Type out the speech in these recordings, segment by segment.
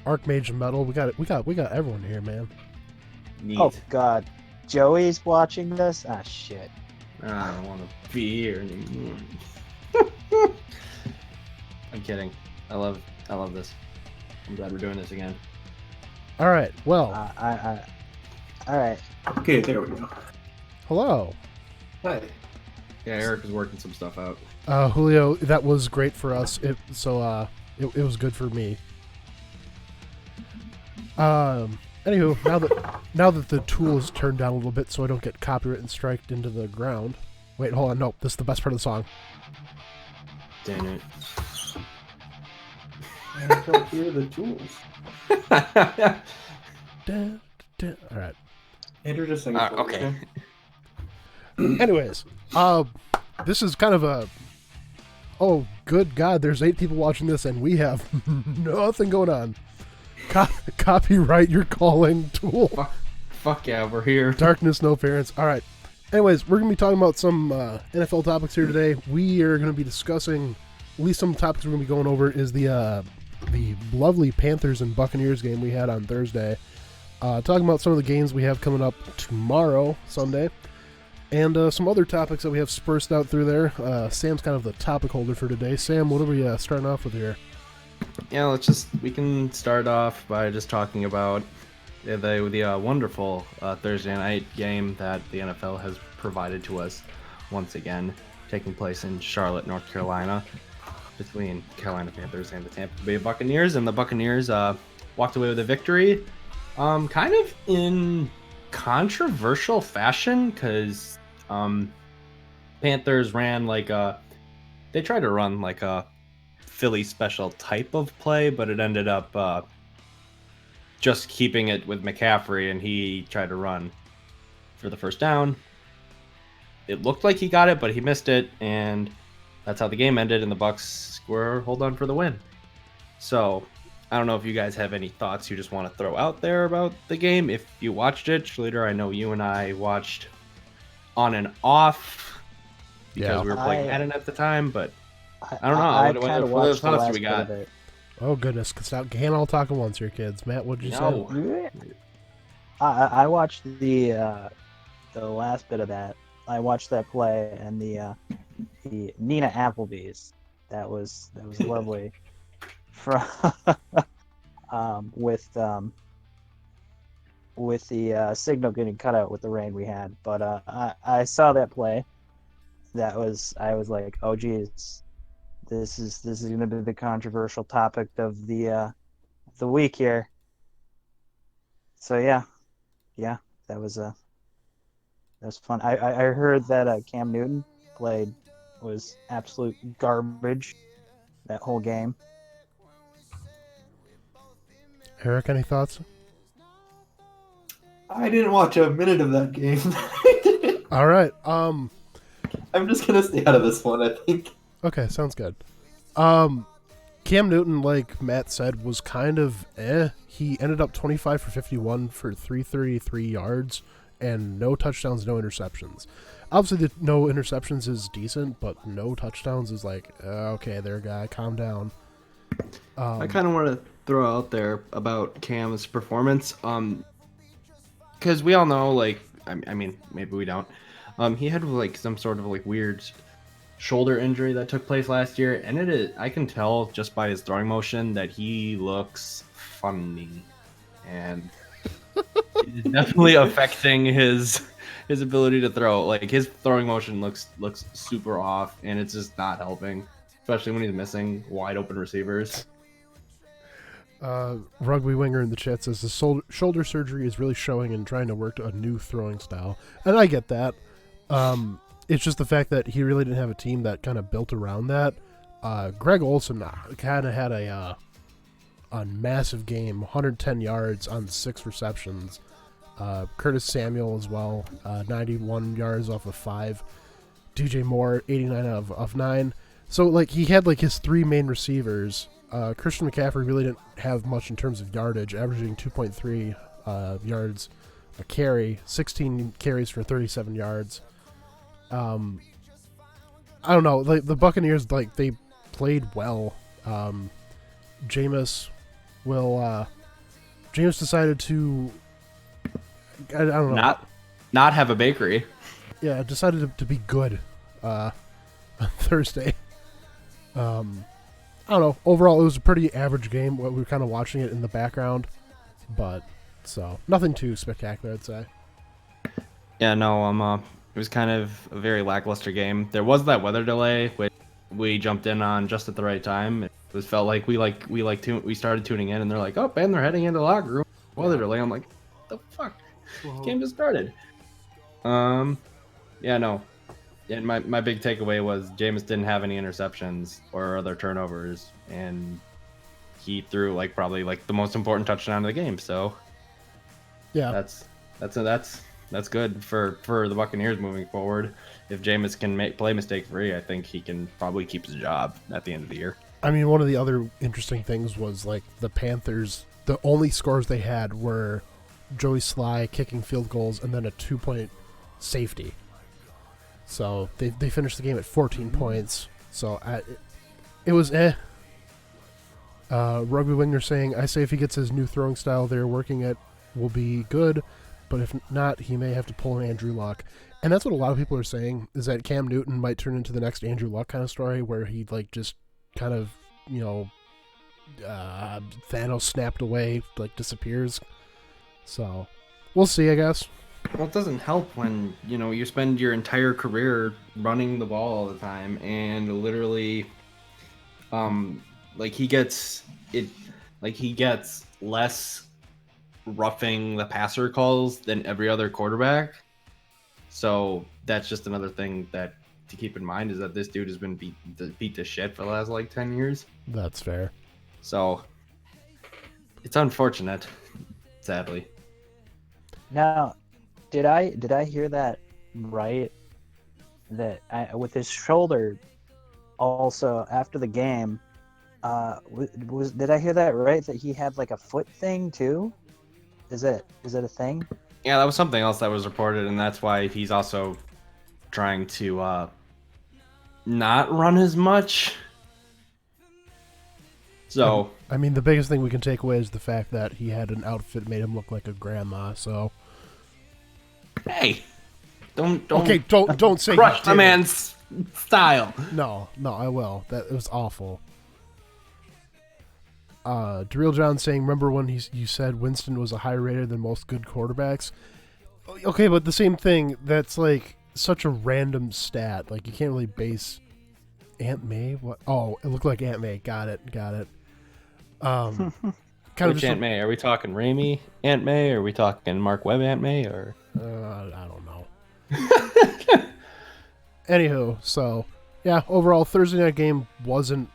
Archmage and Metal. We got everyone here, man. Neat. Oh God, Joey's watching this. Ah, shit. I don't want to be here anymore. I'm kidding. I love this. I'm glad we're doing this again. All right. Well, All right. Okay, there we go. hello, Hi. Yeah, Eric is working some stuff out. Julio. That was great for us. It was good for me. Anywho, now that the tool is turned down a little bit, so I don't get copyright and striked into the ground. Wait, hold on. No, this is the best part of the song. Dang it. I don't hear the tools. All right. Andrew just sang Okay. Anyways, this is kind of a. Oh, good God! There's 8 people watching this, and we have nothing going on. Copyright your calling tool. Fuck yeah, we're here. Darkness, no parents. All right. Anyways, we're gonna be talking about some NFL topics here today. We are gonna be discussing at least some topics we're gonna be going over is the lovely Panthers and Buccaneers game we had on Thursday. Talking about some of the games we have coming up tomorrow, Sunday, and some other topics that we have dispersed out through there. Sam's kind of the topic holder for today. Sam, what are we starting off with here? Yeah, we can start off by just talking about the wonderful Thursday night game that the NFL has provided to us once again, taking place in Charlotte, North Carolina, between Carolina Panthers and the Tampa Bay Buccaneers. And the Buccaneers walked away with a victory, kind of in controversial fashion, because Panthers ran they tried to run like a Philly special type of play, but it ended up just keeping it with McCaffrey, and he tried to run for the first down. It looked like he got it, but he missed it, and that's how the game ended, and the Bucs were hold on for the win. So I don't know if you guys have any thoughts you just want to throw out there about the game. If you watched it, Schluter, I know you and I watched on and off because we were playing Madden at the time, but I don't know. What other thoughts do we got? Oh goodness, can't all talk at once here, kids. Matt, what'd you say? I watched the last bit of that. I watched that play and the Nina Applebee's. That was lovely. From with the signal getting cut out with the rain we had, but I saw that play. I was like, oh geez, this is going to be the controversial topic of the week here. So yeah, that was fun. I heard that Cam Newton was absolute garbage that whole game. Eric, any thoughts? I didn't watch a minute of that game. All right. I'm just gonna stay out of this one, I think. Okay, sounds good. Cam Newton, like Matt said, was kind of He ended up 25 for 51 for 333 yards and no touchdowns, no interceptions. Obviously, the no interceptions is decent, but no touchdowns is like, okay, there, guy, calm down. I kind of want to throw out there about Cam's performance, because we all know, I mean, maybe we don't. He had some sort of weird shoulder injury that took place last year, and I can tell just by his throwing motion that he looks funny, and it's definitely affecting his ability to throw. His throwing motion looks super off, and it's just not helping, especially when he's missing wide open receivers. Rugby Winger in the chat says the shoulder surgery is really showing and trying to work a new throwing style, and I get that. It's just the fact that he really didn't have a team that kind of built around that. Greg Olsen kind of had a massive game, 110 yards on 6 receptions. Curtis Samuel as well, 91 yards off of 5. DJ Moore, 89 of 9. So he had his 3 main receivers. Christian McCaffrey really didn't have much in terms of yardage, averaging 2.3 yards a carry, 16 carries for 37 yards. I don't know. The Buccaneers, they played well. Jameis will James decided to, I don't know, Not have a bakery. yeah, decided to be good on Thursday. I don't know. Overall, it was a pretty average game. We were kind of watching it in the background, but so nothing too spectacular, I'd say. Yeah, no, it was kind of a very lackluster game. There was that weather delay, which we jumped in on just at the right time. It was felt like we started tuning in, and they're like, "Oh, man, they're heading into the locker room." Weather delay. I'm like, "What the fuck? Game just started." Yeah, no. And my big takeaway was Jameis didn't have any interceptions or other turnovers, and he threw probably the most important touchdown of the game. So Yeah, that's good for the Buccaneers moving forward. If Jameis can play mistake free, I think he can probably keep his job at the end of the year. I mean, one of the other interesting things was the Panthers. The only scores they had were Joey Sly kicking field goals and then a 2-point safety. So they finished the game at 14 points. So it was Rugby Winger saying, "I say if he gets his new throwing style they're working at will be good, but if not, he may have to pull an Andrew Luck." And that's what a lot of people are saying, is that Cam Newton might turn into the next Andrew Luck kind of story, where he just kind of, Thanos snapped away, disappears. So we'll see, I guess. Well, it doesn't help when you spend your entire career running the ball all the time, and literally, he gets less roughing the passer calls than every other quarterback. So that's just another thing that to keep in mind, is that this dude has been beat to shit for the last 10 years. That's fair. So it's unfortunate, sadly. Now, did I hear that right? That with his shoulder, also after the game, did I hear that right? That he had a foot thing too? Is it a thing? Yeah, that was something else that was reported, and that's why he's also trying to not run as much. So I mean, the biggest thing we can take away is the fact that he had an outfit that made him look like a grandma. So hey, don't okay, don't say crush he the did. man's style. No, I will. That it was awful. Darrell John saying, "Remember when you said Winston was a higher rated than most good quarterbacks?" Okay, but the same thing. That's such a random stat. You can't really base Aunt May. What? Oh, it looked like Aunt May. Got it. Kind of Which Aunt May? Are we talking Raimi Aunt May? Or are we talking Mark Webb Aunt May? Or I don't know. Anywho, so yeah, overall Thursday night game wasn't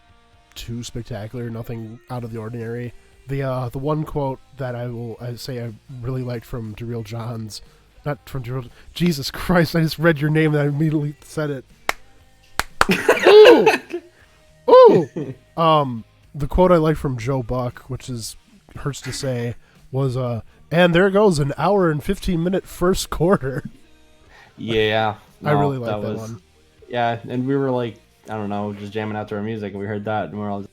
too spectacular, nothing out of the ordinary. The one quote that I say I really liked from Darrell Johns, not from Darrell. Jesus Christ! I just read your name and I immediately said it. Ooh. The quote I liked from Joe Buck, which hurts to say, was and there goes an hour and 15-minute first quarter. yeah, I really like that one. Yeah, and we were I don't know, just jamming out to our music, and we heard that, and we're all,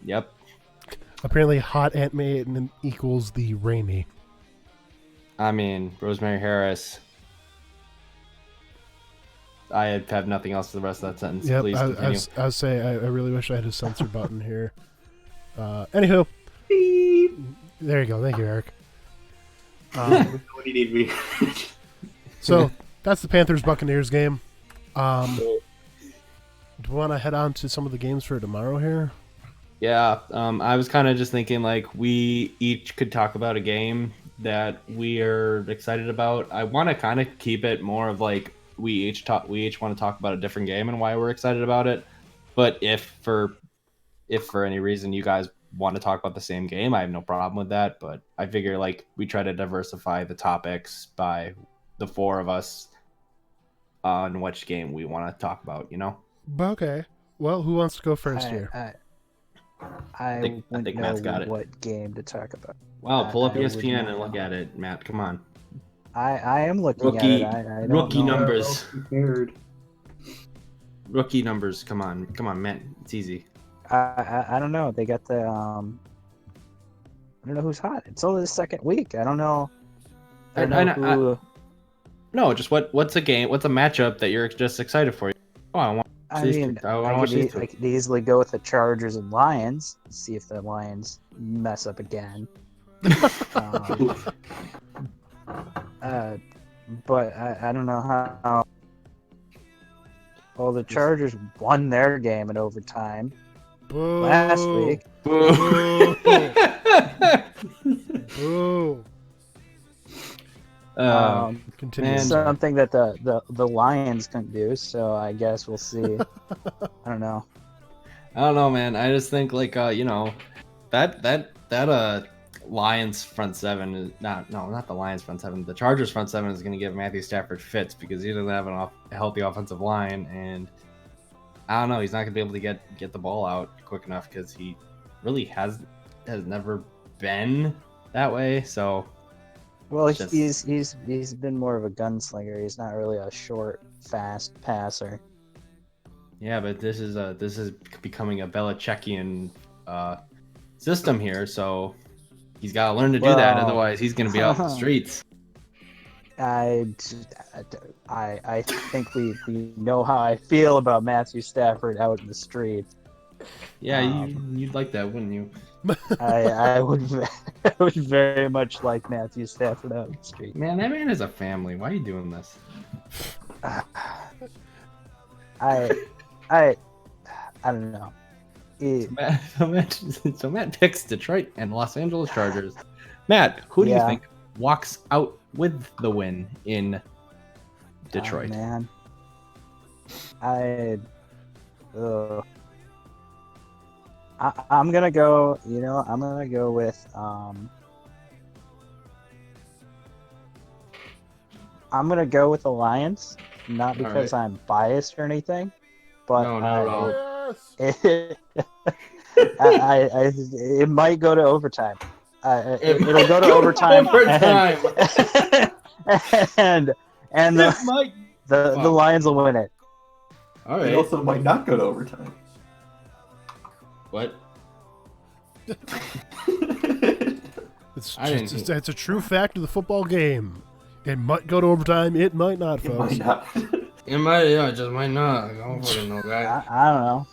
yep. Apparently, hot Aunt May equals the Raimi. I mean, Rosemary Harris. I have nothing else to the rest of that sentence. Yep, Please continue. I say I really wish I had a censor button here. Anywho, there you go. Thank you, Eric. What do you need me? So that's the Panthers-Buccaneers game. Do we want to head on to some of the games for tomorrow here? Yeah, I was kind of just thinking we each could talk about a game that we are excited about. I want to kind of keep it more of we each want to talk about a different game and why we're excited about it. But if for any reason you guys want to talk about the same game, I have no problem with that. But I figure we try to diversify the topics by the four of us on which game we want to talk about, Okay. Well, who wants to go first here? I think wouldn't Matt's know got it. what game to talk about. Wow, pull up I would ESPN not and look know. at it, Matt. Come on. I am looking Rookie- at it. I don't rookie know. numbers. Compared. Rookie numbers. Come on, Matt. It's easy. I don't know. They got the don't know who's hot. It's only the second week. I don't know. I don't I- know I- who. No, just what's a game? What's a matchup that you're just excited for? Oh, I want I these mean, two. I wanna watch these two. I could easily go with the Chargers and Lions. See if the Lions mess up again. um, but I don't know how. Well, the Chargers won their game in overtime Boo. last week. Boo. Boo. Continue. man. Something that the Lions couldn't do. So I guess we'll see. I don't know. I don't know, man. I just think like that Lions front seven is not the Lions front seven. The Chargers front seven is going to give Matthew Stafford fits because he doesn't have a healthy offensive line, and I don't know. He's not going to be able to get the ball out quick enough because he really has never been that way. So Well, Just- he's been more of a gunslinger. He's not really a short, fast passer. yeah, but this is becoming a Belichickian system here. So he's got to learn to do that. Well- Otherwise, he's going to be out in the streets. I think we know how I feel about Matthew Stafford out in the street. Yeah, you'd like that, wouldn't you? I would I would very much like Matthew Stafford out in the street. Man, that man has a family. Why are you doing this? I don't know. So Matt picks Detroit and Los Angeles Chargers. Matt, who do you Yeah. think walks out with the win in Detroit? Oh, man. I'm gonna go. I'm gonna go with. I'm gonna go with the Lions, not All because I'm biased or anything, but No, not at all. it might go to overtime. It It'll might go to go to overtime. overtime. and It might. the Wow. Lions will win it. All It right. also might not go to overtime. What? It's I didn't- it's a true fact of the football game. It might go to overtime. It might not, It folks. might not. It might. Yeah, it just might not. I don't fucking know, guy. I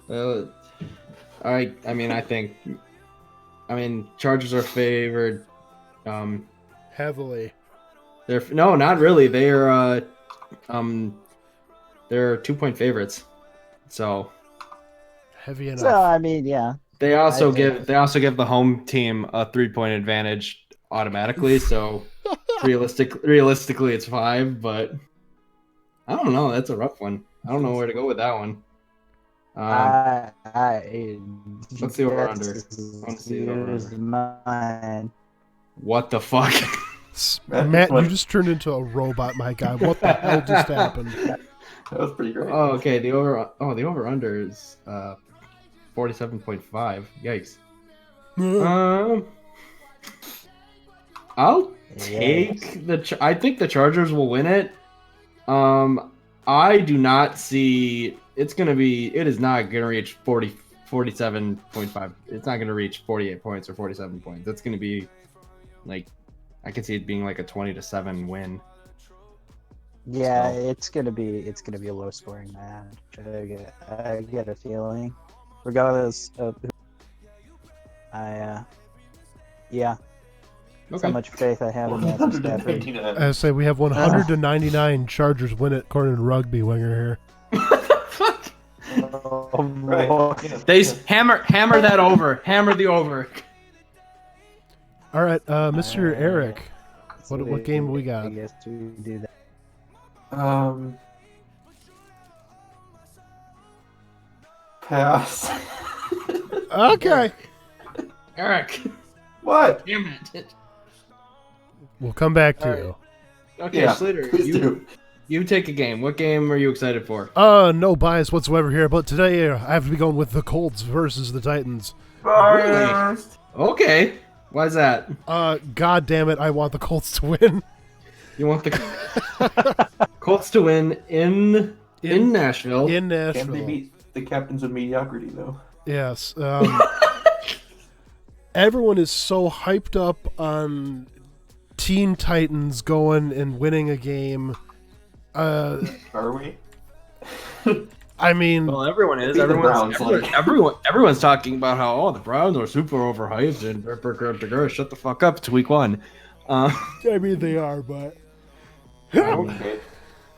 don't know. I mean, Chargers are favored. Heavily. No, not really. They're 2-point favorites. So Heavy enough. So I mean, yeah. they also I give think- the home team a 3-point advantage automatically. So realistically, it's 5. But I don't know. That's a rough one. I don't know where to go with that one. What's the over-under? I wanna see the over-under. Mine. What the fuck? Matt, you just turned into a robot, my guy. What the hell just happened? That was pretty great. Oh, okay. The over under is 47.5. Yikes. I'll take I think the Chargers will win it. I do not see it is not gonna reach 47.5. It's not gonna reach 48 points or 47 points. It's gonna be like, I can see it being like a 20-7 win. Yeah, So- it's gonna be a low scoring match. I get a feeling, regardless of. Yeah, that's how much faith I have in Matthew Stafford. 199. I say we have 100 to 99 Chargers win it, according to Rugby Winger here. Fuck. Oh, Right. boy. Yeah. They hammer that over. Hammer the over. All right, Mr. Uh, Eric, So what game we got? I guess we do that. Pass. Okay, Eric. What? Damn it. we'll come back to All you. Okay, Yeah, Slater, please do. you take a game. What game are you excited for? No bias whatsoever here, but today I have to be going with the Colts versus the Titans. Really? Okay. Why is that? God damn it, I want the Colts to win. You want the Colts to win in Nashville. In Can they Nashville. beat the captains of mediocrity, though? Yes. everyone is so hyped up on Teen Titans going and winning a game. Are we? I mean, Well, everyone is. Beat the Everyone's, Browns, everyone's talking about how the Browns are super overhyped and shut the fuck up. It's week 1. I mean they are, but Okay.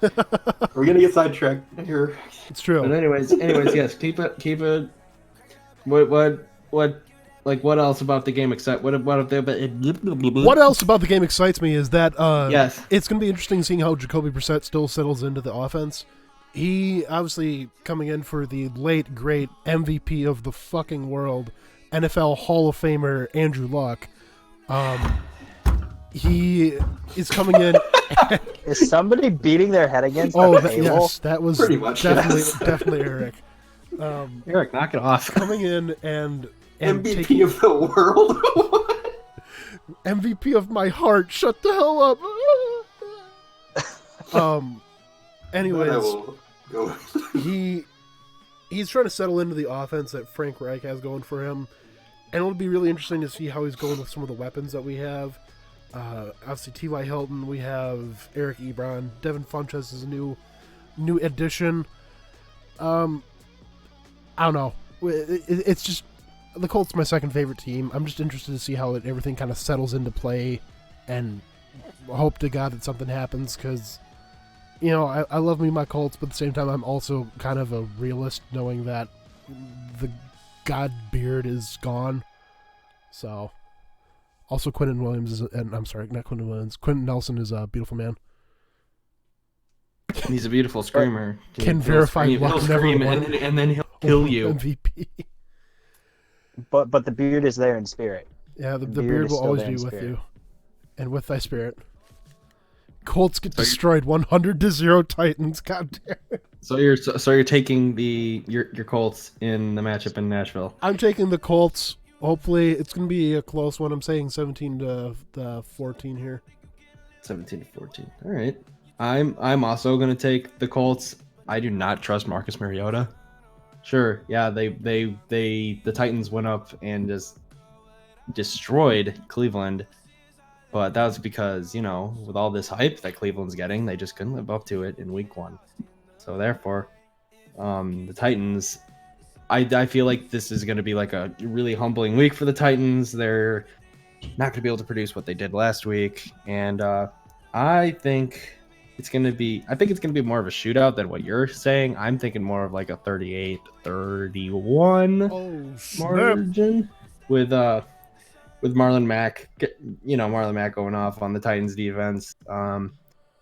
We're gonna get sidetracked here. it's true. But anyways, yes, keep it. What else about the game except what if they? What else about the game excites me is that Yes. it's going to be interesting seeing how Jacoby Brissett still settles into the offense. He obviously coming in for the late great MVP of the fucking world, NFL Hall of Famer Andrew Luck. He is coming in. Is somebody beating their head against Oh, the table? yes, that was Pretty much, definitely yes. definitely Eric. Eric, knock it off. Coming in and MVP taking of the world. MVP of my heart. Shut the hell up. I Anyways, will go. he's trying to settle into the offense that Frank Reich has going for him, and it'll be really interesting to see how he's going with some of the weapons that we have. Obviously, T.Y. Hilton, we have Eric Ebron, Devin Funchess is a new addition. I don't know. It's just the Colts are my second favorite team. I'm just interested to see how everything kind of settles into play, and hope to God that something happens because, you know, I love me my Colts, but at the same time I'm also kind of a realist, knowing that the God beard is gone. So, also Quentin Williams is, and I'm sorry, not Quentin Williams. Quentin Nelson is a beautiful man. He's a beautiful screamer. Can verify He'll Luck never scream won. and then he'll kill you. MVP. But the beard is there in spirit. Yeah, the The beard beard is will still always there be in with spirit. you, and with thy spirit. Colts get So you're- destroyed 100-0 Titans. God damn it. So you're taking your Colts in the matchup in Nashville. I'm taking the Colts. Hopefully, it's going to be a close one. I'm saying 17-14 here. 17-14. All right. I'm also gonna take the Colts. I do not trust Marcus Mariota. Sure, yeah, the Titans went up and just destroyed Cleveland, but that was because, you know, with all this hype that Cleveland's getting, they just couldn't live up to it in week 1. So therefore, the Titans, I feel like this is going to be like a really humbling week for the Titans. They're not going to be able to produce what they did last week, and I think it's going to be more of a shootout than what you're saying. I'm thinking more of like a 38-31 Oh, margin with Marlon Mack, Marlon Mack going off on the Titans defense.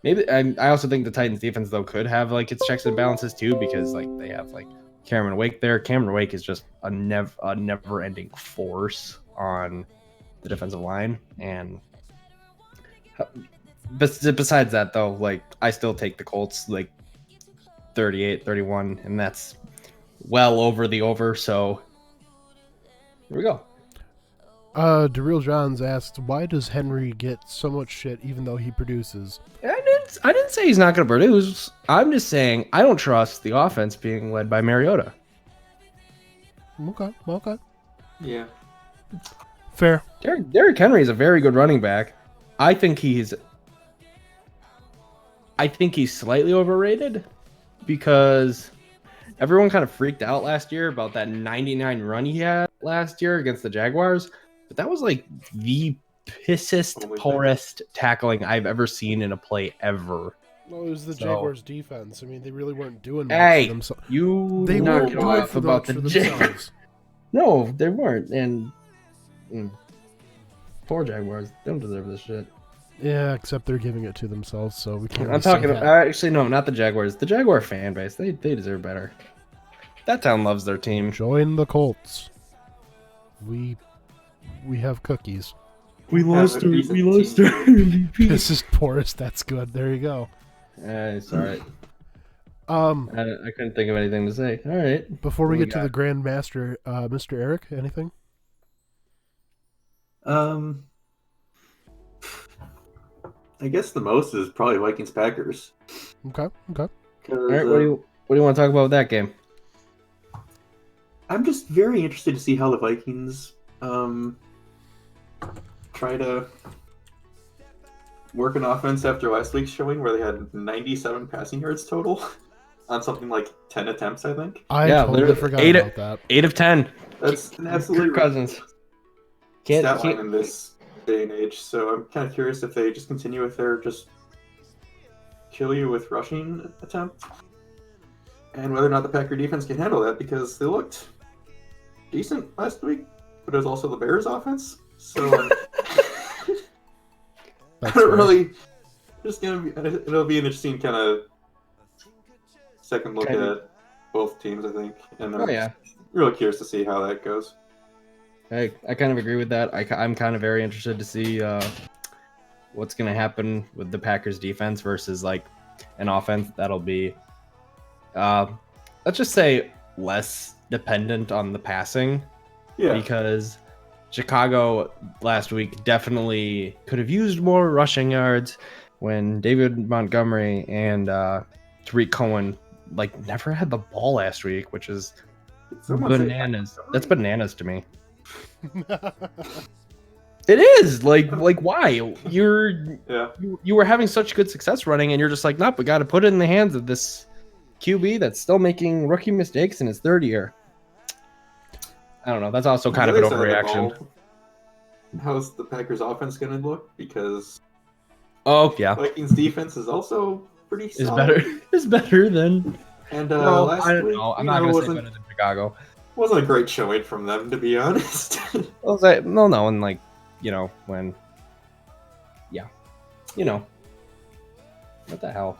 Maybe I also think the Titans defense though could have like its checks and balances too, because like they have like Cameron Wake there. Cameron Wake is just a never-ending force on the defensive line, and besides that though, like I still take the Colts like 38-31, and that's well over the over. So here we go. Daryl Johns asked, why does Henry get so much shit even though he produces? I didn't say he's not going to produce. I'm just saying I don't trust the offense being led by Mariota. Okay. Yeah. Fair. Derrick Henry is a very good running back. I think he's slightly overrated because everyone kind of freaked out last year about that 99 run he had last year against the Jaguars. But that was like the pissest, poorest tackling I've ever seen in a play ever. Well, it was the So- Jaguars' defense. I mean, they really weren't doing much Hey, for themselves. you They knock weren't it doing off for about much the for Jaguars. themselves. No, they weren't. And poor Jaguars, they don't deserve this shit. Yeah, except they're giving it to themselves, so we can't. I'm really say talking that. about, actually, no, not the Jaguars. The Jaguar fan base, they deserve better. That town loves their team. Join the Colts. We have cookies. We lost our MVP. This is porous. That's good. There you go. It's all right. Um, I couldn't think of anything to say. All right. before we What get to the Grand Master, Mr. Eric, anything? I guess the most is probably Vikings Packers. Okay. All right. What do you want to talk about with that game? I'm just very interested to see how the Vikings try to work an offense after last week's showing where they had 97 passing yards total on something like 10 attempts, I think. I Yeah, totally literally forgot ate about that. 8 of 10. That's an absolute Kirk Cousins. stat line in this day and age. So I'm kind of curious if they just continue with their just kill you with rushing attempt, and whether or not the Packer defense can handle that, because they looked decent last week, but it was also the Bears offense. So I That's don't fair. really. It'll be an interesting kind of second look Kinda- at both teams, I think, and Oh I'm yeah, really curious to see how that goes. I kind of agree with that. I'm kind of very interested to see what's going to happen with the Packers defense versus like an offense that'll be, let's just say, less dependent on the passing. Yeah, Because Chicago last week definitely could have used more rushing yards when David Montgomery and Tariq Cohen like never had the ball last week, which is Someone say- bananas. That's bananas to me. It is like why yeah. you were having such good success running, and you're just like, nope, we got to put it in the hands of this QB that's still making rookie mistakes in his third year. I don't know. That's also kind of an On the other side overreaction. the ball, how's the Packers offense going to look? Because Oh yeah, Vikings defense is also pretty is solid. better is better than. And No, last I don't week, know. I'm you not know, gonna say better than Chicago. wasn't a great showing from them, to be honest. I was like, no, and like, when, yeah, what the hell?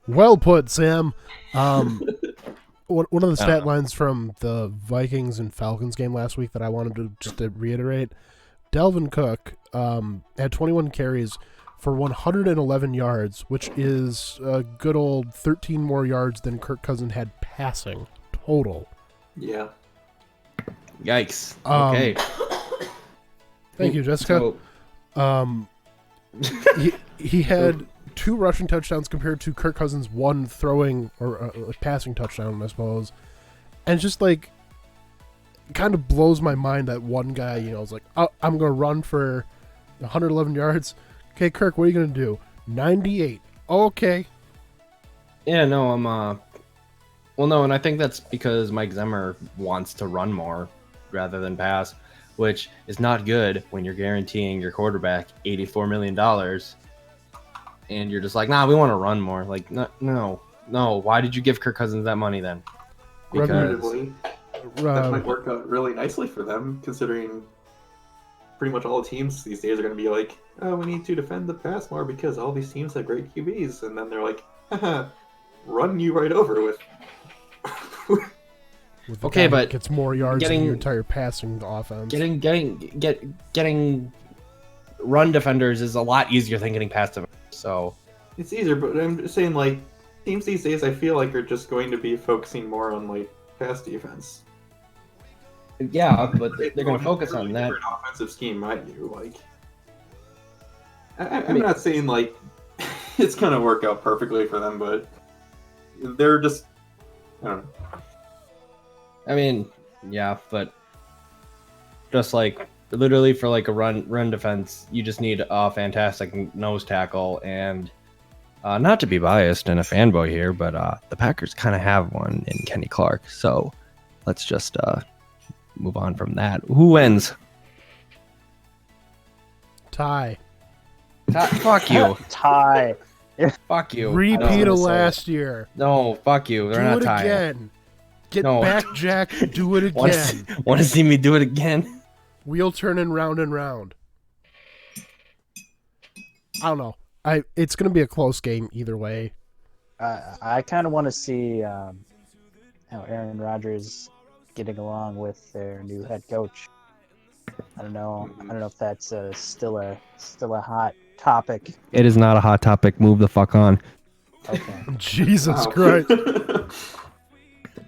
Well put, Sam. One of the I don't stat know. lines from the Vikings and Falcons game last week that I wanted to reiterate: Delvin Cook had 21 carries for 111 yards, which is a good old 13 more yards than Kirk Cousins had passing total. Yeah. Yikes. Um, Okay. Thank you, Jessica. So, He had 2 rushing touchdowns compared to Kirk Cousins' 1 throwing or passing touchdown, I suppose. And just like, kind of blows my mind that one guy, is like, oh, I'm going to run for 111 yards. Okay, Kirk, what are you going to do? 98. Okay. yeah, no, well, no, and I think that's because Mike Zimmer wants to run more rather than pass, which is not good when you're guaranteeing your quarterback $84 million, and you're just like, nah, we want to run more. Like, no. Why did you give Kirk Cousins that money then? Because Comparatively, that might work out really nically for them, considering pretty much all teams these days are going to be like, oh, we need to defend the pass more because all these teams have great QBs. And then they're like, haha, run you right over with. With the Okay, guy who but gets more yards than getting- your entire passing offense. getting run defenders is a lot easier than getting pass defenders. So It's easier, but I'm just saying, like, teams these days I feel like are just going to be focusing more on, like, pass defense. yeah, but they're going to focus on that. An offensive scheme, might you? Like, I'm not saying like it's gonna work out perfectly for them, but they're just, I don't know. I mean, yeah, but just like literally for like a run defense, you just need a fantastic nose tackle. And not to be biased and a fanboy here, but the Packers kind of have one in Kenny Clark. So let's just move on from that. Who wins? Tie. Fuck you. Tie. Fuck you. I Repeat don't of wanna say it. last year. No, fuck you. They're Do not it tying. again. Get No. back, Jack. Do it Want again. to see me do it again? Wheel turning round and round. I don't know. It's going to be a close game either way. I kind of want to see how Aaron Rodgers getting along with their new head coach. I don't know if that's still a hot topic. It is not a hot topic. Move the fuck on. Okay. Jesus Wow. Christ.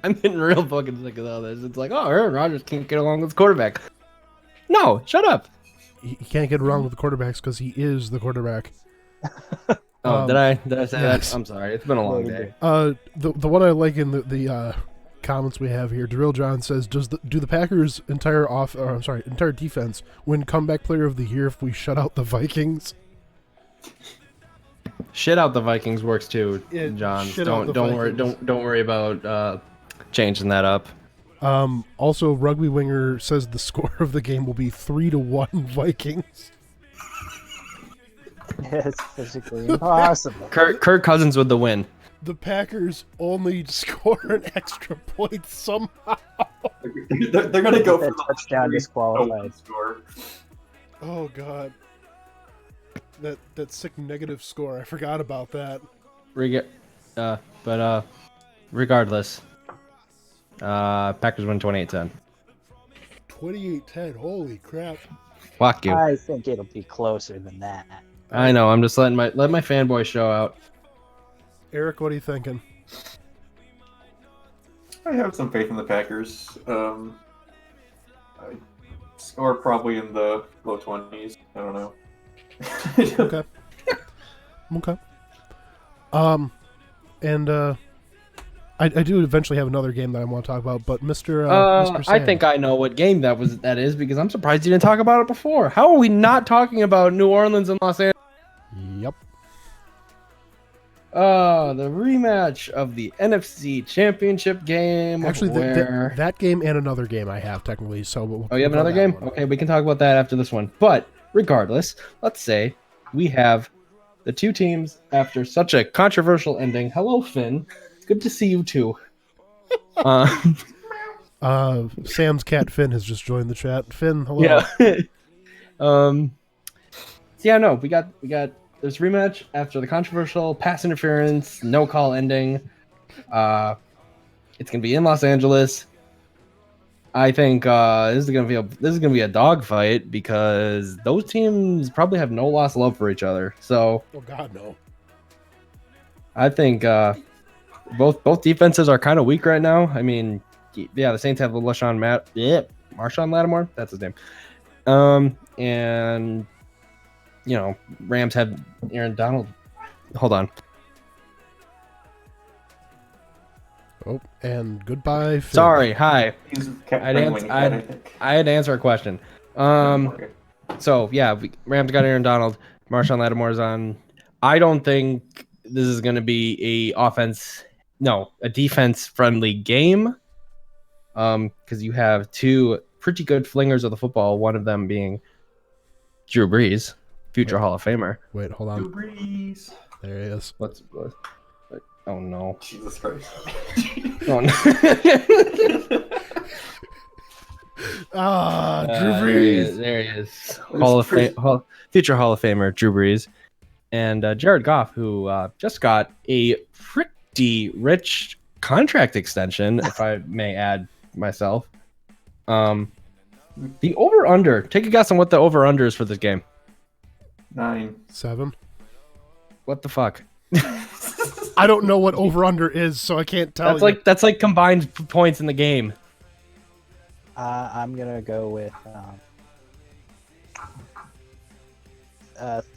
I'm getting real fucking sick of all this. It's like, oh, Aaron Rodgers can't get along with his quarterback. No, shut up. He can't get around with the quarterbacks because he is the quarterback. Oh, Um, did I say yes. that? I'm sorry. It's been a long day. The one I like in the comments we have here. Drill John says, do the Packers' entire defense win comeback player of the year if we shut out the Vikings? Shit out the Vikings works too, Yeah, John. shit out the Don't worry. Vikings. Don't worry about changing that up. Also, Rugby Winger says the score of the game will be 3-1 Vikings. It's physically impossible. Kirk Cousins with the win. The Packers only score an extra point somehow. They're going to go for That the touchdown 3-1 disqualified. score. Oh god, that sick negative score. I forgot about that. Regardless, Packers win 28-10. 28-10. Holy crap! Fuck you. I think it'll be closer than that. I know. I'm just letting my fanboy show out. Eric, what are you thinking? I have some faith in the Packers. I score probably in the low 20s. I don't know. Okay. Okay. I do eventually have another game that I want to talk about, but Mr. I Sam, think I know what game that is because I'm surprised you didn't talk about it before. How are we not talking about New Orleans and Los Angeles? Yep. The rematch of the NFC Championship game. Actually, where... that game and another game I have technically. So. Oh, you have another game? Okay, we can talk about that after this one. But regardless, let's say we have the two teams after such a controversial ending. Hello, Finn. Good to see you too. Sam's cat Finn has just joined the chat. Finn, hello. Yeah. No, we got this rematch after the controversial pass interference, no call ending. It's gonna be in Los Angeles. I think this is gonna be a dogfight because those teams probably have no lost love for each other. So, Oh God, no. I think both defenses are kind of weak right now. I mean, yeah, the Saints have Marshawn Lattimore, that's his name. And Rams have Aaron Donald. Hold on. Oh, and goodbye, Finn. Sorry. Hi. He's I think. had to answer a question. Okay. So yeah, Rams got Aaron Donald. Marshawn Lattimore's on. I don't think this is going to be a defense-friendly game. Because you have two pretty good flingers of the football. One of them being Drew Brees, future Hall of Famer. Wait, hold on. Breeze. There he is. Oh no! Jesus Christ. Oh no! Drew Brees. There he is. Future Hall of Famer Drew Brees, and Jared Goff, who just got a pretty rich contract extension, if I may add myself. The over/under. Take a guess on what the over/under is for this game. 9. 7. What the fuck? I don't know what over/under is, so I can't tell you. That's like combined points in the game. I'm gonna go with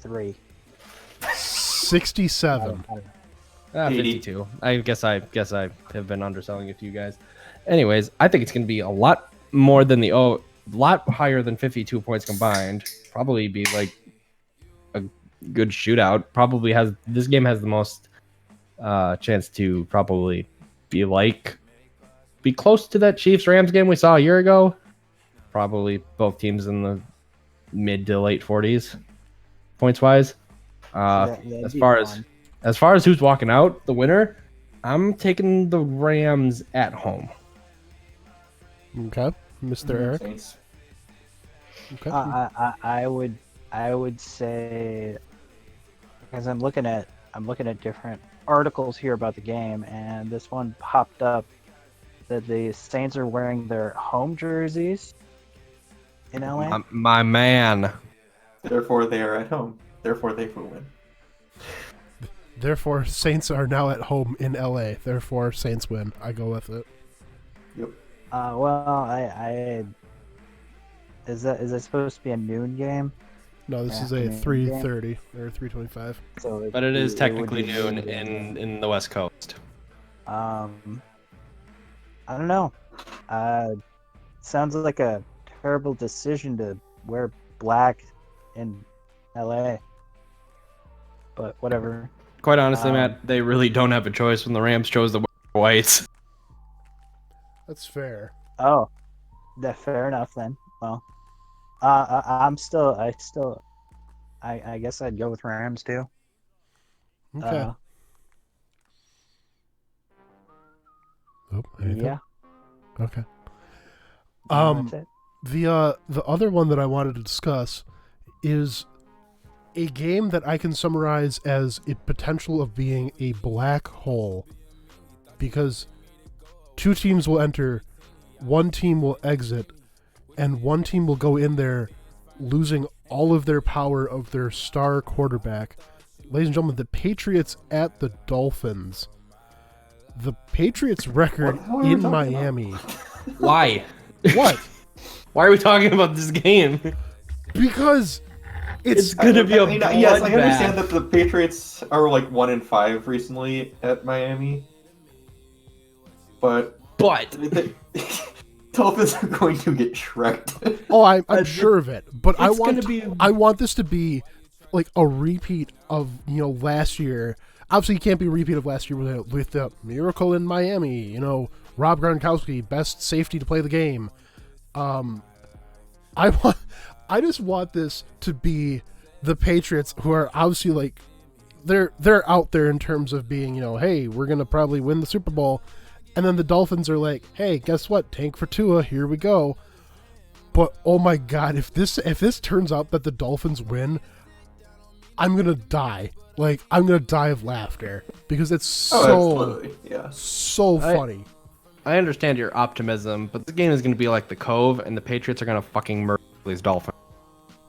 3. 67. I don't know. 52. I guess I have been underselling it to you guys. Anyways, I think it's going to be a lot more than lot higher than 52 points combined. Probably be like a good shootout. This game has the most chance to probably be close to that Chiefs-Rams game we saw a year ago. Probably both teams in the mid to late 40s points wise. As far as who's walking out, the winner, I'm taking the Rams at home. Okay, Mr. Eric. Saints. Okay. I would say, because I'm looking at different articles here about the game, and this one popped up that the Saints are wearing their home jerseys in LA. My man. Therefore, they are at home. Therefore, they will win. Therefore, Saints are now at home in LA. Therefore, Saints win. I go with it. Yep. Is that supposed to be a noon game? No, this is a Afternoon 3:30 or 3:25. So But it is would technically be noon noon. in the West Coast. I I don't know. Sounds like a terrible decision to wear black in LA. But whatever. Quite honestly, Matt, they really don't have a choice when the Rams chose to wear whites. That's fair. Oh, that fair enough then. Well, I guess I'd go with Rams too. Okay. Anything? Yeah. Okay. That's it. The other one that I wanted to discuss is a game that I can summarize as a potential of being a black hole, because 2 teams will enter, 1 team will exit, and 1 team will go in there losing all of their power of their star quarterback. Ladies and gentlemen, the Patriots at the Dolphins. The Patriots' record What are we in talking Miami. Why? What? Why are we talking about this game? Because it's gonna be a yes, I understand bloodbath. that the Patriots are like 1-5 recently at Miami, but But the Dolphins are going to get shreked. Oh, I'm sure of it, but I it's want gonna be- I want this to be like a repeat of last year. Obviously, it can't be a repeat of last year with the miracle in Miami. Rob Gronkowski, best safety to play the game. I just want this to be the Patriots, who are obviously like they're out there in terms of being hey, we're gonna probably win the Super Bowl, and then the Dolphins are like, hey, guess what? Tank for Tua, here we go. But oh my God, if this turns out that the Dolphins win, I'm gonna die. Like, I'm gonna die of laughter because it's so absolutely. Yeah. funny. I understand your optimism, but the game is going to be like the Cove, and the Patriots are going to fucking murder these Dolphins.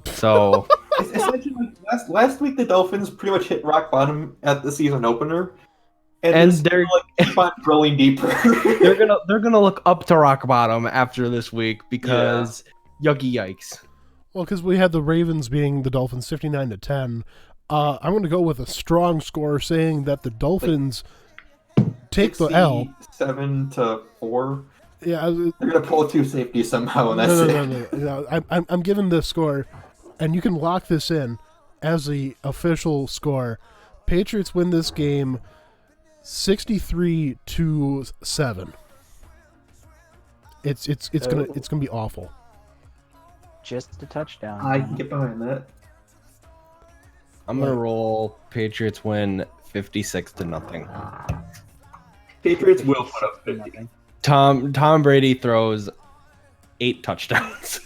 So It's essentially like last week the Dolphins pretty much hit rock bottom at the season opener, And this they're- like keep on drilling deeper. they're gonna look up to rock bottom after this week because yucky yikes. Well, because we had the Ravens beating the Dolphins 59-10. I'm going to go with a strong score saying that the Dolphins take the L. 7-4. Yeah, They're gonna pull 2 safeties somehow, and that's it. no. I'm giving this score, and you can lock this in as the official score. Patriots win this game 63-7. It's gonna be awful. Just a touchdown. I can get behind that. I'm gonna roll Patriots win 56-0. Patriots will put up 50. Tom Brady throws 8 touchdowns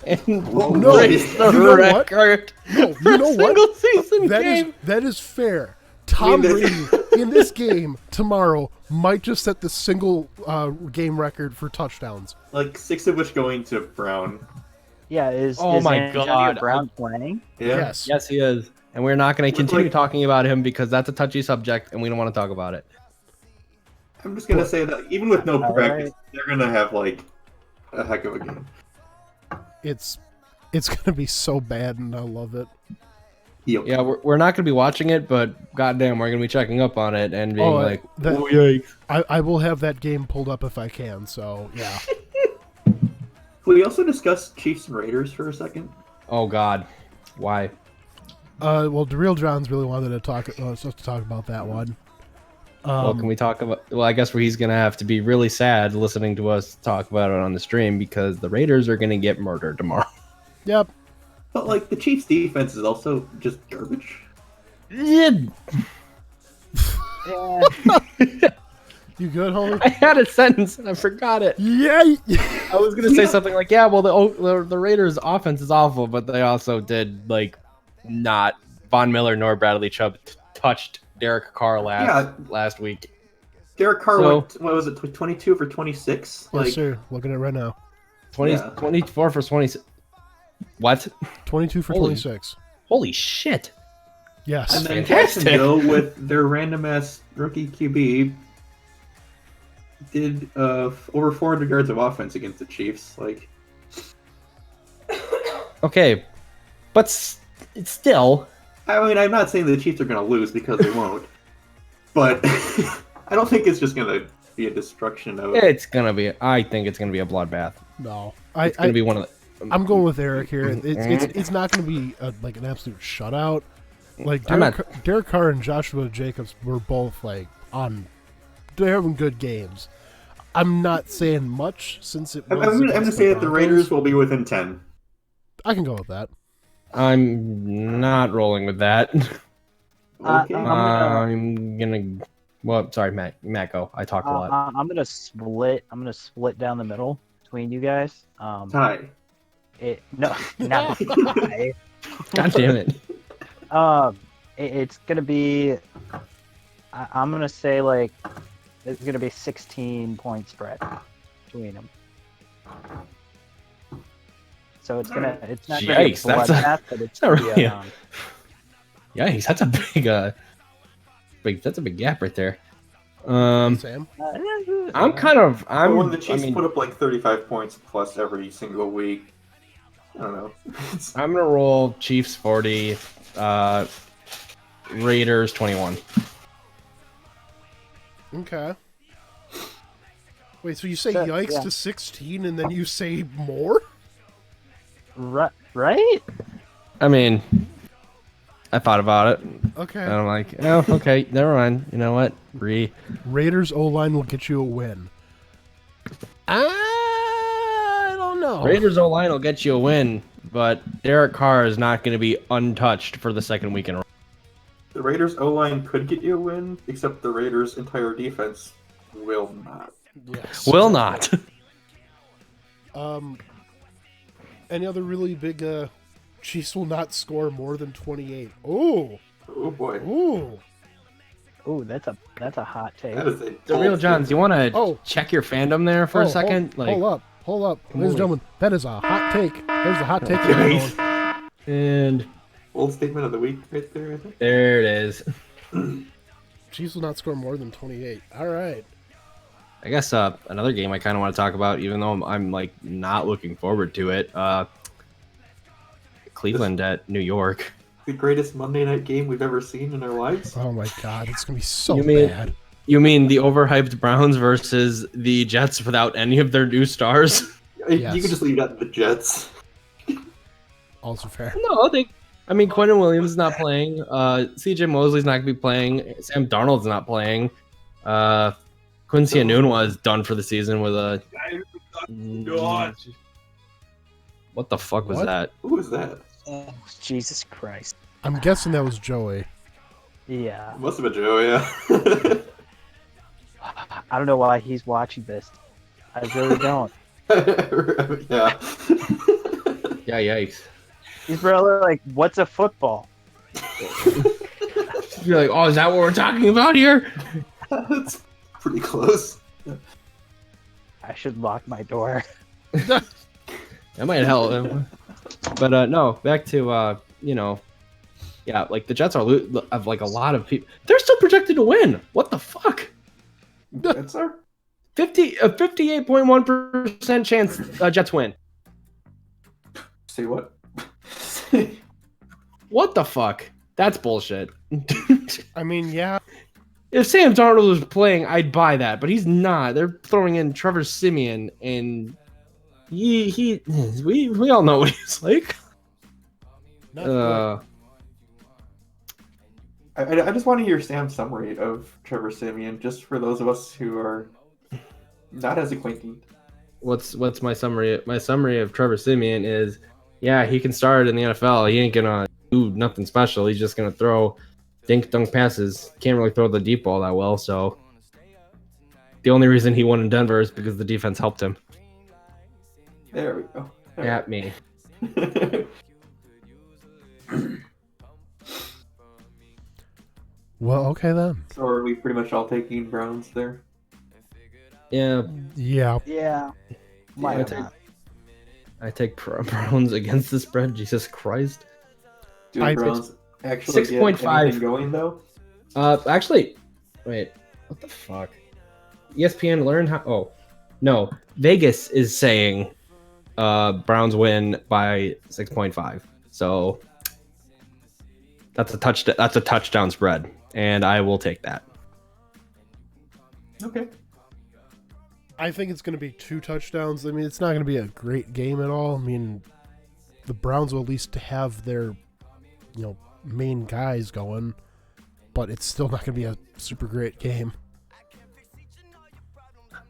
and no, breaks the you know what? record No, for you know a what? single season That game. is fair. Tom Brady in this game tomorrow might just set the single game record for touchdowns. Like 6 of which going to Brown. Yeah, is Oh my Antonio God. Brown playing? Yeah. Yes. Yes, he is, and we're not going to continue Like- talking about him because that's a touchy subject, and we don't want to talk about it. I'm just gonna say that even with no All practice, right. they're gonna have like a heck of a game. It's gonna be so bad, and I love it. Yep. Yeah, we're not going to be watching it, but goddamn, we're going to be checking up on it and being like, that, oh yikes. I will have that game pulled up if I can. So yeah. Can we also discuss Chiefs and Raiders for a second? Oh god, why? Well, DeReal Johns really wanted to talk about that one. Well, can we talk about? Well, I guess he's gonna have to be really sad listening to us talk about it on the stream because the Raiders are gonna get murdered tomorrow. Yep. But like the Chiefs' defense is also just garbage. Yeah. You good, homie? I had a sentence and I forgot it. Yeah. I was gonna say something like, "Yeah, well, the Raiders' offense is awful, but they also did like not Von Miller nor Bradley Chubb touched Derek Carr last week." Derek Carr So- went, what was it, 22 for 26? Yes, sir. Looking at it right now. 24 for 20. What? 22 for Holy- 26. Holy shit! Yes. And then fantastic. Jacksonville, with their random ass rookie QB, did over 400 yards of offense against the Chiefs. Like, Okay, but it's still. I mean, I'm not saying the Chiefs are going to lose because they won't, but I don't think it's just going to be a destruction of. It's gonna be. I think it's gonna be a bloodbath. No, It's gonna be one of the. I'm going with Eric here. It's not going to be like an absolute shutout. Like Derek Carr and Joshua Jacobs were both like they're having good games. I'm not saying much since it was. I'm going to say that the Raiders will be within 10. I can go with that. I'm not rolling with that. Okay. I'm gonna. Well, sorry, Matt, go. I talk a lot. I'm gonna split down the middle between you guys. Tie. No, not tie. God damn it. It's gonna be. I'm gonna say like it's gonna be 16-point spread between them. So it's not gonna be a Yikes, bloodbath, but it's not gonna really be a- Yikes, that's a big gap right there. Sam? I'm When the Chiefs put up like 35 points plus every single week, I don't know. I'm gonna roll Chiefs 40, Raiders 21. Okay. Wait, so you say Yeah, yikes yeah. to 16 and then you say more? right? I mean, I thought about it, Okay. and I'm like, oh, okay, never mind. You know what? Raiders O-line will get you a win. I don't know. Raiders O-line will get you a win, but Derek Carr is not going to be untouched for the second week in a row. The Raiders O-line could get you a win, except the Raiders' entire defense will not. Yes. Will not. Any other really big Chiefs will not score more than 28. Ooh. Oh boy. Ooh. Ooh, that's a hot take. That is a The real Johns, you want to Oh. check your fandom there for a second? Hold up. Ladies and on. gentlemen, that is a hot take. There's the hot take. that we're Nice. going. And Old statement of the week right there, I think. there it is. Chiefs will not score more than 28. All right. I guess another game I kind of want to talk about, even though I'm like not looking forward to it. Cleveland at New York. The greatest Monday night game we've ever seen in our lives. Oh my God, it's gonna be so You mean- bad. You mean the overhyped Browns versus the Jets without any of their new stars? Yes. You could just leave that to the Jets. Also fair. No, Quentin Williams is not playing. CJ Mosley's not going to be playing. Sam Darnold's not playing. Quincy Enunwa is done for the season with a. What the fuck was What? that? Who was that? Oh, Jesus Christ. I'm guessing that was Joey. Yeah. Must have been Joe, yeah. I don't know why he's watching this. I really don't. Yeah. Yeah, yikes. He's probably like, what's a football? You're like, oh, is that what we're talking about here? That's pretty close. I should lock my door. That might help. But no, back to yeah, like the Jets are of like a lot of people. They're still projected to win. What the fuck? That's our 58.1% chance Jets win. say what? What the fuck? That's bullshit. I mean, yeah. If Sam Darnold was playing, I'd buy that, but he's not. They're throwing in Trevor Siemian, and we all know what he's like. Not good. I just want to hear Sam's summary of Trevor Siemian, just for those of us who are not as acquainted. What's my summary? My summary of Trevor Siemian is, yeah, he can start in the NFL. He ain't gonna do nothing special. He's just gonna throw dink dunk passes. Can't really throw the deep ball that well, so the only reason he won in Denver is because the defense helped him. There we go. At me. Well, okay then. So are we pretty much all taking Browns there? Yeah, Yeah. Yeah. Why Yeah, not? I take Browns against the spread. Jesus Christ. Do the I- Browns actually get 6.5. anything going though? Actually, wait, what the fuck? ESPN learn how? Oh, no, Vegas is saying Browns win by 6.5. So that's a touchdown spread, and I will take that. Okay. I think it's going to be 2 touchdowns. I mean, it's not going to be a great game at all. I mean, the Browns will at least have their, main guys going, but it's still not going to be a super great game.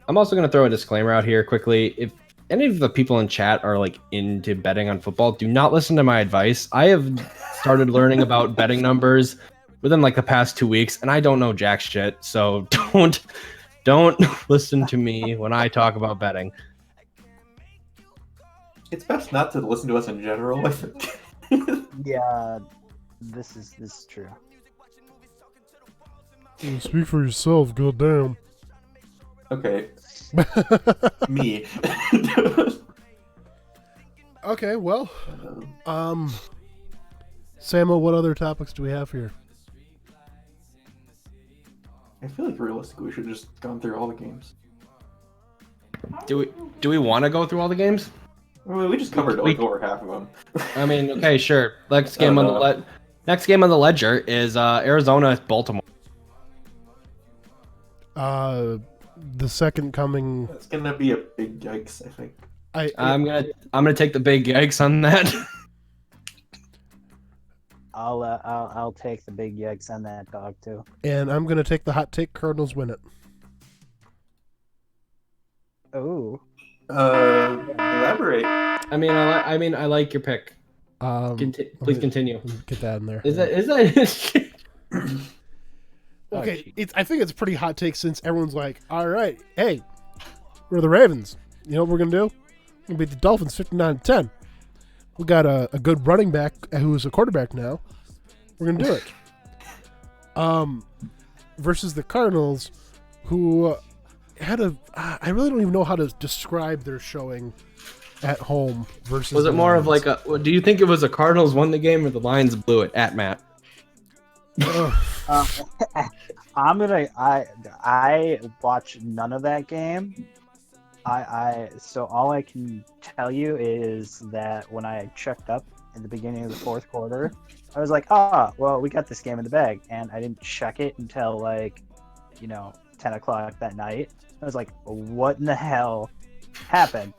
I'm also going to throw a disclaimer out here quickly. If any of the people in chat are like into betting on football, do not listen to my advice. I have started learning about betting numbers within like the past 2 weeks, and I don't know jack shit. So don't listen to me when I talk about betting. It's best not to listen to us in general, I think. Yeah, this is true. Speak for yourself, goddamn. Okay, me. Okay, well, Samo, what other topics do we have here? I feel like realistically we should have just gone through all the games. Do we want to go through all the games? Well, we just covered like over half of them. I mean, okay, sure. Next game on the ledger is Arizona Baltimore. The second coming. It's gonna be a big yikes, I think. I'm gonna take the big yikes on that. I'll take the big yikes on that, dog, too. And I'm gonna take the hot take. Cardinals win it. Oh. Elaborate. I mean, I like your pick. Please continue. Get that in there. Is that? Okay, I think it's a pretty hot take since everyone's like, all right, hey, we're the Ravens. You know what we're going to do? We're going to beat the Dolphins 59-10. We got a good running back who's a quarterback now. We're going to do it. Versus the Cardinals, who had I really don't even know how to describe their showing at home versus Was it the more of Lions. like do you think it was the Cardinals won the game or the Lions blew it at Matt? I watched none of that game. So all I can tell you is that when I checked up in the beginning of the fourth quarter, I was like, well, we got this game in the bag, and I didn't check it until 10 o'clock that night. I was like, what in the hell happened?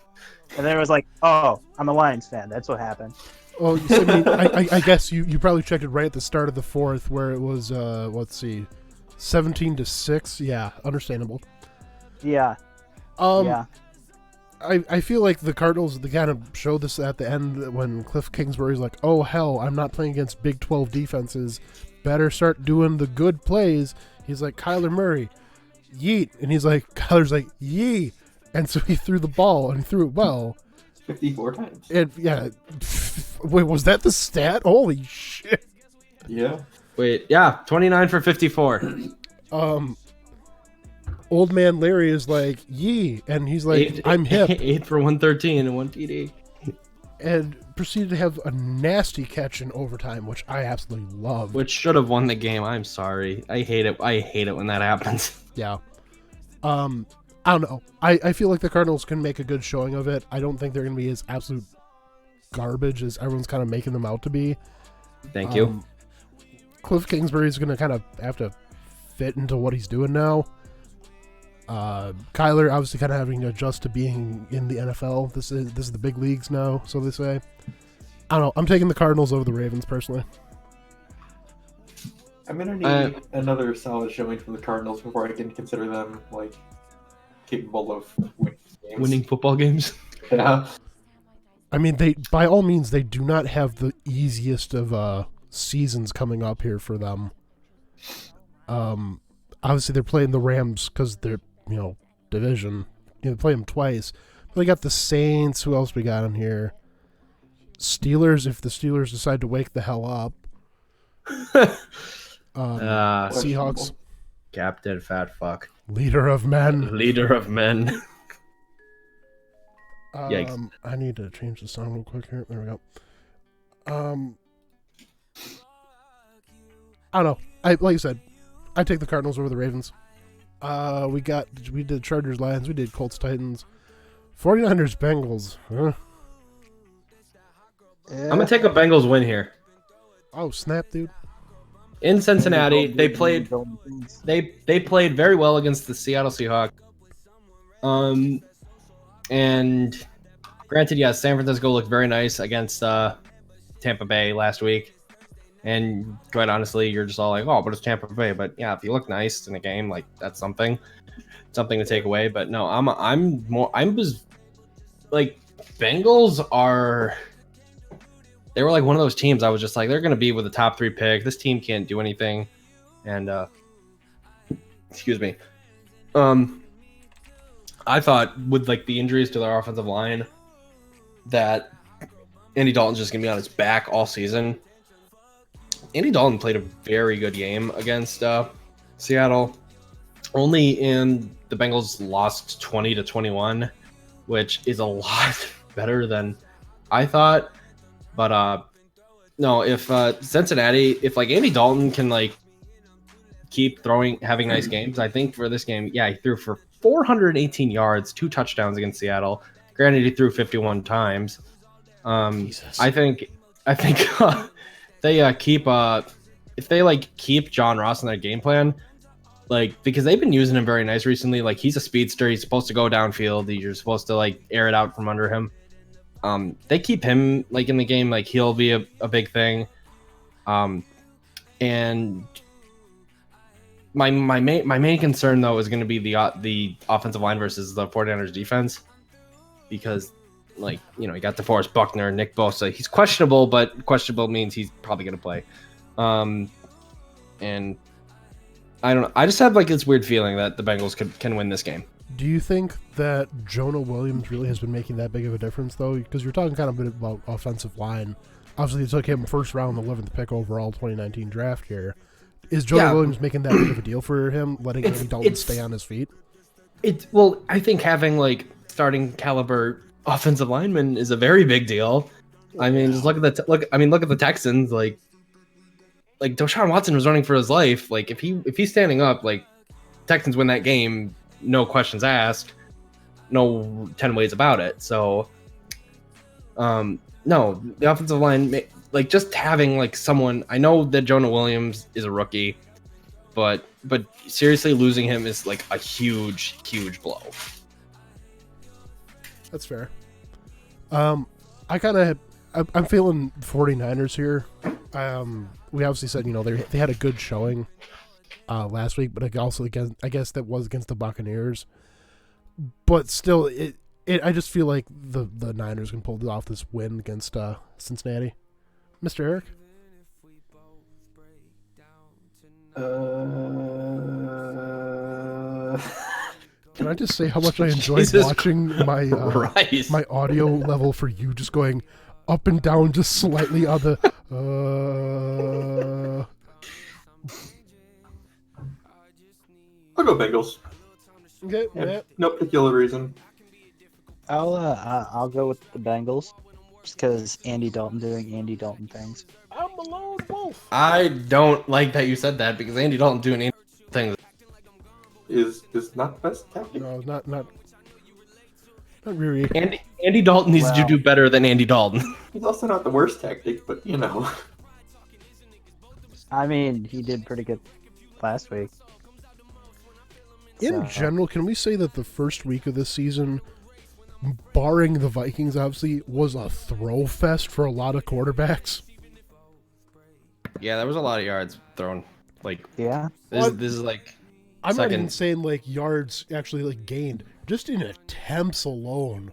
And then it was like, oh, I'm a Lions fan. That's what happened. Well, I mean, I guess you probably checked it right at the start of the fourth where it was, let's see, 17-6. Yeah, understandable. Yeah. Yeah. I feel like the Cardinals, they kind of showed this at the end when Cliff Kingsbury's like, oh, hell, I'm not playing against Big 12 defenses. Better start doing the good plays. He's like, Kyler Murray, yeet. And he's like, Kyler's like, yee. And so he threw the ball, and he threw it well. 54 times. And, yeah. Wait, was that the stat? Holy shit. Yeah. Wait, yeah, 29 for 54. Old man Larry is like, yee. And he's like, I'm hip. 8 for 113 and 1 TD. And proceeded to have a nasty catch in overtime, which I absolutely love. Which should have won the game. I'm sorry. I hate it. I hate it when that happens. Yeah. I don't know. I feel like the Cardinals can make a good showing of it. I don't think they're going to be as absolute garbage as everyone's kind of making them out to be. Thank you. Cliff Kingsbury is going to kind of have to fit into what he's doing now. Kyler obviously kind of having to adjust to being in the NFL. This is the big leagues now, so they say. I don't know. I'm taking the Cardinals over the Ravens personally. I'm gonna need another solid showing from the Cardinals before I can consider them capable of winning football games. Yeah. I mean, by all means they do not have the easiest of seasons coming up here for them. Obviously they're playing the Rams because they're division. They play them twice. But they got the Saints. Who else we got on here? Steelers. If the Steelers decide to wake the hell up. Seahawks. Captain Fat Fuck. Leader of men. Leader of men. Yikes. I need to change the song real quick here. There we go. I don't know. Like you said, I take the Cardinals over the Ravens. We did Chargers Lions. We did Colts Titans. 49ers Bengals. Huh? Yeah. I'm gonna take a Bengals win here. Oh snap, dude. In Cincinnati, they played very well against the Seattle Seahawks. And granted, yes, San Francisco looked very nice against Tampa Bay last week. And quite honestly, you're just all like, oh, but it's Tampa Bay. But yeah, if you look nice in a game, like that's something to take away. But no, I'm just like Bengals are. They were like one of those teams I was just like, they're going to be with a top 3 pick. This team can't do anything. And excuse me. I thought with like the injuries to their offensive line that Andy Dalton's just going to be on his back all season. Andy Dalton played a very good game against Seattle. Only in the Bengals lost 20-21, which is a lot better than I thought. But no, if Cincinnati, if like Andy Dalton can like keep having nice games, I think for this game, yeah, he threw for 418 yards, 2 touchdowns against Seattle. Granted, he threw 51 times. I think they keep if they like keep John Ross in their game plan, like because they've been using him very nice recently. Like he's a speedster, he's supposed to go downfield. You're supposed to like air it out from under him. They keep him like in the game, like he'll be a big thing. And my main concern though is going to be the offensive line versus the 49ers defense, because like, you know, you got DeForest Buckner, Nick Bosa. He's questionable, but questionable means he's probably going to play. And I don't know. I just have like this weird feeling that the Bengals can win this game. Do you think that Jonah Williams really has been making that big of a difference, though? Because you're talking kind of a bit about offensive line. Obviously, it took him first round, 11th pick overall, 2019 draft year. Is Jonah Williams making that big of a deal for him, letting Andy Dalton stay on his feet? Well, I think having like starting caliber offensive lineman is a very big deal. I mean, just look at look at the Texans. Like Deshaun Watson was running for his life. Like if he's standing up, like Texans win that game, no questions asked, no 10 ways about it. So, no, the offensive line, like just having like someone. I know that Jonah Williams is a rookie, but seriously, losing him is like a huge blow. That's fair. I'm feeling 49ers here. We obviously said, you know, they had a good showing last week, but I guess that was against the Buccaneers. But still, I just feel like the Niners can pull off this win against Cincinnati. Mr. Eric? Can I just say how much I enjoyed watching my my audio level for you just going up and down just slightly on the I'll go Bengals. Okay, yeah. No particular reason. I'll go with the Bengals just because Andy Dalton doing Andy Dalton things. I'm a lone wolf. I don't like that you said that because Andy Dalton doing things is not the best tactic. No, not really. Andy Dalton needs to do better than Andy Dalton. He's also not the worst tactic, but you know. I mean, he did pretty good last week. In general, can we say that the first week of this season, barring the Vikings, obviously, was a throw fest for a lot of quarterbacks? Yeah, there was a lot of yards thrown. Like, yeah, this is like. I'm not even saying like yards actually like gained, just in attempts alone.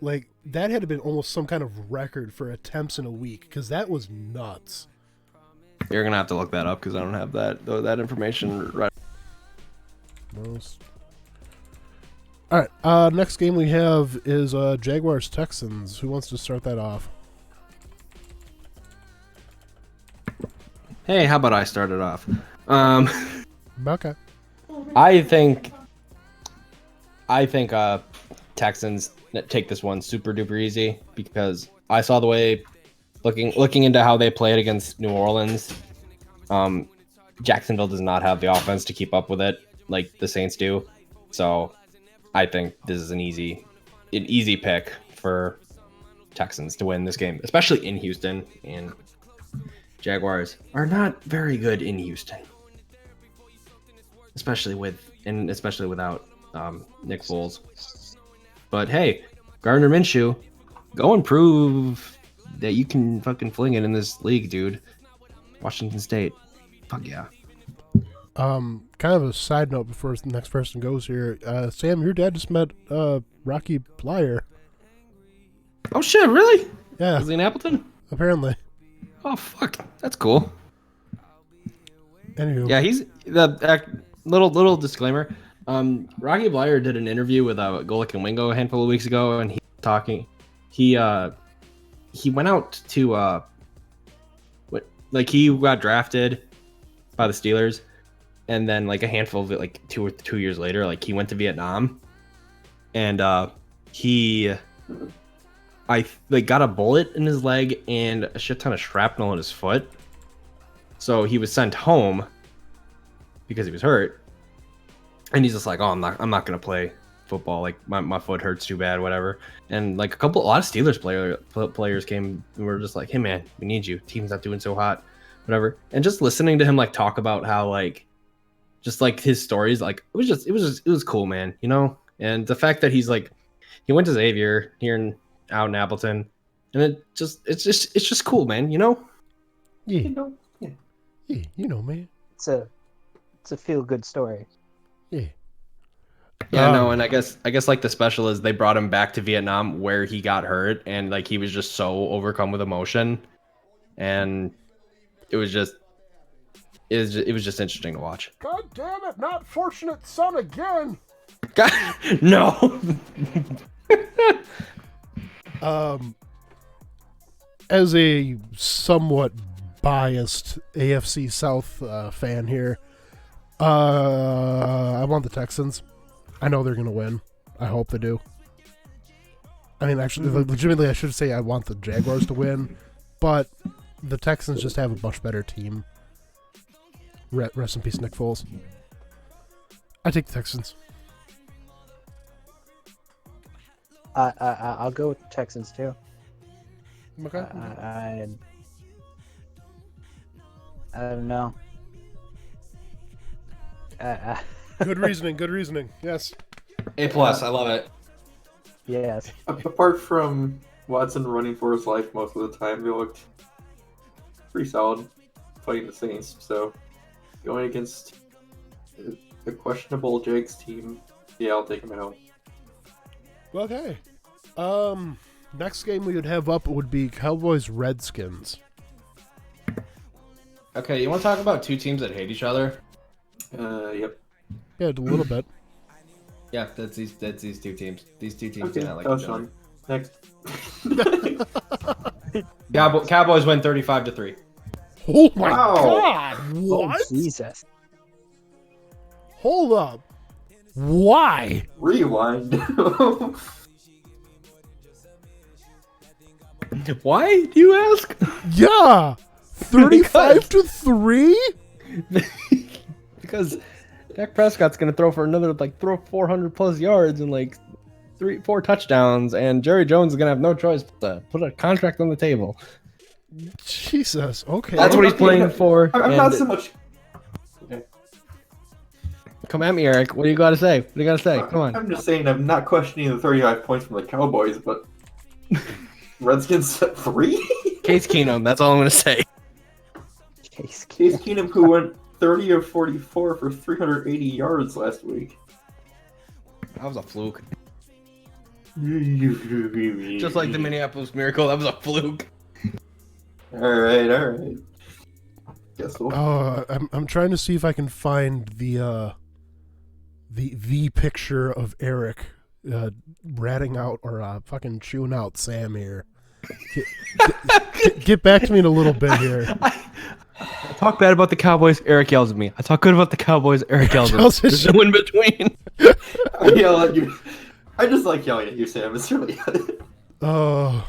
Like that had to been almost some kind of record for attempts in a week, because that was nuts. You're gonna have to look that up because I don't have that information right. Most. All right. Next game we have is Jaguars Texans. Who wants to start that off? Hey, how about I start it off? Okay. I think Texans take this one super duper easy because I saw the way looking into how they played against New Orleans. Jacksonville does not have the offense to keep up with it like the Saints do. So I think this is an easy pick for Texans to win this game, especially in Houston. And Jaguars are not very good in Houston. Especially without Nick Foles. But hey, Gardner Minshew, go and prove that you can fucking fling it in this league, dude. Washington State. Fuck yeah. Kind of a side note before the next person goes here. Sam, your dad just met Rocky Blyer. Oh shit, really? Yeah, Is he in Appleton? apparently. Oh fuck, that's cool. Anywho. Yeah, he's the little disclaimer. Rocky Blyer did an interview with Golick and Wingo a handful of weeks ago, and he was talking. He went out to he got drafted by the Steelers, and then like a handful of it, like 2 years later, like he went to Vietnam, and he got a bullet in his leg and a shit ton of shrapnel in his foot. So he was sent home because he was hurt. And he's just like, oh, I'm not gonna play football. Like my foot hurts too bad, whatever. And like a lot of Steelers players came and were just like, hey man, we need you. Team's not doing so hot, whatever. And just listening to him like talk about how like just like his stories, like it was cool, man, you know? And the fact that he's like he went to Xavier here out in Appleton, and it's just cool, man, you know? Yeah. Yeah. Yeah, you know, man. It's a feel good story. Yeah. Yeah, no, and I guess like the special is they brought him back to Vietnam where he got hurt, and like he was just so overcome with emotion, and it was just interesting to watch. God damn it! Not fortunate son again. God, no. As a somewhat biased AFC South fan here, I want the Texans. I know they're going to win. I hope they do. I mean, actually, legitimately, I should say I want the Jaguars to win, but the Texans just have a much better team. Rest in peace, Nick Foles. I take the Texans. I'll go with the Texans too. Okay. I don't know. Good reasoning. Good reasoning. Yes. A+, I love it. Yes. Apart from Watson running for his life most of the time, they looked pretty solid fighting the Saints. So going against a questionable Jags team, yeah, I'll take them at home. Okay. Next game we would have up would be Cowboys Redskins. Okay, you want to talk about two teams that hate each other? Yep. Yeah, a little bit. Yeah, that's these two teams. These two teams Okay, do not like that was each other. fun. Next. Cowboys win 35-3. Oh my Wow. God! Oh, What? Jesus. Hold up. Why? Rewind. Why, do you ask? Yeah. 35-3. Because Dak Prescott's gonna throw for another 400 plus yards and 3-4 touchdowns, and Jerry Jones is gonna have no choice but to put a contract on the table. Jesus. Okay. That's what he's playing for. I'm and- not so much. Come at me, Eric. What do you gotta say? What do you gotta say? Come on. I'm just saying I'm not questioning the 35 points from the Cowboys, but Redskins at 3? Case Keenum. That's all I'm gonna say. Case Case Keenum, who went 30 of 44 for 380 yards last week. That was a fluke. Just Just like the Minneapolis Miracle, that was a fluke. Alright. Guess we'll... I'm trying to see if I can find the picture of Eric ratting out or fucking chewing out Sam here. Get back to me in a little bit here. I talk bad about the Cowboys, Eric yells at me. I talk good about the Cowboys, Eric yells at me. There's no in between. I yell at you. I just like yelling at you, Sam. It's really good. Oh.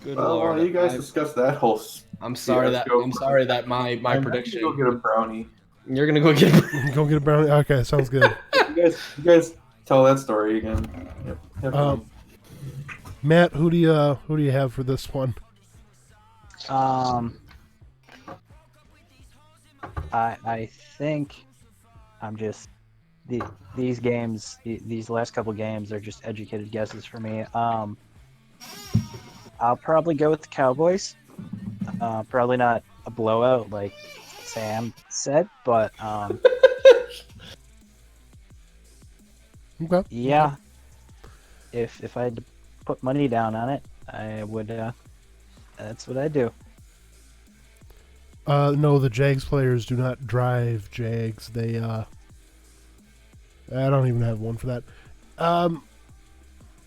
Good Well, Lord. while you guys discuss that whole... I'm sorry that my I'm prediction. gonna go get a brownie. You're gonna go get. Go get a brownie. Okay, sounds good. You guys tell that story again. Yep. Have fun. Matt, who do you have for this one? I think I'm just these games, these last couple games are just educated guesses for me. I'll probably go with the Cowboys. Probably not a blowout like Sam said, but Okay. yeah. If I had to put money down on it, I would. That's what I do. No, the Jags players do not drive Jags. They I don't even have one for that. I'm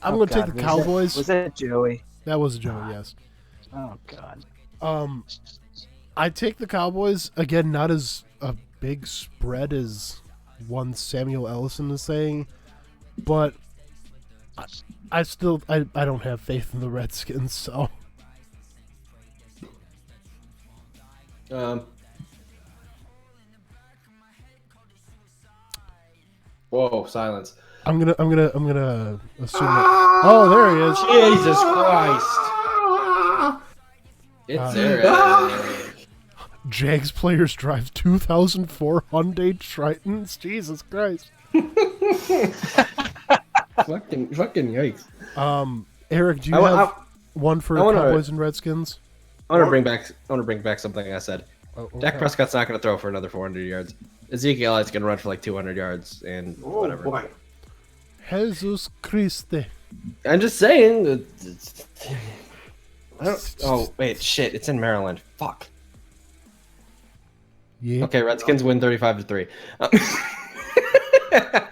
going to take the Cowboys. Was it Joey? That was a Joey, yes. Oh God. I take the Cowboys again. Not as a big spread as one Samuel Ellison is saying, but I still don't have faith in the Redskins. So Whoa! Silence. I'm gonna assume that. Oh, there he is. Jesus Christ! It's Eric. Jags players drive 2,004 Hyundai Tritons. Jesus Christ. fucking yikes! Eric, do you have one for Cowboys and Redskins? I want to bring back something I said. Oh, okay. Dak Prescott's not going to throw for another 400 yards. Ezekiel is going to run for like 200 yards and whatever. Boy. Jesus Christ. I'm just saying. Oh wait, shit! It's in Maryland. Fuck. Yeah. Okay, Redskins win 35-3.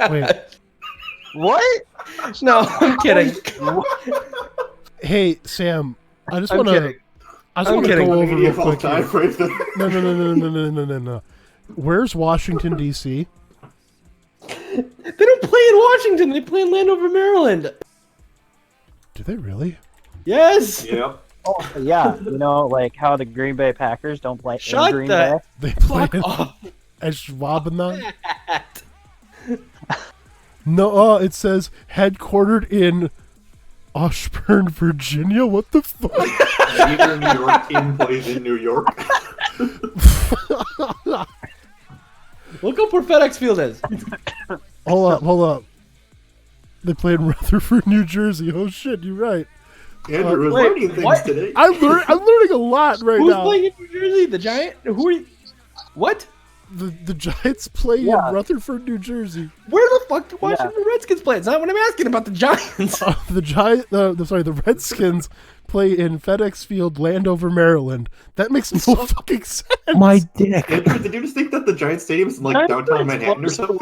Wait. What? No, I'm kidding. Hey, Sam. I just I'm want to. kidding. I just I'm want to kidding. go over real quick Time here. right there. No. Where's Washington D.C.? They don't play in Washington. They play in Landover, Maryland. Do they really? Yes. Yep. Oh, yeah. You know, like how the Green Bay Packers don't play Shut in Green the- Bay. They play Fuck off. at Schwab and them? No, it says headquartered in Ashburn, Virginia. What the fuck? Either New York team plays in New York. Look up where FedEx Field is. Hold up. They play in Rutherford, New Jersey. Oh shit, you're right. Andrew was wait, learning things what? today. I'm learning a lot right Who's now. playing in New Jersey? The Giant? Who are you? What? The Giants play Yeah. in Rutherford, New Jersey. Where the fuck do Washington Redskins play? It's not what I'm asking about the Giants. The Redskins play in FedEx Field, Landover, Maryland. That makes no fucking sense. dick. Andrew, did you just think that the Giant Stadium's in like downtown Manhattan or something?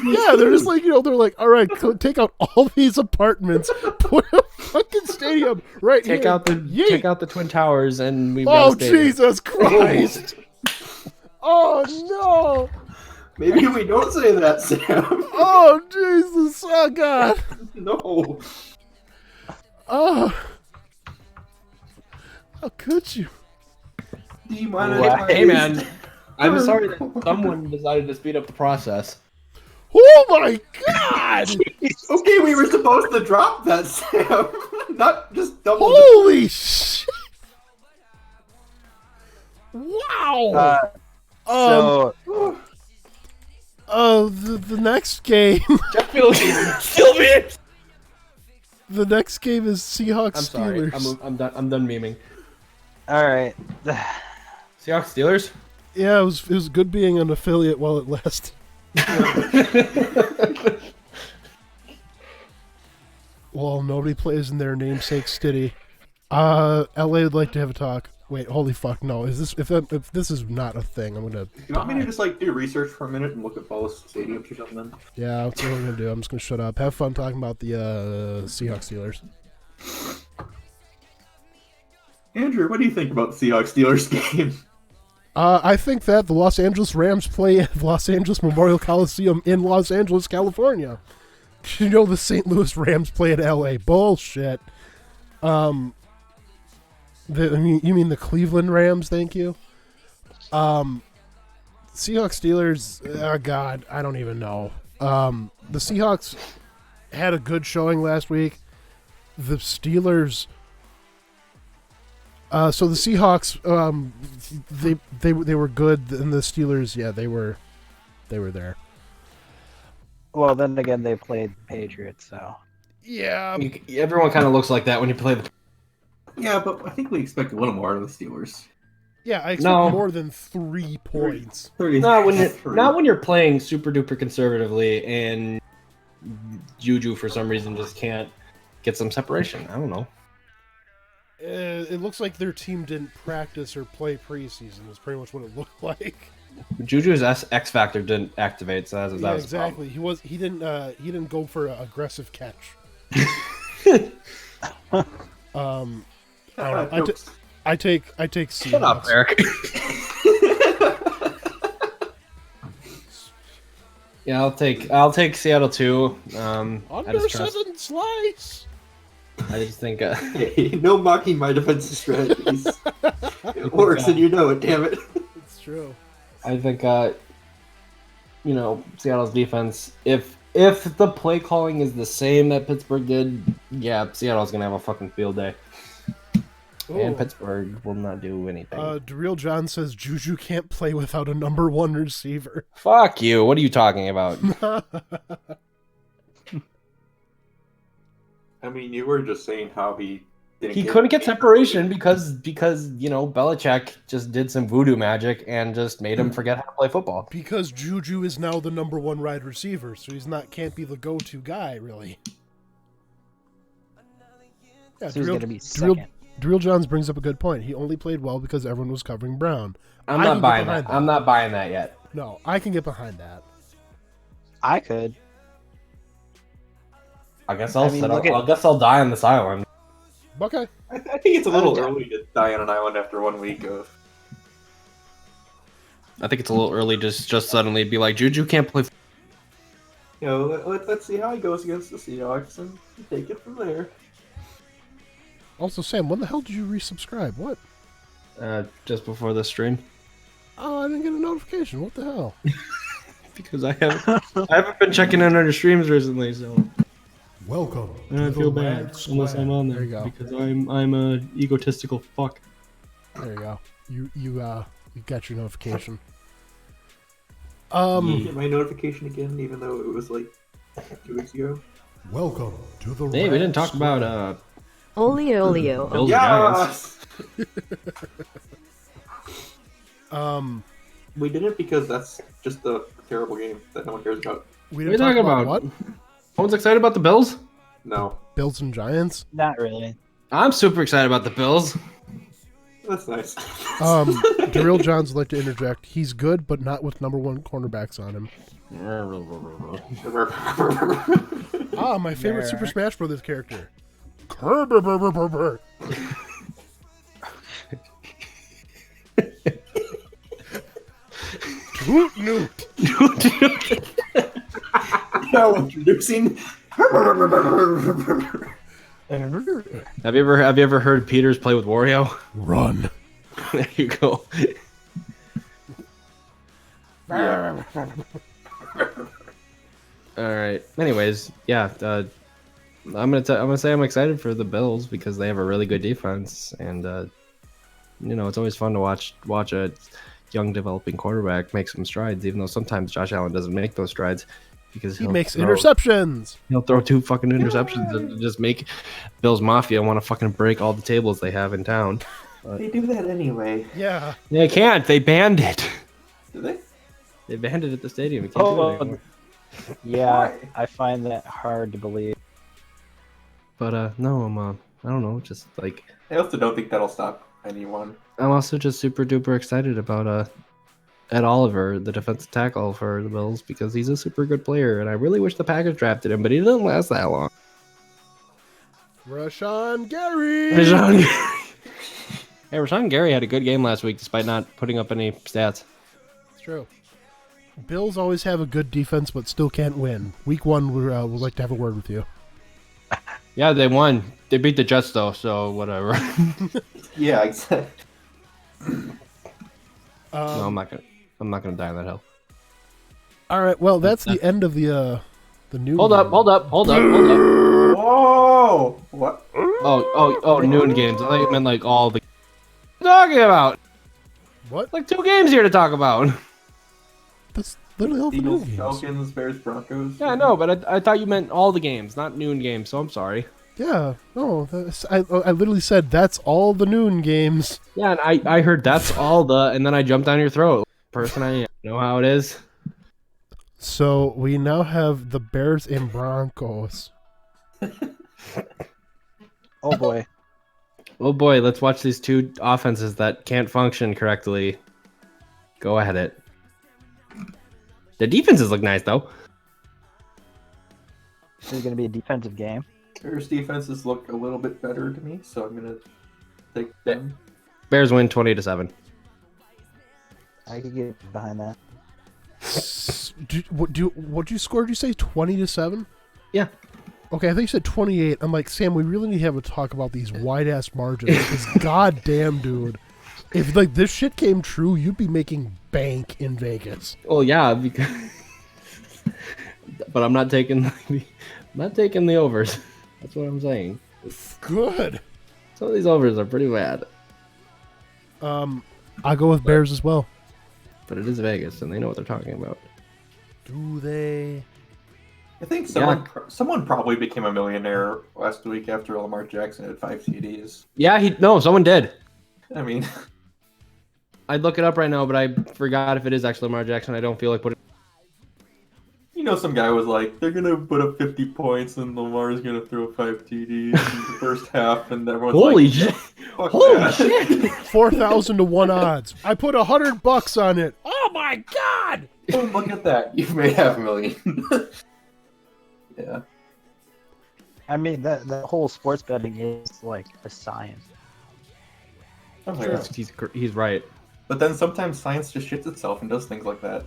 Yeah, they're just like, they're like, all right, take out all these apartments, put a fucking stadium right Take here. out the Yeet. take out the Twin Towers and we've got Oh, a stadium. Jesus Christ. Oh, no. Maybe we don't say that, Sam. Oh, Jesus. Oh, God. No. Oh. How could you? Demonetized. Hey man, I'm sorry that someone decided to speed up the process. Oh, my God. Okay, we were supposed to drop that, Sam. Not just double. Holy shit. Wow. So The next game. Sheffield Sylvian. The next game is Seahawks I'm sorry. Steelers. I'm done memeing. all right. Seahawks Steelers. Yeah, it was good being an affiliate while it lasted. Well, nobody plays in their namesake city. LA would like to have a talk. Wait, holy fuck, no. Is this if this is not a thing, I'm gonna You want me to just like do research for a minute and look at both stadiums or something? Then? Yeah, that's what I'm gonna do. I'm just gonna shut up. Have fun talking about the Seahawks Steelers. Andrew, what do you think about the Seahawks Steelers game? I think that the Los Angeles Rams play at the Los Angeles Memorial Coliseum in Los Angeles, California. You know the St. Louis Rams play at LA. Bullshit. You mean the Cleveland Rams? Thank you. Seahawks Steelers. Oh God, I don't even know. The Seahawks had a good showing last week. The Steelers. So the Seahawks, they were good, and the Steelers, yeah, they were there. Well, then again, they played the Patriots, so. Yeah, Everyone kind of looks like that when you play the. Yeah, but I think we expect a little more out of the Steelers. yeah. I expect No. more than 3 points. 30 Not when you're playing super duper conservatively and Juju for some reason just can't get some separation. I don't know. It looks like their team didn't practice or play preseason. Is pretty much what it looked like. Juju's X factor didn't activate, so that Yeah, was exactly. He didn't go for an aggressive catch. I take Seahawks. Shut up, Eric. Yeah, I'll take Seattle too. I Under just trust. 7 slice. I just think. Hey, no mocking my defensive strategies. It works, and you know it. Damn it. It's true. I think. Seattle's defense. If the play calling is the same that Pittsburgh did, yeah, Seattle's gonna have a fucking field day. And Ooh. Pittsburgh will not do anything. Daryl John says Juju can't play without a number 1 receiver. Fuck you. What are you talking about? I mean, you were just saying how he didn't He couldn't get separation because Belichick just did some voodoo magic and just made him forget how to play football. Because Juju is now the number 1 wide receiver, so can't be the go-to guy, really. Yeah, So he's going to be second. Daryl Johns brings up a good point. He only played well because everyone was covering Brown. I'm I not can buying get that. behind I'm not buying that yet. No, I can get behind that. I could. I guess I'll I mean, settle. look at- I guess I'll die on this island. Okay. I think it's a little early to die on an island after 1 week of. I think it's a little early to just suddenly be like, Juju can't play. You know, let's see how he goes against the Seahawks and take it from there. Also, Sam, when the hell did you resubscribe? What? Just before the stream. Oh, I didn't get a notification. What the hell? Because I haven't been checking in on your streams recently, so Welcome. I don't feel bad unless I'm on there, There you go. because I'm a egotistical fuck. There you go. You got your notification. Did you get my notification again, even though it was like 2 weeks ago? Welcome to the. Hey, we didn't talk about Olio. Bills Giants. We didn't because that's just a terrible game that no one cares about. We What are you didn't talk talking about about? what? No one's excited about the Bills. No, Bills and Giants. Not really. I'm super excited about the Bills. that's nice. Daryl Johns would like to interject. He's good, but not with number 1 cornerbacks on him. My favorite Super Smash Brothers character. Kerber. Toot Noot. Now introducing. Have you ever heard Peters play with Wario? Run. There you go. Yeah. All right. Anyways, yeah. I'm gonna say I'm excited for the Bills because they have a really good defense, and it's always fun to watch a young developing quarterback make some strides, even though sometimes Josh Allen doesn't make those strides because He makes interceptions. He'll throw 2 fucking interceptions and just make Bills Mafia want to fucking break all the tables they have in town. They do that anyway. Yeah. They can't. They banned it. Do they? They banned it at the stadium. You can't do it anymore. Yeah, Why? I find that hard to believe. But no, I don't know. Just like I also don't think that'll stop anyone. I'm also just super duper excited about Ed Oliver, the defensive tackle for the Bills, because he's a super good player, and I really wish the Packers drafted him, but he didn't last that long. Rashawn Gary. Hey, Rashawn Gary had a good game last week despite not putting up any stats. It's true. Bills always have a good defense, but still can't win. Week 1, we'd like to have a word with you. Yeah, they won. They beat the Jets though, so whatever. Yeah, exactly. No, I'm not gonna die on that hill. All right. Well, that's the end of the new. Hold up. Whoa! What? Oh, noon games. I thought you meant like all the. What are you talking about? What? Like 2 games here to talk about. That's Literally all the noon Eagles, games. Falcons, Bears, Broncos. Yeah, no, but I thought you meant all the games, not noon games. So I'm sorry. Yeah, no, I literally said that's all the noon games. Yeah, and I heard that's all the, and then I jumped down your throat. Person, I know how it is. So we now have the Bears and Broncos. Oh boy. Oh boy, let's watch these two offenses that can't function correctly. Go at it. The defenses look nice though. This is going to be a defensive game. Bears defenses look a little bit better to me, so I'm gonna take them. Bears win 20-7. I could get behind that. What'd you score? Did you say 20-7? Yeah. Okay, I think you said 28. I'm like, Sam, we really need to have a talk about these wide ass margins. Because goddamn, dude, if like this shit came true, you'd be making bank in Vegas. Well, yeah, because but I'm not taking the overs. That's what I'm saying. Good. Some of these overs are pretty bad. I'll go with Bears as well. But it is Vegas, and they know what they're talking about. Do they? I think someone probably became a millionaire last week after Lamar Jackson had 5 TDs. Yeah, someone did. I mean, I'd look it up right now, but I forgot if it is actually Lamar Jackson. I don't feel like putting. some guy was like, they're gonna put up 50 points and Lamar's gonna throw 5 TDs in the first half, and everyone's Holy like, shit! fuck Holy that. shit! 4,000 to 1 odds. I put $100 on it. Oh my god! Oh, look at that! You've made $500,000. Yeah. I mean, the whole sports betting is like a science. Oh my God. He's right. But then sometimes science just shits itself and does things like that.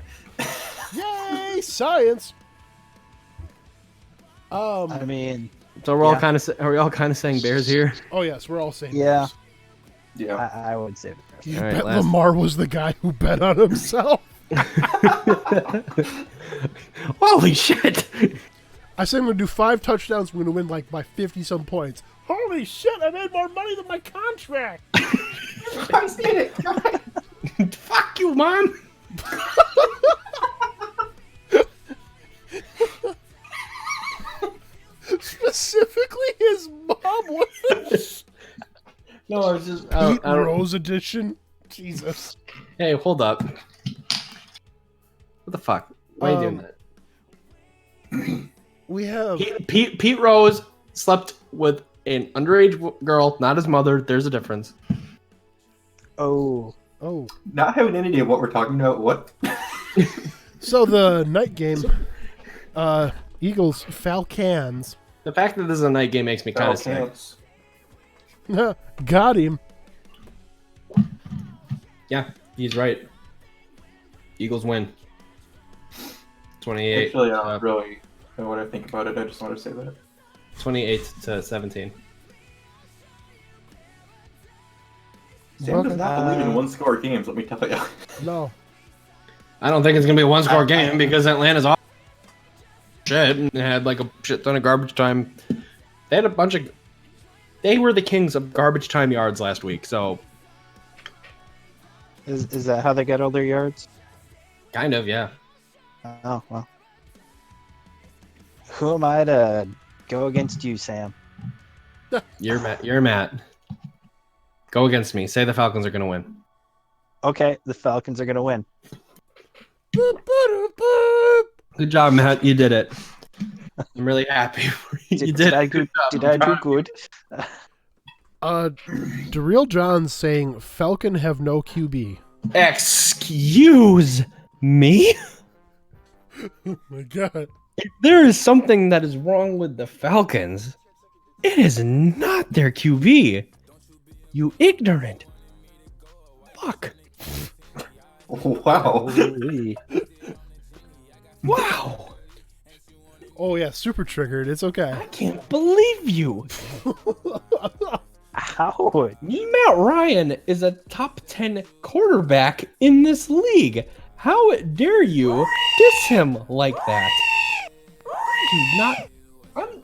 Yay, science! I mean, So we're all Yeah. kind of are we all kind of saying Bears here? Oh yes, we're all saying Yeah. Bears. Yeah. I would say You All right, bet last- Lamar was the guy who bet on himself. Holy shit! I said I'm going to do 5 touchdowns. I'm going to win like by 50-some points. Holy shit, I made more money than my contract. Fuck you, mom! Specifically his mom was No, I was just. Pete Rose edition. Jesus. Hey, hold up. What the fuck? Why are you doing that? We have... Pete Rose slept with an underage girl, not his mother. There's a difference. Oh, Not having any idea what we're talking about. What? So the night game, Eagles, Falcons. The fact that this is a night game makes me kind of sick. Falcons. Got him. Yeah, he's right. Eagles win. 28. Actually, I don't really know what I think about it. I just want to say that. 28-17. Sam does not believe in one-score games, let me tell you. No. I don't think it's gonna be a one-score game because Atlanta's off shit and had like a shit ton of garbage time. They had a bunch of. They were the kings of garbage time yards last week, so is that how they get all their yards? kind of, yeah. Oh well. Who am I to go against you, Sam? You're Matt. You're Matt. Go against me. Say the Falcons are gonna win. Okay, the Falcons are gonna win. Boop, boop, boop. Good job, Matt. You did it. I'm really happy for you. You Did I Good do, job. did I do good? Daryl John's saying Falcon have no QB. Excuse me? Oh my god. If there is something that is wrong with the Falcons, it is not their QB. You ignorant. Fuck. Wow. Holy. Wow. Oh yeah, super triggered. It's okay. I can't believe you. How? Matt Ryan is a top 10 quarterback in this league. How dare you diss him like that? Do not. I'm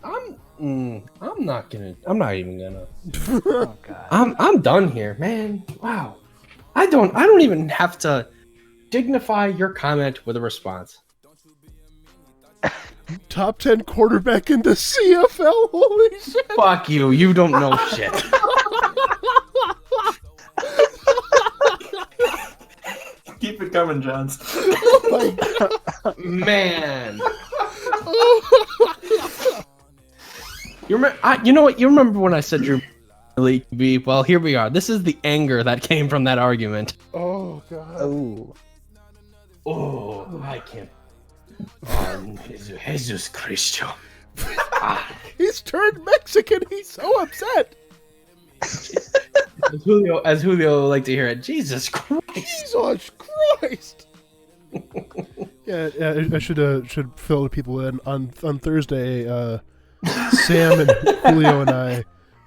not even gonna. Oh god. I'm done here, man. Wow. I don't even have to dignify your comment with a response. Top 10 quarterback in the CFL. Holy shit! Fuck you. You don't know shit. Keep it coming, Johns. Oh my God. Man. You remember? You know what? You remember when I said Drew Elite QB? Well, here we are. This is the anger that came from that argument. Oh God. Oh, Oh, I can't. Jesus Cristo. He's turned Mexican. He's so upset. As Julio would like to hear it. Jesus Christ. Jesus Christ. Yeah, I should fill the people in on Thursday. Sam and Julio and I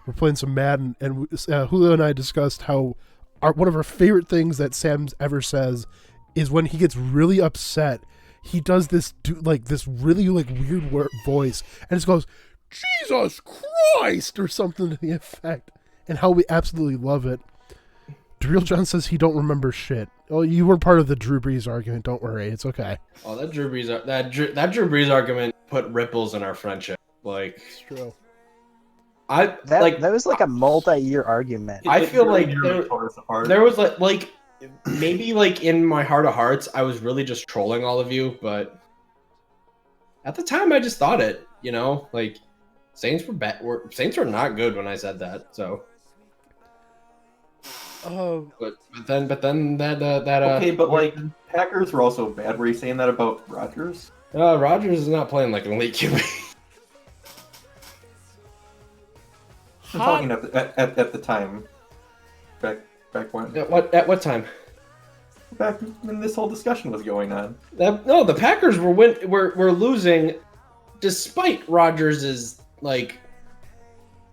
were playing some Madden, and Julio and I discussed how one of our favorite things that Sam ever says is when he gets really upset. He does this this really weird voice, and it goes, "Jesus Christ" or something to the effect, and how we absolutely love it. Real John says he don't remember shit. Oh, you were part of the Drew Brees argument. Don't worry, it's okay. Oh, that Drew Brees argument put ripples in our friendship. Like, It's true. that was like a multi-year argument. I feel like there there was like maybe in my heart of hearts, I was really just trolling all of you, but at the time, I just thought it. You know, like Saints were not good when I said that. So, but then that okay, but like Packers were also bad. Were you saying that about Rodgers? Rodgers is not playing like an elite QB. I'm talking at the time. Back when? At what time? Back when this whole discussion was going on. No, the Packers were losing despite Rodgers'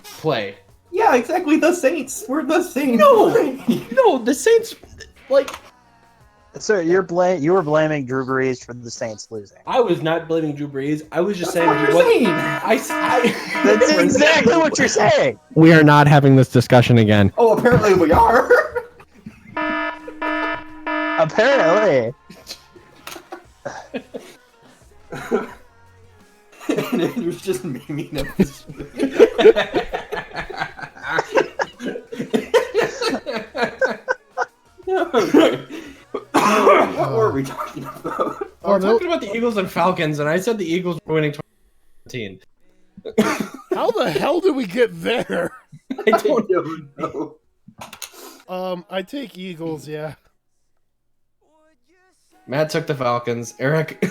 play. Yeah, exactly. The Saints. We're the Saints. No, the Saints So you were blaming Drew Brees for the Saints losing. I was not blaming Drew Brees. I was just That's saying what you're saying. That's exactly what you're saying. We are not having this discussion again. Oh, apparently we are. Apparently. And it was just memeing up this. What were we talking about? We're talking about the Eagles and Falcons, and I said the Eagles were winning 2017. How the hell did we get there? I don't know. I take Eagles. Yeah. Matt took the Falcons. Eric.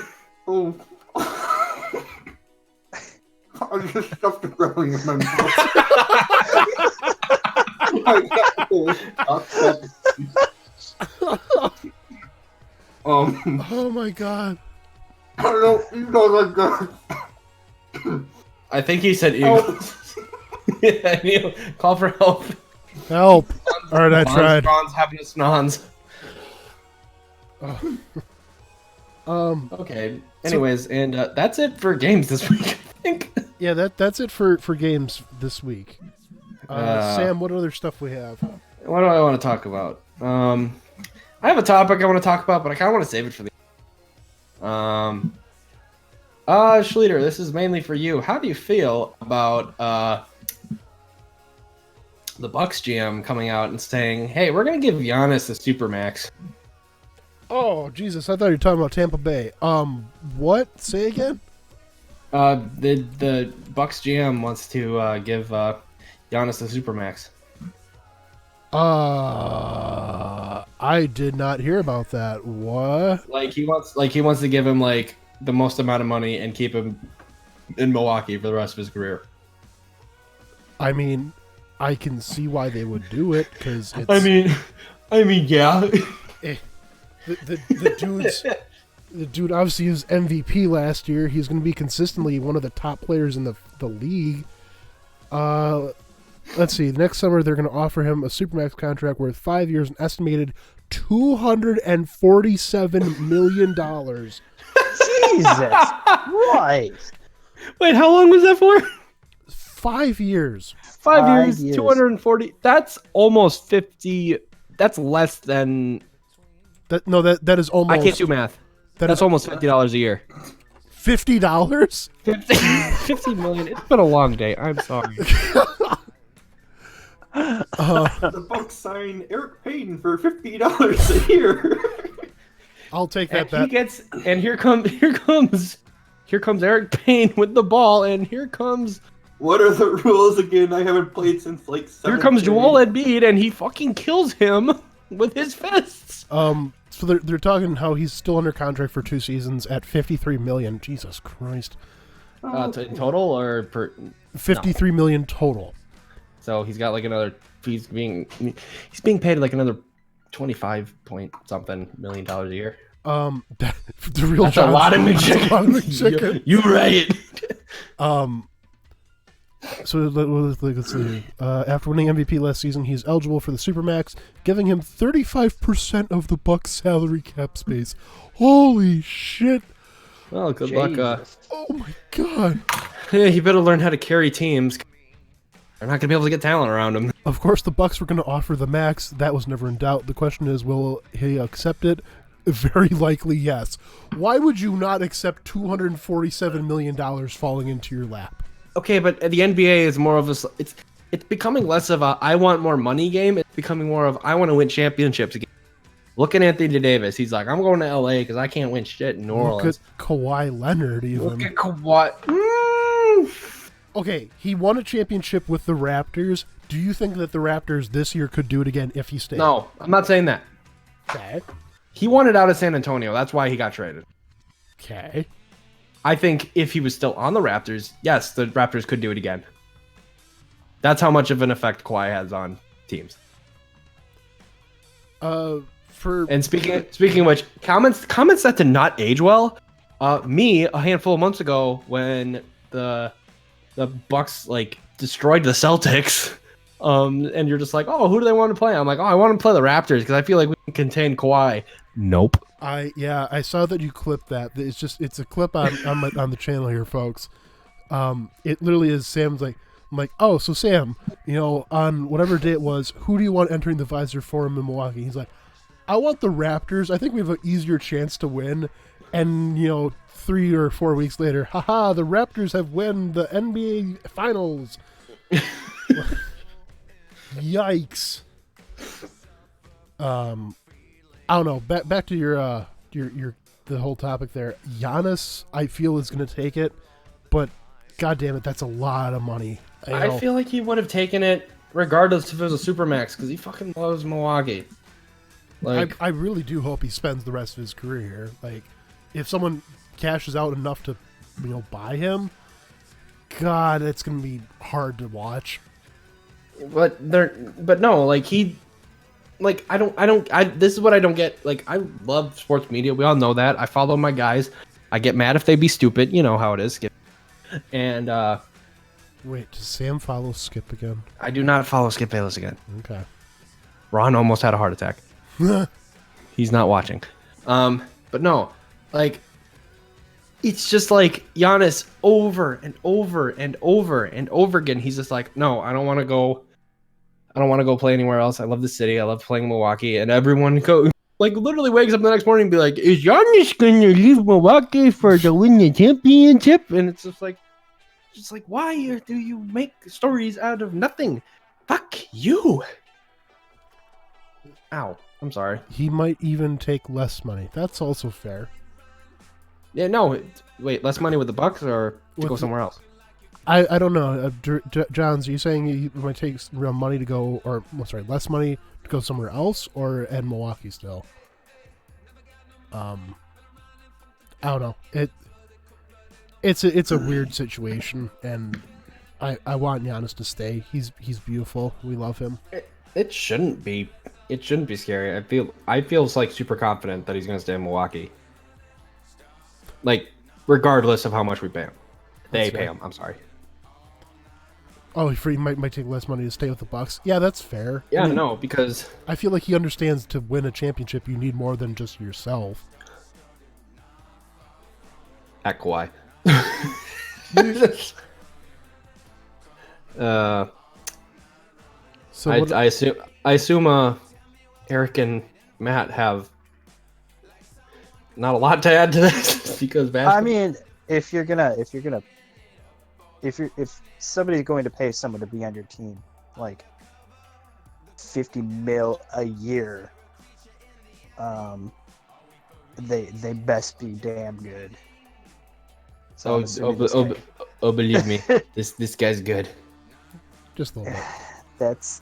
Oh. I just stuffed it growing in my mouth. Oh my God. I don't like that. I think he said Eagles. Yeah, call for help. Help. All right, I tried. Franz having a snons. Okay. Anyways, and that's it for games this week, I think. Yeah, that's it for games this week. Sam, what other stuff we have? What do I want to talk about? I have a topic I want to talk about, but I kind of want to save it for the. Schleter, this is mainly for you. How do you feel about the Bucks GM coming out and saying, "Hey, we're gonna give Giannis a supermax"? Oh, Jesus, I thought you were talking about Tampa Bay. What? Say again? The Bucks GM wants to give Giannis a supermax. I did not hear about that. What? He wants to give him the most amount of money and keep him in Milwaukee for the rest of his career. I mean, I can see why they would do it because it's. I mean, yeah. The dude obviously was MVP last year. He's going to be consistently one of the top players in the league. Let's see. Next summer, they're going to offer him a supermax contract worth 5 years, an estimated $247 million. Jesus Christ! Wait, how long was that for? 5 years. 5 years, 240. That's almost 50. That's less than That is almost. I can't do math. That's almost $50 a year. $50. 50 million. It's been a long day. I'm sorry. The Bucks sign Eric Payton for $50 a year. I'll take that And bet. here comes Eric Payne with the ball, and here comes What are the rules again? I haven't played since like 7th here comes grade. Joel Embiid, and he fucking kills him with his fists. So they're talking how he's still under contract for 2 seasons at $53 million. Jesus Christ. In total or per? $53 million total. So he's got like another. He's being paid like another 25 point something $million a year. The real That's a lot of That's a lot of McChicken. McChicken. You right. So let's see. After winning MVP last season, he's eligible for the Supermax, giving him 35% of the Bucks' salary cap space. Holy shit! Well, good luck. Jesus. Oh my god! Yeah, he better learn how to carry teams. They're not gonna be able to get talent around him. Of course, the Bucks were going to offer the max. That was never in doubt. The question is, will he accept it? Very likely, yes. Why would you not accept $247 million falling into your lap? Okay, but the NBA is more of a. It's becoming less of a I want more money game. It's becoming more of I want to win championships again. Look at Anthony Davis. He's like, I'm going to LA because I can't win shit in New Look Orleans. at Kawhi Leonard, even. Look at Kawhi. Okay, he won a championship with the Raptors. Do you think that the Raptors this year could do it again if he stayed? No, I'm not saying that. Okay. He wanted out of San Antonio. That's why he got traded. Okay. I think if he was still on the Raptors, yes, the Raptors could do it again. That's how much of an effect Kawhi has on teams. And speaking of which, comments that did not age well. Me a handful of months ago when the Bucks like destroyed the Celtics, and you're just like, oh, who do they want to play? I'm like, oh, I want to play the Raptors because I feel like we can contain Kawhi. Nope. I saw that you clipped that. It's a clip on the channel here, folks. It literally is Sam's like, I'm like, oh, so Sam, on whatever day it was, who do you want entering the visor for him in Milwaukee? He's like, I want the Raptors. I think we have an easier chance to win. And 3 or 4 weeks later, haha, the Raptors have won the NBA Finals. Yikes. I don't know. Back to your the whole topic there. Giannis, I feel, is going to take it, but god damn it, that's a lot of money. I feel like he would have taken it regardless if it was a supermax because he fucking loves Milwaukee. Like, I really do hope he spends the rest of his career here. Like, if someone cashes out enough to, buy him, God, it's gonna be hard to watch. but no, like he, like this is what I don't get. Like, I love sports media. We all know that. I follow my guys. I get mad if they be stupid. You know how it is. And Wait, does Sam follow Skip again? I do not follow Skip Bayless again. Okay. Ron almost had a heart attack. He's not watching. But no, like, it's just like Giannis over and over and over and over again. He's just like, no, I don't want to go. I don't want to go play anywhere else. I love the city. I love playing Milwaukee. And everyone literally wakes up the next morning and be like, is Giannis going to leave Milwaukee to win the championship? And it's just like, why do you make stories out of nothing? Fuck you. Ow. I'm sorry. He might even take less money. That's also fair. Yeah, no. Wait, less money with the Bucks or to go With- somewhere else? I don't know. Johns, are you saying he might take real money to go, or less money to go somewhere else, or in Milwaukee still? I don't know. It's a weird situation, and I want Giannis to stay. He's beautiful. We love him. It shouldn't be. It shouldn't be scary. I feel like super confident that he's going to stay in Milwaukee. Like, regardless of how much we pay him. They That's pay fair. him. I'm sorry. Oh, he might take less money to stay with the Bucks. Yeah, that's fair. Yeah, I mean, no, because I feel like he understands to win a championship, you need more than just yourself. at Kawhi. So what, I assume Eric and Matt have not a lot to add to this because basketball. I mean, if somebody's going to pay someone to be on your team, like 50 mil a year, they best be damn good. So I'm assuming this guy- believe me, this guy's good. Just a little bit.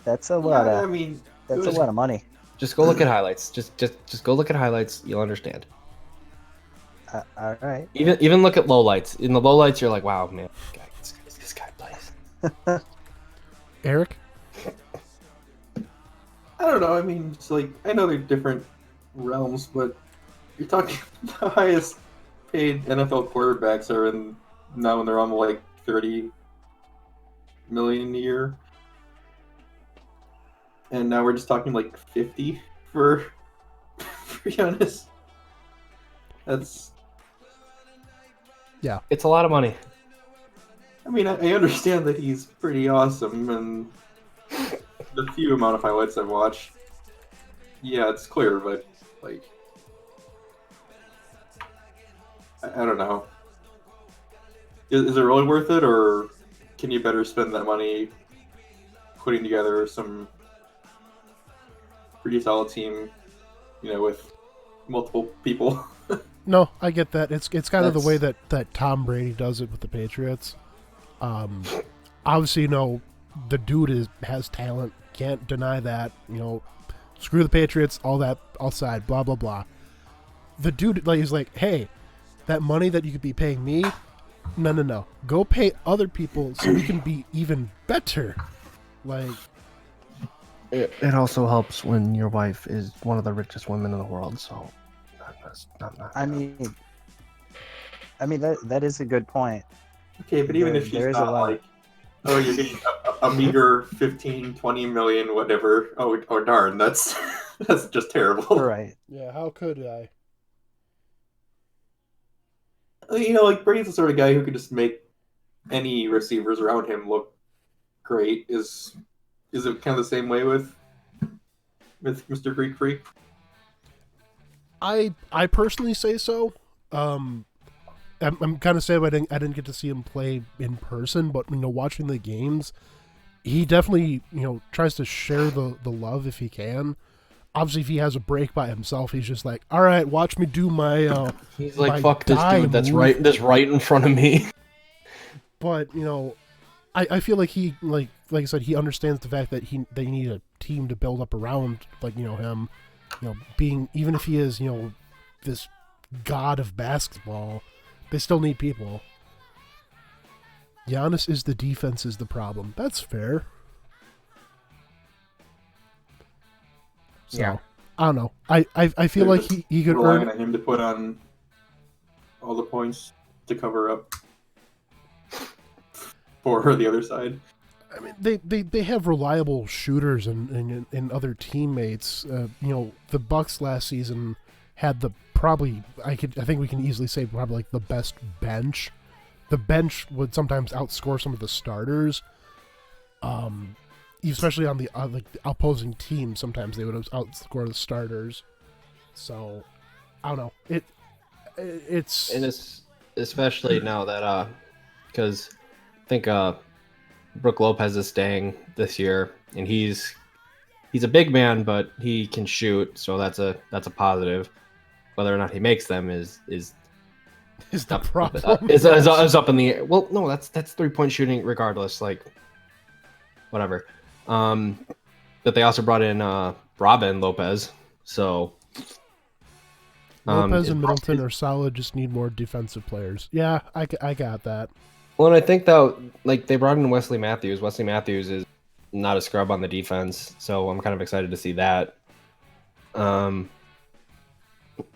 that's a lot Yeah, I of mean, that's a lot of money. Just go look at highlights. Just go look at highlights. You'll understand. All right. Even look at lowlights. In the lowlights, you're like, wow, man, this guy plays. Eric? I don't know. I mean, it's like I know they're different realms, but you're talking the highest paid NFL quarterbacks are in now when they're on like 30 million a year, and now we're just talking like 50 for Giannis. That's. It's a lot of money. I mean, I understand that he's pretty awesome, and the few amount of highlights I've watched, yeah, it's clear, but like, I don't know. Is it really worth it, or can you better spend that money putting together some pretty solid team, with multiple people? No, I get that. It's kind of the way That's- that Tom Brady does it with the Patriots. Obviously, the dude has talent. Can't deny that. Screw the Patriots, all that outside, blah blah blah. The dude, like, he's like, hey, that money that you could be paying me, no, go pay other people so we can be even better. Like, It also helps when your wife is one of the richest women in the world. So, not I mean that is a good point. Okay, but even There- if she's there is a not lot. like, oh, you're getting a meager 15, 20 million, whatever. Oh darn, that's that's just terrible. Right. yeah, how could I? Like Brady's the sort of guy who could just make any receivers around him look great. Is it kind of the same way with Mr. Greek Freak? I personally say so. I'm kind of sad I didn't get to see him play in person, but watching the games, he definitely tries to share the love if he can. Obviously, if he has a break by himself, he's just like, all right, watch me do my. He's like, my fuck this dive dude. That's move." right in front of me. But I feel like he like I said, he understands the fact that they need a team to build up around him. Being, even if he is this god of basketball, they still need people. Giannis is the defense is the problem. That's fair. So, Yeah. I don't know. I feel like he could relying earn. on him to put on all the points to cover up for the other side. I mean, they have reliable shooters and other teammates. The Bucks last season had I think we can easily say probably like the best bench. The bench would sometimes outscore some of the starters. Especially on the the opposing team, sometimes they would outscore the starters. So, I don't know. It's And it's especially now that because I think Brook Lopez is staying this year, and he's a big man, but he can shoot, so that's a positive. Whether or not he makes them is the problem. is up in the air. Well, no, that's 3-point shooting regardless. Like, whatever. But they also brought in Robin Lopez, so Lopez and Middleton are solid. Just need more defensive players. Yeah, I got that. Well, and I think that like they brought in Wesley Matthews. Wesley Matthews is not a scrub on the defense, so I'm kind of excited to see that.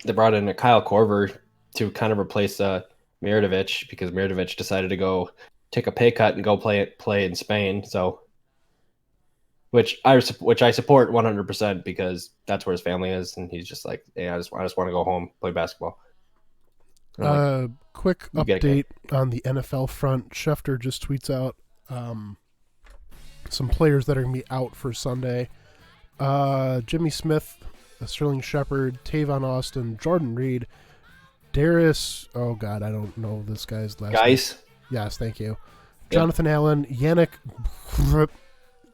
They brought in a Kyle Korver to kind of replace Mirotić because Mirotić decided to go take a pay cut and go play in Spain. So, which I support 100% because that's where his family is, and he's just like, hey, I just want to go home, play basketball. And I'm like, Quick You get update on the NFL front. Schefter just tweets out some players that are going to be out for Sunday. Jimmy Smith, Sterling Shepard, Tavon Austin, Jordan Reed, Darius. Oh God, I don't know this guy's last name. Guys, Yes, thank you. Yep. Jonathan Allen, Yannick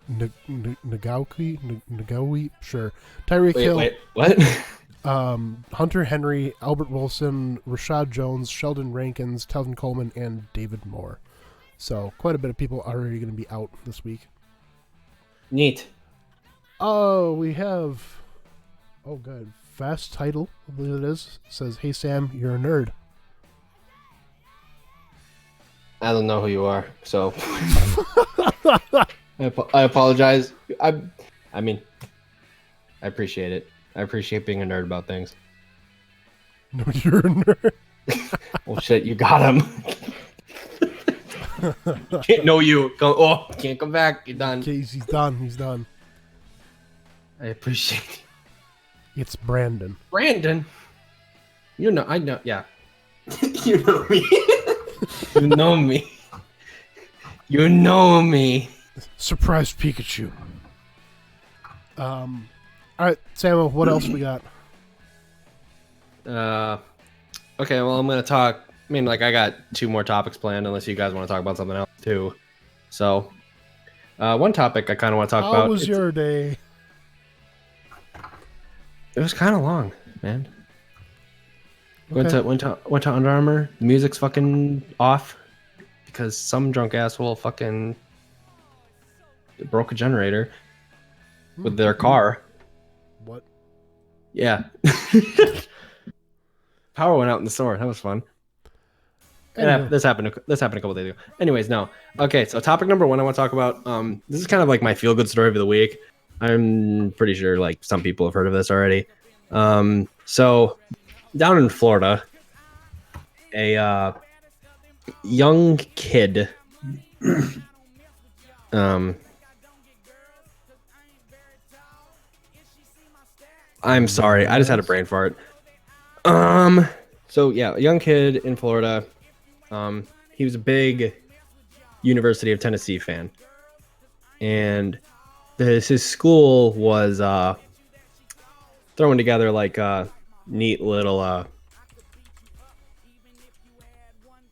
Nagawi, sure. Tyreek Hill, wait, what? Hunter Henry, Albert Wilson, Rashad Jones, Sheldon Rankins, Telvin Coleman, and David Moore. So quite a bit of people are already going to be out this week. Neat. Oh, we have. Oh, good. Fast title, I believe it is. Says, "Hey Sam, you're a nerd." I don't know who you are, so I apologize. I mean, I appreciate it. I appreciate being a nerd about things. No, you're a nerd. Well, shit, you got him. Can't know you. Can't come back. You're done. Okay, he's done. He's done. I appreciate it. It's Brandon. Brandon. You know, I know. Yeah, You know me. you know me. You know me. Surprise Pikachu. All right, Samuel. What else we got? Okay, well, I'm gonna talk. I mean, like, I got 2 more topics planned, unless you guys want to talk about something else too. So, one topic I kind of want to talk about. How was your day? It was kind of long, man. Okay. Went to Under Armour. The music's fucking off because some drunk asshole fucking broke a generator with their car. What? Yeah. Power went out in the store. That was fun. Anyway. This happened a couple days ago. Anyways, no. Okay, so topic number 1 I want to talk about. This is kind of like my feel good story of the week. I'm pretty sure like some people have heard of this already. So down in Florida, a young kid I'm sorry, I just had a brain fart. So yeah, a young kid in Florida. He was a big University of Tennessee fan, and his school was throwing together like a neat little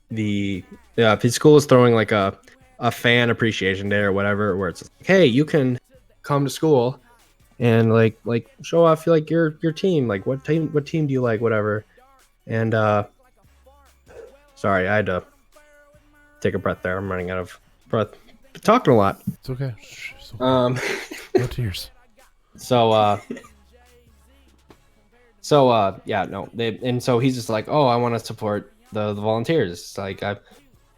his school is throwing like a fan appreciation day or whatever, where it's like, hey, you can come to school and like show off like your team, like what team do you like, whatever. And sorry, I had to take a breath there. I'm running out of breath. Talking a lot. It's okay. Shh, it's okay. No tears. So yeah, no. And so he's just like, oh, I want to support the volunteers. Like,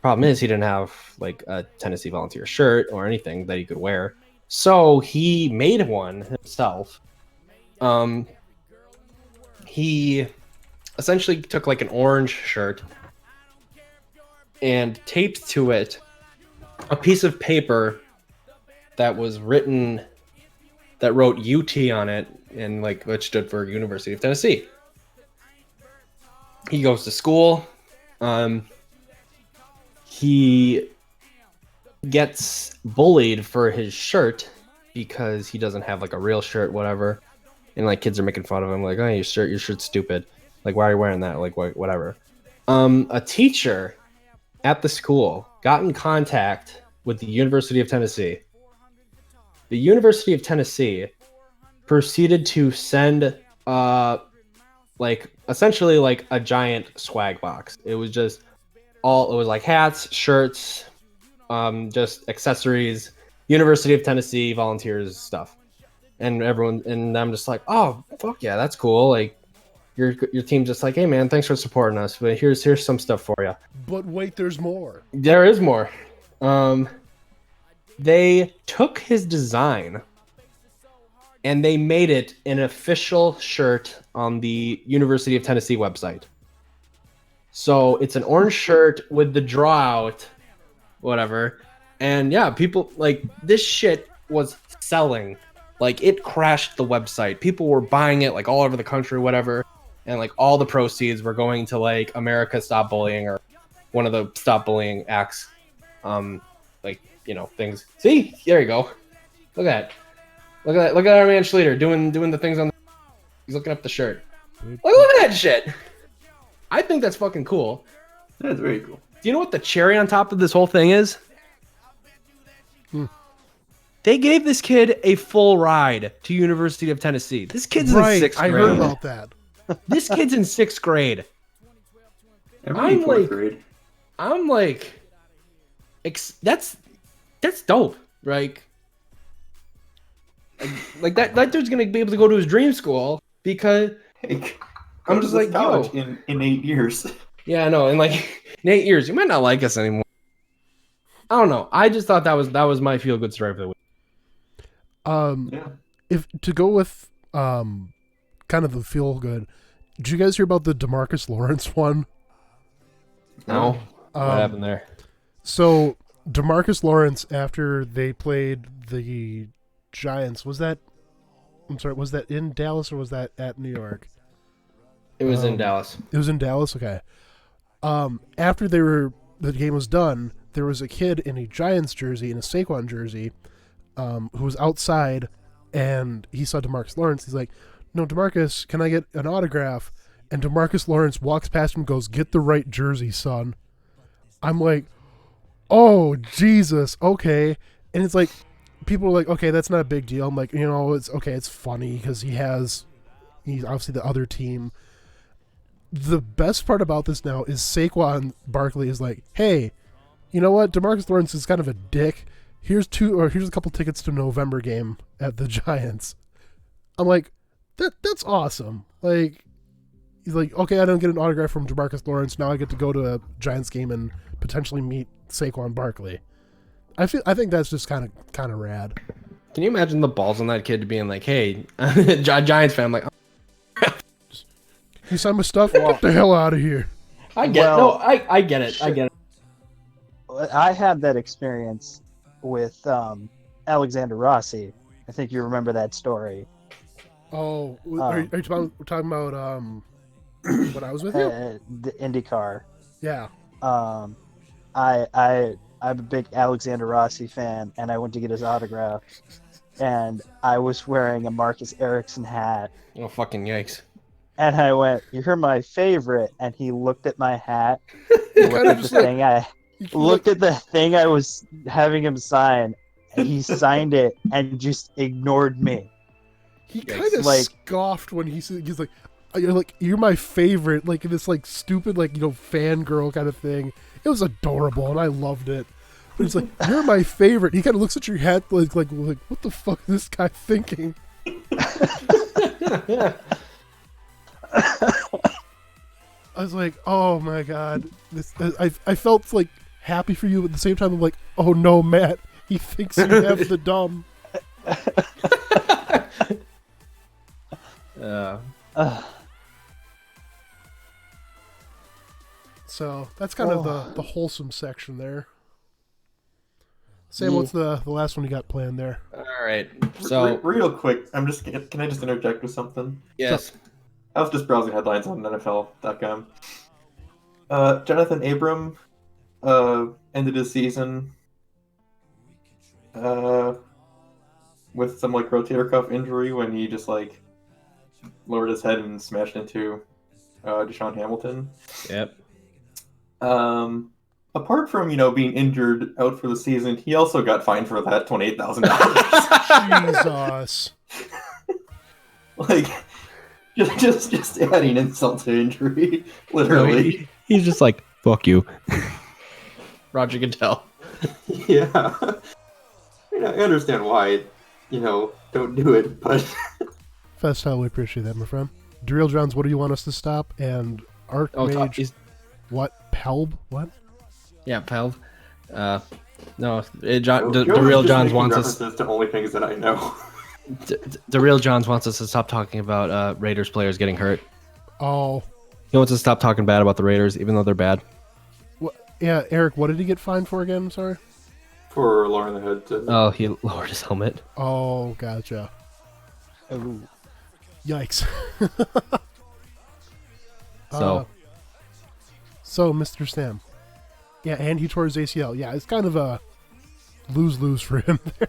problem is he didn't have like a Tennessee Volunteer shirt or anything that he could wear. So he made one himself. He essentially took like an orange shirt and taped to it a piece of paper that was written, that wrote UT on it, and like which stood for University of Tennessee. He goes to school. He gets bullied for his shirt because he doesn't have like a real shirt, whatever. And like kids are making fun of him, like, oh, your shirt's stupid. Like, why are you wearing that? Like, whatever. A teacher at the school got in contact with the University of Tennessee. The University of Tennessee proceeded to send like essentially like a giant swag box. It was like hats, shirts, just accessories, University of Tennessee volunteers stuff. And I'm just like, oh fuck yeah, that's cool. Like your team's just like, hey man, thanks for supporting us, but here's some stuff for you. But wait, there's more. There is more. They took his design and they made it an official shirt on the University of Tennessee website. So it's an orange shirt with the draw out, whatever. And yeah, people like this shit was selling. Like it crashed the website. People were buying it like all over the country, whatever. And like all the proceeds were going to like America Stop Bullying or one of the Stop Bullying acts. Like, you know, things. See, there you go. Look at that. Look at our man Schleter doing the things on. He's looking up the shirt. Look at that shit. I think that's fucking cool. That's very cool. Do you know what the cherry on top of this whole thing is? Hmm. They gave this kid a full ride to University of Tennessee. This kid's in Right, 6th I grade. heard about that. This kid's in 6th grade. Everybody I'm fourth like- grade. I'm like, that's dope. Like that dude's gonna be able to go to his dream school because Hey, I'm go just to this like, college yo. in 8 years. yeah, I know. In like in 8 years, you might not like us anymore. I don't know. I just thought that was my feel good story for the week. Yeah. If to go with kind of the feel good, did you guys hear about the DeMarcus Lawrence one? No, what Um, happened there? So DeMarcus Lawrence, after they played the Giants, was that in Dallas or was that at New York? It was in um, Dallas. It was in Dallas. Okay. After the game was done, there was a kid in a Giants jersey, in a Saquon jersey, who was outside, and he saw DeMarcus Lawrence. He's like, "No, DeMarcus, can I get an autograph?" And DeMarcus Lawrence walks past him and goes, "Get the right jersey, son." I'm like, "Oh, Jesus, okay." And it's like, people are like, "Okay, that's not a big deal." I'm like, it's okay, it's funny because he's obviously the other team. The best part about this now is Saquon Barkley is like, "Hey, you know what? DeMarcus Lawrence is kind of a dick. Here's a couple tickets to November game at the Giants." I'm like, that's awesome. Like, he's like, "Okay, I don't get an autograph from DeMarcus Lawrence. Now I get to go to a Giants game and potentially meet Saquon Barkley." I think that's just kind of rad. Can you imagine the balls on that kid being like, "Hey, Giants fan," I'm like, You signed my stuff? Get the hell out of here. I get Well, no, I get it. I get it. I had that experience with Alexander Rossi. I think you remember that story. Oh, are you talking about when I was with you? The IndyCar. Yeah. I'm a big Alexander Rossi fan, and I went to get his autograph, and I was wearing a Marcus Ericsson hat, Oh fucking yikes! and I went, "You're my favorite," and he looked at my hat, Kinda looked at the just like- thing looked at the thing I was having him sign, and he signed it and just ignored me. He Yikes. kind of Like- scoffed when he's like, you're my favorite, like this like stupid like fangirl kind of thing. It was adorable and I loved it. But he's like, "You're my favorite." He kind of looks at your hat like what the fuck is this guy thinking? I was like, "Oh my god!" I felt like happy for you, but at the same time, I'm like, "Oh no, Matt, he thinks you have the dumb." Ugh. So that's kind of the wholesome section there. Sam, what's the last one you got planned there? All right. So Real quick, can I just interject with something? yes, I was just browsing headlines on NFL.com. Jonathan Abram ended his season with some like rotator cuff injury when he just like lowered his head and smashed into Deshaun Hamilton. yep. Apart from being injured out for the season, he also got fined for that $28,000. Jesus. Like just adding insult to injury, literally. He's just like, "Fuck you." Roger Goodell. Yeah. I understand why, don't do it, but Festel, we appreciate that, my friend. Daryl Johns, what do you want us to stop? And Archmage, he's what? Pelb? What? yeah, Pelv. No, Joe the was real just Johns making wants us. references to only things that I know. The real Johns wants us to stop talking about Raiders players getting hurt. Oh, He wants us to stop talking bad about the Raiders, even though they're bad. yeah, Eric, what did he get fined for again? I'm sorry. For lowering the hood to Oh, he lowered his helmet. Oh, gotcha. Ooh. Yikes. So So, Mr. Sam. Yeah, and he tore his ACL. Yeah, it's kind of a lose-lose for him there.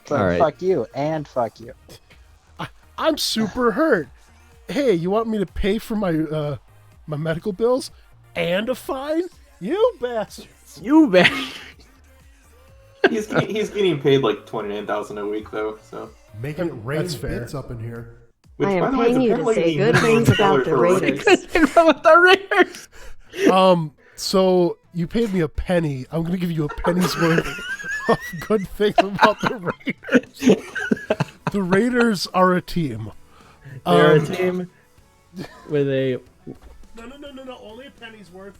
But All right. fuck you and fuck you. I'm super hurt. hey, you want me to pay for my my medical bills and a fine? You bastards! You bet. He's getting paid like 29,000 a week though. So Making it rain That's fair. bits up in here. which, I by am the way, is paying you to apparently say the good minimum things about salary the for a Raiders. With the Raiders. So you paid me a penny. I'm gonna give you a penny's worth of good things about the Raiders. The Raiders are a team. They're a team with a. No. Only a penny's worth.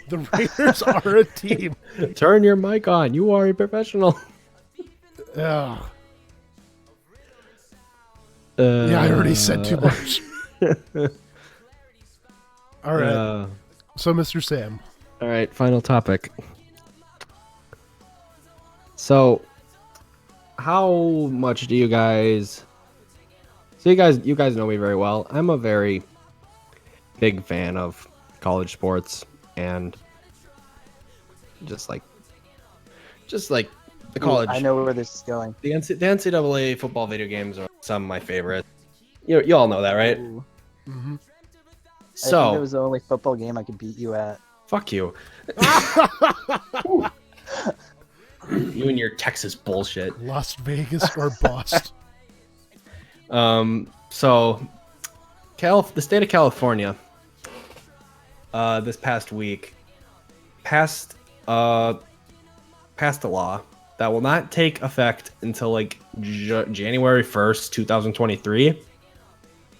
The Raiders are a team. Turn your mic on. You are a professional. Yeah. Yeah, I already said too much. All right. So, Mr. Sam. All right, final topic. So, how much do you guys? So you guys know me very well. I'm a very big fan of college sports and just like the college. I know where this is going. The NCAA football video games are some of my favorites. You all know that, right? Mm-hmm. I think it was the only football game I could beat you at. Fuck you. You and your Texas bullshit. Las Vegas or bust. So, the state of California, this past week, passed a law that will not take effect until like January 1st, 2023.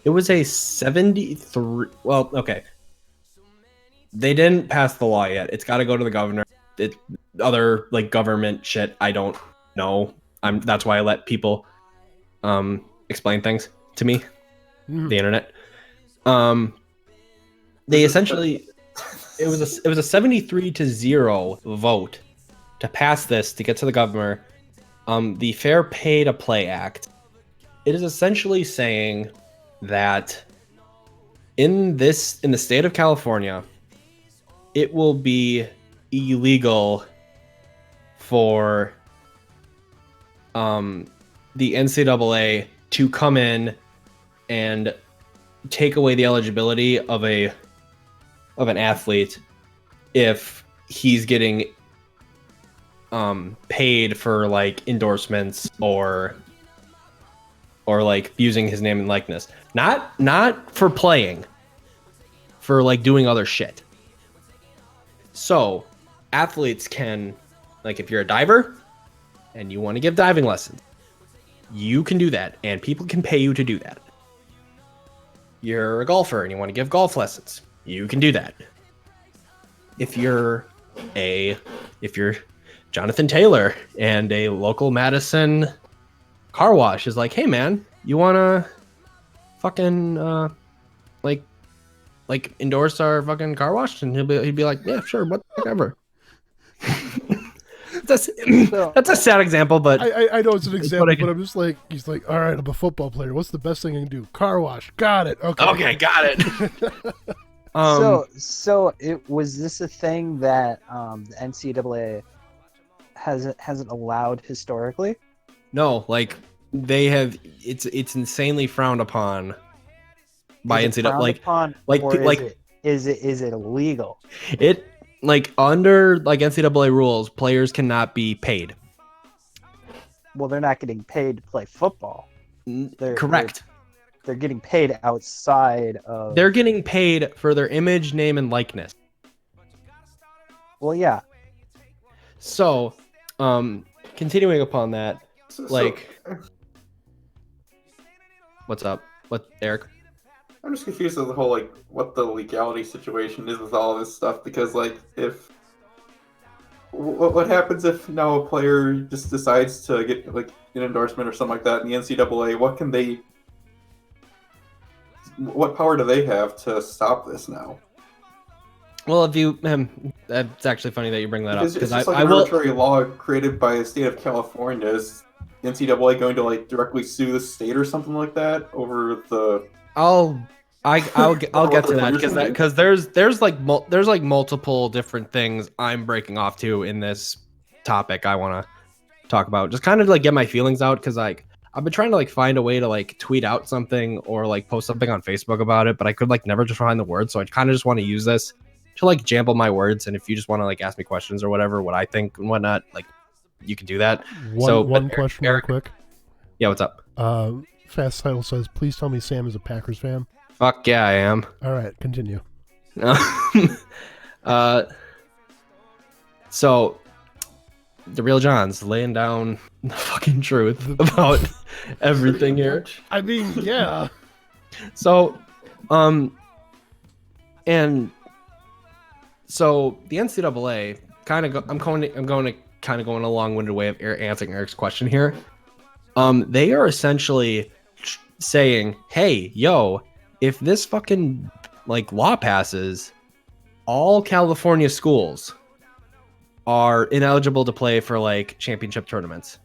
It was a 73. Well, okay. They didn't pass the law yet. It's got to go to the governor. Other like government shit, I don't know. That's why I let people explain things to me. The internet. They essentially it was a 73-0 vote to pass this to get to the governor. The Fair Pay to Play Act. It is essentially saying that in the state of California, it will be illegal for the NCAA to come in and take away the eligibility of an athlete if he's getting paid for like endorsements or like using his name and likeness. Not for playing, for like doing other shit. So athletes can, like, if you're a diver and you want to give diving lessons, you can do that, and people can pay you to do that. You're a golfer and you want to give golf lessons, you can do that. If you're Jonathan Taylor and a local Madison car wash is like, hey man, you wanna fucking like endorse our fucking car wash? And he'd be like, yeah, sure, whatever. That's a sad example, but I know it's an example, what but I'm just like, he's like, all right, I'm a football player. What's the best thing I can do? Car wash. Got it. Okay, got it. So was this a thing that the NCAA hasn't allowed historically? No, like they have. It's insanely frowned upon by NCAA. Is it illegal? It like under like NCAA rules, players cannot be paid. Well, they're not getting paid to play football. Correct. They're getting paid outside of. They're getting paid for their image, name, and likeness. Well, yeah. So, continuing upon that, what's up? What, Eric? I'm just confused with the whole, like, what the legality situation is with all this stuff, because, like, if... What happens if now a player just decides to get, like, an endorsement or something like that in the NCAA? What power do they have to stop this now? Well, if you... it's actually funny that you bring that up. Because it's like an arbitrary law created by the state of California. Is the NCAA going to, like, directly sue the state or something like that over the... I'll get to that because there's like multiple different things I'm breaking off to in this topic I want to talk about. Just kind of like get my feelings out, because like I've been trying to like find a way to like tweet out something or like post something on Facebook about it, but I could like never just find the words. So I kind of just want to use this to like jumble my words. And if you just want to like ask me questions or whatever, what I think and whatnot, like you can do that. One question Eric, real quick. Yeah, what's up? Fast Title says, please tell me Sam is a Packers fan. Fuck yeah, I am. All right, continue. So the real John's laying down the fucking truth about everything here. I mean, yeah. So, and so the NCAA I'm going to kind of go in a long-winded way of answering Eric's question here. They are essentially saying, hey, yo, if this fucking like law passes, all California schools are ineligible to play for like championship tournaments.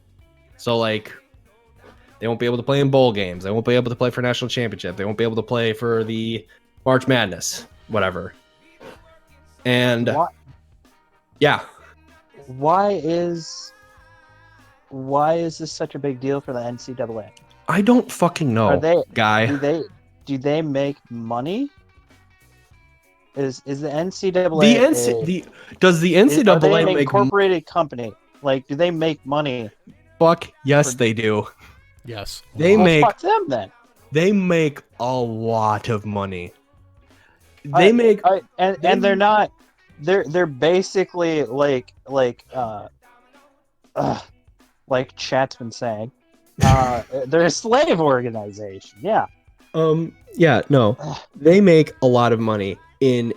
So like they won't be able to play in bowl games. They won't be able to play for national championship. They won't be able to play for the March Madness, whatever. And yeah. Why is this such a big deal for the NCAA? I don't fucking know, guy. Do they make money? Is the NCAA does the NCAA are they an make incorporated company? Like, do they make money? Fuck yes, they do. Yes, fuck them then. They make a lot of money. And they're not. They're basically like Chat's been saying. They're a slave organization. Yeah. Yeah. No. They make a lot of money in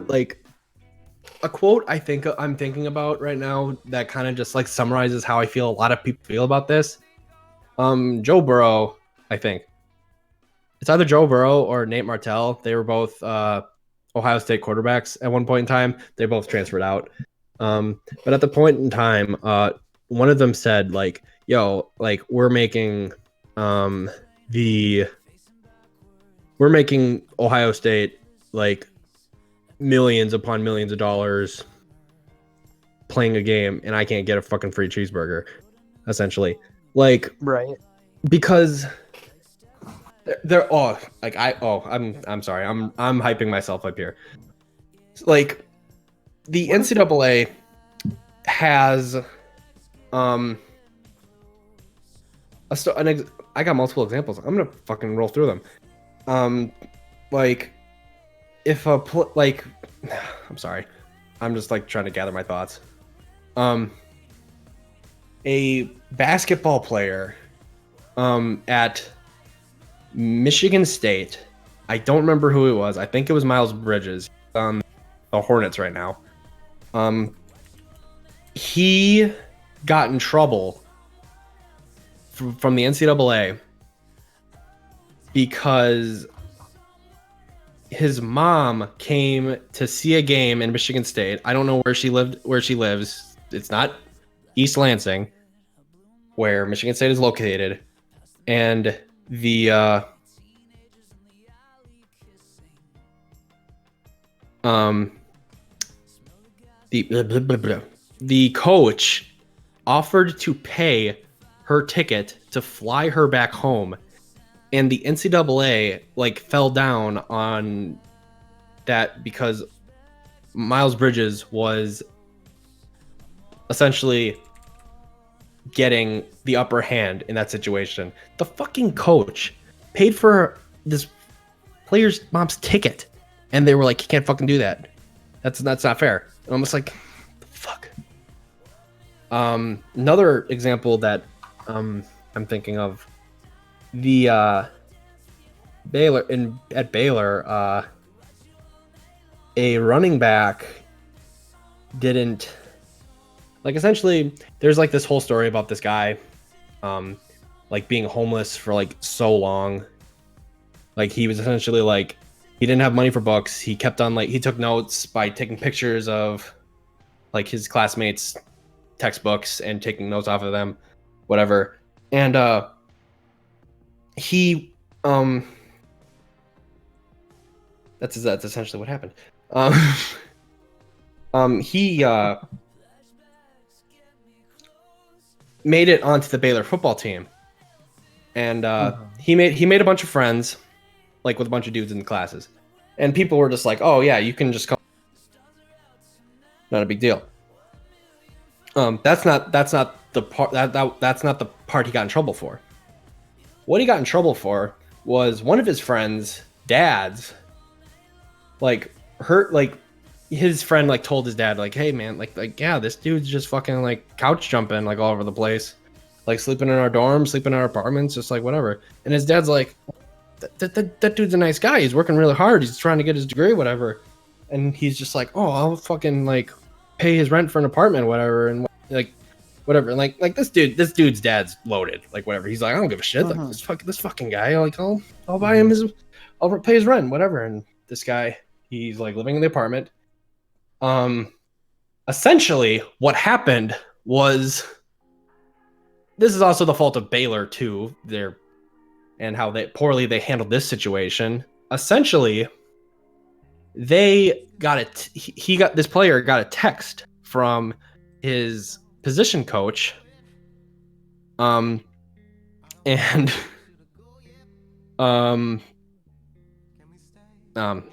like a quote I'm thinking about right now that kind of just like summarizes how I feel a lot of people feel about this. Joe Burrow, I think it's either Joe Burrow or Nate Martell. They were both Ohio State quarterbacks at one point in time. They both transferred out. But at the point in time, one of them said like, yo, like we're making Ohio State like millions upon millions of dollars playing a game, and I can't get a fucking free cheeseburger, essentially. Like, right? Because I'm sorry, I'm hyping myself up here. Like, the NCAA has I got multiple examples. I'm gonna fucking roll through them. Like, if I'm sorry, I'm just like trying to gather my thoughts. A basketball player at Michigan State, I don't remember who it was. I think it was Miles Bridges on the Hornets right now. He got in trouble from the NCAA because his mom came to see a game in Michigan State. I don't know where she lives. It's not East Lansing, where Michigan State is located. And the coach offered to pay her ticket to fly her back home, and the NCAA like fell down on that because Miles Bridges was essentially getting the upper hand in that situation. The fucking coach paid for this player's mom's ticket, and they were like, "You can't fucking do that. That's not fair." And I'm just like, the fuck. Another example that I'm thinking of, the at Baylor, a running back didn't like, essentially there's like this whole story about this guy like being homeless for like so long. Like, he was essentially like, he didn't have money for books. He kept on like, he took notes by taking pictures of like his classmates' textbooks and taking notes off of them, whatever. And he that's essentially what happened. He made it onto the Baylor football team, and he made a bunch of friends, like with a bunch of dudes in the classes, and people were just like, "Oh yeah, you can just come, not a big deal." That's not the part that's not the part he got in trouble for. What he got in trouble for was one of his friends' dads, like his friend like told his dad like, "Hey man, like yeah, this dude's just fucking like couch jumping like all over the place, like sleeping in our dorms, sleeping in our apartments, just like whatever." And his dad's like, that dude's a nice guy. He's working really hard. He's trying to get his degree, whatever. And he's just like, "Oh, I'll fucking like pay his rent for an apartment, or whatever." And like, whatever. And like this dude's dad's loaded, like whatever. He's like, "I don't give a shit. Like this fucking guy, like I'll buy him I'll pay his rent, whatever." And this guy, he's like living in the apartment. Essentially, what happened was, this is also the fault of Baylor too. And how they handled this situation. Essentially, this player got a text from his position coach, and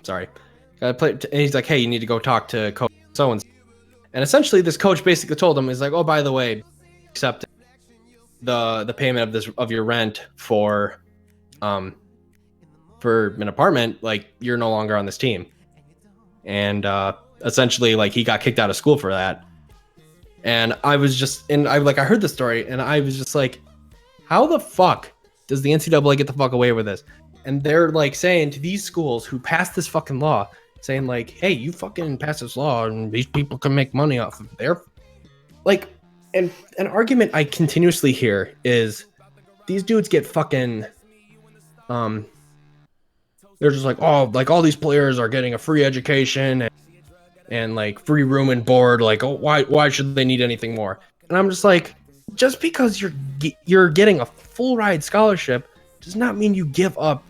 sorry, and he's like, "Hey, you need to go talk to coach so and so." And essentially, this coach basically told him, he's like, "Oh, by the way, accept the payment of your rent for an apartment, like you're no longer on this team." And essentially, like he got kicked out of school for that. And I heard the story and I was just like, how the fuck does the NCAA get the fuck away with this? And they're like saying to these schools who passed this fucking law, saying like, "Hey, you fucking passed this law and these people can make money off of their," like, and an argument I continuously hear is these dudes get fucking they're just like, "Oh, like all these players are getting a free education and like free room and board, like, oh, why should they need anything more?" And I'm just like, just because you're getting a full ride scholarship does not mean you give up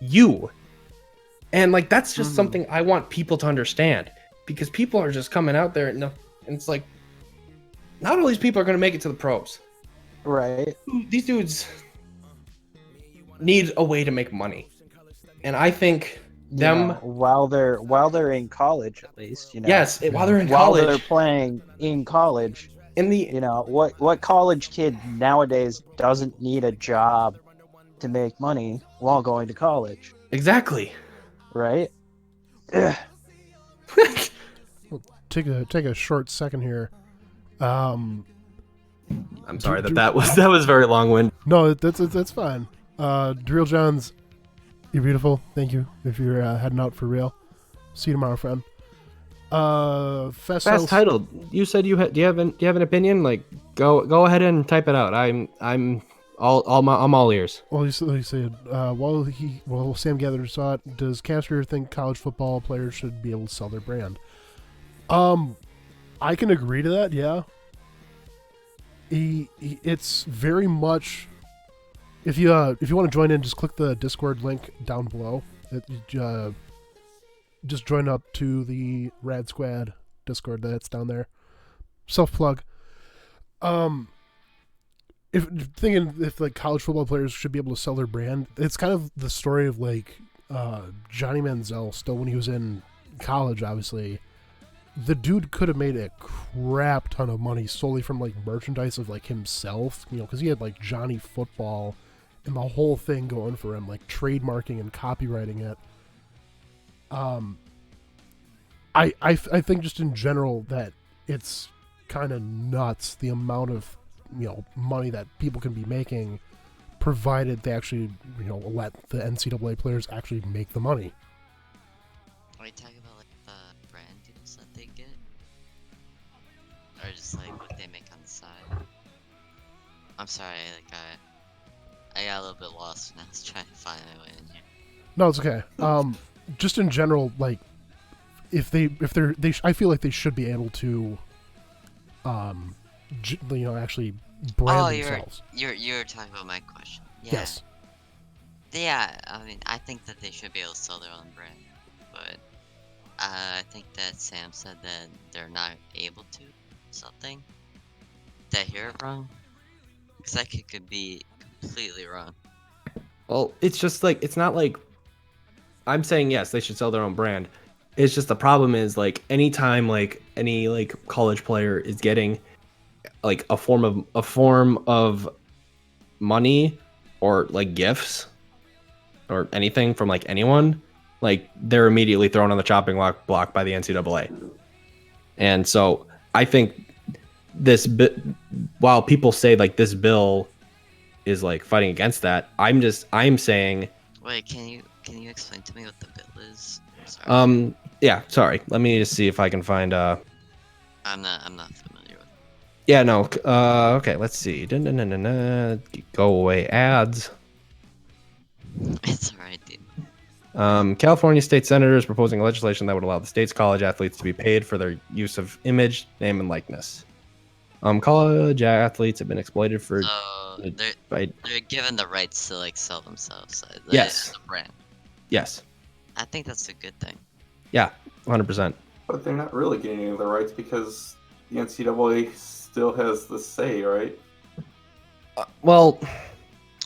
you. And like that's just something I want people to understand, because people are just coming out there and it's like, not all these people are going to make it to the pros. Right. These dudes need a way to make money. And I think them, while they're in college, at least, yes, while they're in college, while they're playing in college, what college kid nowadays doesn't need a job to make money while going to college? Exactly. Right. Take a short second here. I'm sorry that was very long-winded. No, that's fine. Drill Johns, you're beautiful. Thank you. If you're heading out for real, see you tomorrow, friend. Fast title. You said do you have an opinion? Like, go ahead and type it out. I'm all ears. Well, he said while Sam Gather saw it, does Casper think college football players should be able to sell their brand? I can agree to that. Yeah. It's very much. If you want to join in, just click the Discord link down below. Just join up to the Rad Squad Discord that's down there. Self plug. If like college football players should be able to sell their brand, it's kind of the story of like Johnny Manziel. Still, when he was in college, obviously, the dude could have made a crap ton of money solely from like merchandise of like himself, because he had like Johnny Football and the whole thing going for him, like trademarking and copywriting it. I think just in general that it's kind of nuts the amount of money that people can be making, provided they actually let the NCAA players actually make the money. Are you talking about like the brand deals that they get, or just like what they make on the side? I'm sorry, I got a little bit lost when I was trying to find my way in here. No, it's okay. Just in general, like I feel like they should be able to, actually brand themselves. You're talking about my question. Yeah. Yes. Yeah, I mean, I think that they should be able to sell their own brand, but I think that Sam said that they're not able to. Something. Did I hear it wrong? Because that could be completely wrong. Well, it's just like it's not like I'm saying yes, they should sell their own brand. It's just the problem is like anytime like any like college player is getting like a form of money or like gifts or anything from like anyone, like they're immediately thrown on the chopping block by the NCAA. And so I think while people say like this bill is like fighting against that, I'm saying Wait, can you explain to me what the bill is? Sorry. Yeah, sorry. Let me just see if I can find I'm not familiar with. Yeah, no. Okay, let's see. Go away ads. It's alright, dude. California state senators proposing legislation that would allow the state's college athletes to be paid for their use of image, name, and likeness. College athletes have been exploited for. So they're given the rights to like sell themselves. Yes. The brand. Yes. I think that's a good thing. Yeah, 100%. But they're not really getting any of the rights because the NCAA still has the say, right? Well,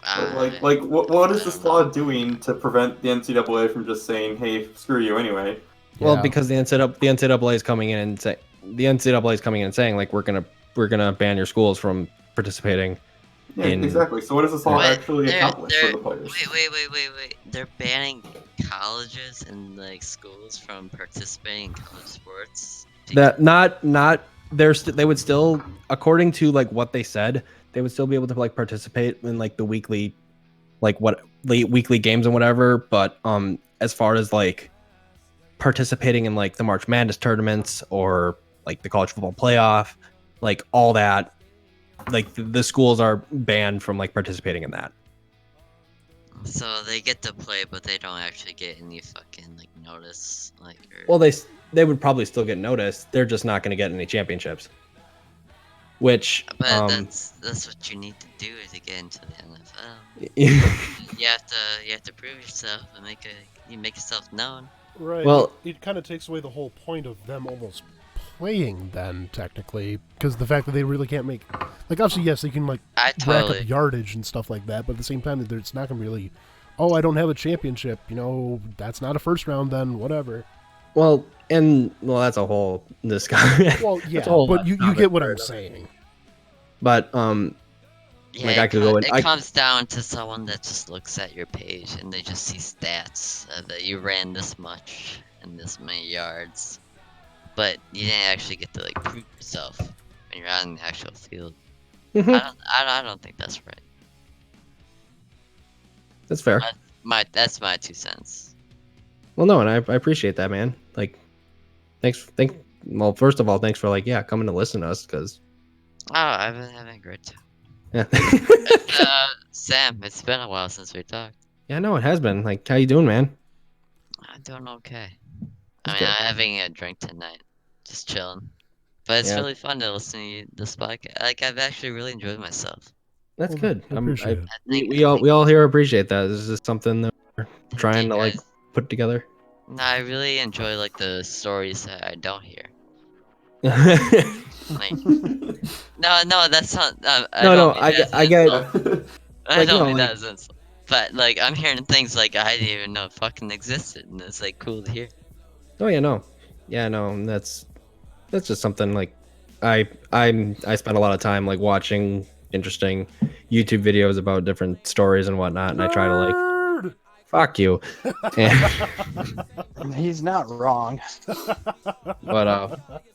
But what is this law doing to prevent the NCAA from just saying, "Hey, screw you," anyway? well, Yeah. because the NCAA is coming in and saying like we're gonna ban your schools from participating. Yeah, In- exactly. So what does this law Wait, actually accomplish for the players? Wait. They're banning colleges and like schools from participating in college sports. That not they would still, according to like what they said, they would still be able to like participate in like the weekly weekly games and whatever, but as far as like participating in like the March Madness tournaments or like the college football playoff, like all that, like the schools are banned from like participating in that. So they get to play, but they don't actually get any fucking like notice. Like, Well, they would probably still get noticed. They're just not going to get any championships. Which, but that's what you need to do to get into the NFL. You have to prove yourself and make yourself known. Right. Well- it kind of takes away the whole point of them almost playing then, technically, because the fact that they really can't make, like, obviously, yes, they can like I rack totally. up yardage and stuff like that, but at the same time, it's not gonna really. Oh, I don't have a championship. That's not a first round. Then whatever. well, that's a whole discussion. Well, yeah, That's a whole but you topic get what for I'm another saying. But Yeah, like, I could go in- it I- comes down to someone that just looks at your page and they just see stats that you ran this much and this many yards, but you didn't actually get to like prove yourself when you're out in the actual field. I don't think that's right. that's fair. That's my 2 cents. Well, no, and I appreciate that, man. Like, well, first of all, thanks for like, coming to listen to us, because Oh, I've been having a great time. yeah, Sam, it's been a while since we talked. yeah, no, it has been. Like, how you doing, man? I'm doing okay. That's I mean, good. I'm having a drink tonight, just chilling. But it's Yeah. really fun to listen to this podcast. Like, I've actually really enjoyed myself. That's Well, good. I appreciate it. We all here appreciate that. This is something that we're trying to like guys. put together. No, I really enjoy like the stories that I don't hear. Like, no, that's not. I No, don't no, mean I that get, as I an get. insult. I like, don't no, mean like- that as an insult. But like, I'm hearing things like I didn't even know fucking existed, and it's like cool to hear. Oh yeah, no, and that's just something like I spend a lot of time like watching interesting YouTube videos about different stories and whatnot, and I try to like Nerd! fuck you. And, He's not wrong. but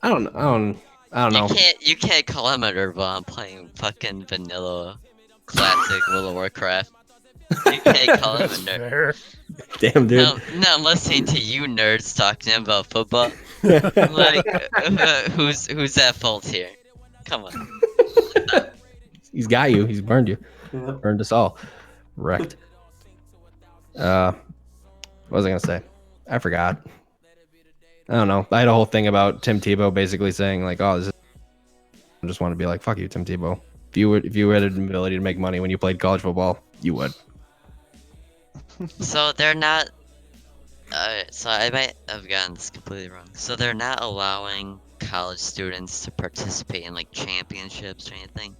I don't know. You can't call him a nerd while I'm playing fucking vanilla classic World of Warcraft. You can't call him a That's nerd. fair. Damn, dude. No, I'm listening to you nerds talking about football. Like, who's at fault here? Come on. He's got you. He's burned you. Yeah. Burned us all. Wrecked. What was I gonna say? I forgot. I don't know. I had a whole thing about Tim Tebow basically saying like, "Oh, I just want to be like, fuck you, Tim Tebow. If you had an ability to make money when you played college football, you would." So they're not. So I might have gotten this completely wrong. So they're not allowing college students to participate in like championships or anything.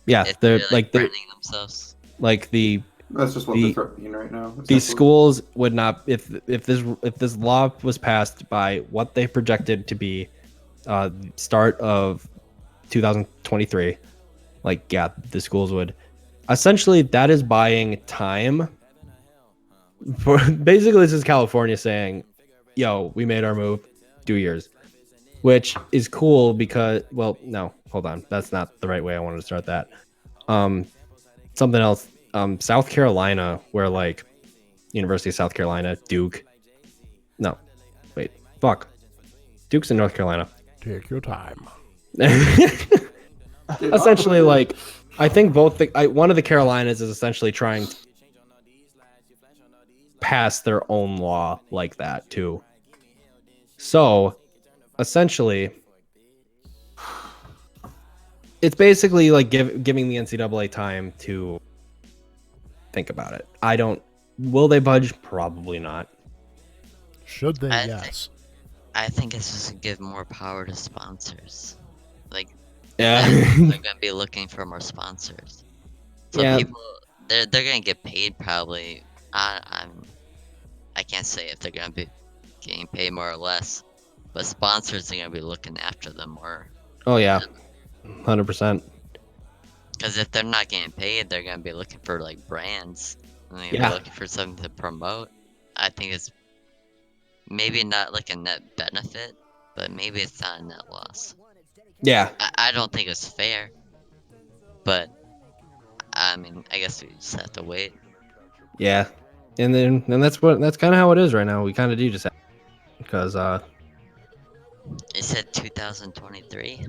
Yeah, If they're they're like branding themselves. like the That's just what The- they're threatening right now. These essentially. schools would not, if this law was passed by what they projected to be start of 2023, like, yeah, the schools would essentially, that is buying time for basically, this is California saying, yo, we made our move, 2 years, which is cool because, well, no, hold on, that's not the right way I wanted to start that. Something else, South Carolina, where like University of South Carolina, Duke, no, wait, fuck, Duke's in North Carolina. Take your time. Essentially, like, I think both one of the Carolinas is essentially trying to pass their own law like that too. So, essentially, it's basically like giving the NCAA time to think about it. Will they budge? Probably not. Should they? I Yes. I think it's just to give more power to sponsors. Like, Yeah. they're gonna be looking for more sponsors. So Yeah. people, they're gonna get paid probably. I can't say if they're gonna be getting paid more or less, but sponsors are gonna be looking after them more. Oh yeah, 100%. Because if they're not getting paid, they're gonna be looking for like brands. And they're gonna Yeah. be looking for something to promote. I think it's maybe not like a net benefit, but maybe it's not a net loss. Yeah. I don't think it's fair, but I mean, I guess we just have to wait. Yeah. And that's kind of how it is right now. We kind of do just have, because You said 2023.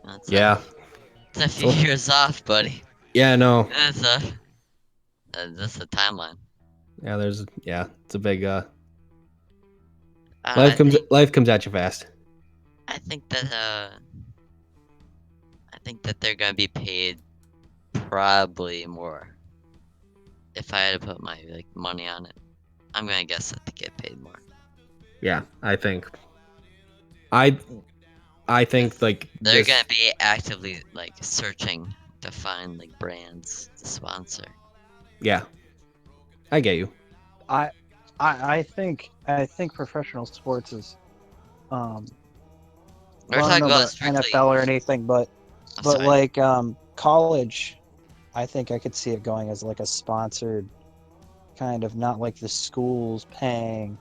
That's yeah. that's a few years off, buddy. Yeah, no. That's a timeline. Yeah, it's a big I life comes at you fast. I think that they're gonna be paid probably more. If I had to put my like money on it, I'm gonna guess that they get paid more. Yeah, I think like They're this- gonna be actively like searching to find like brands to sponsor. Yeah. I get you. I think professional sports is We're I don't talking know about about strictly. NFL or anything, but I'm but sorry. like college, I think I could see it going as like a sponsored kind of, not like the schools paying.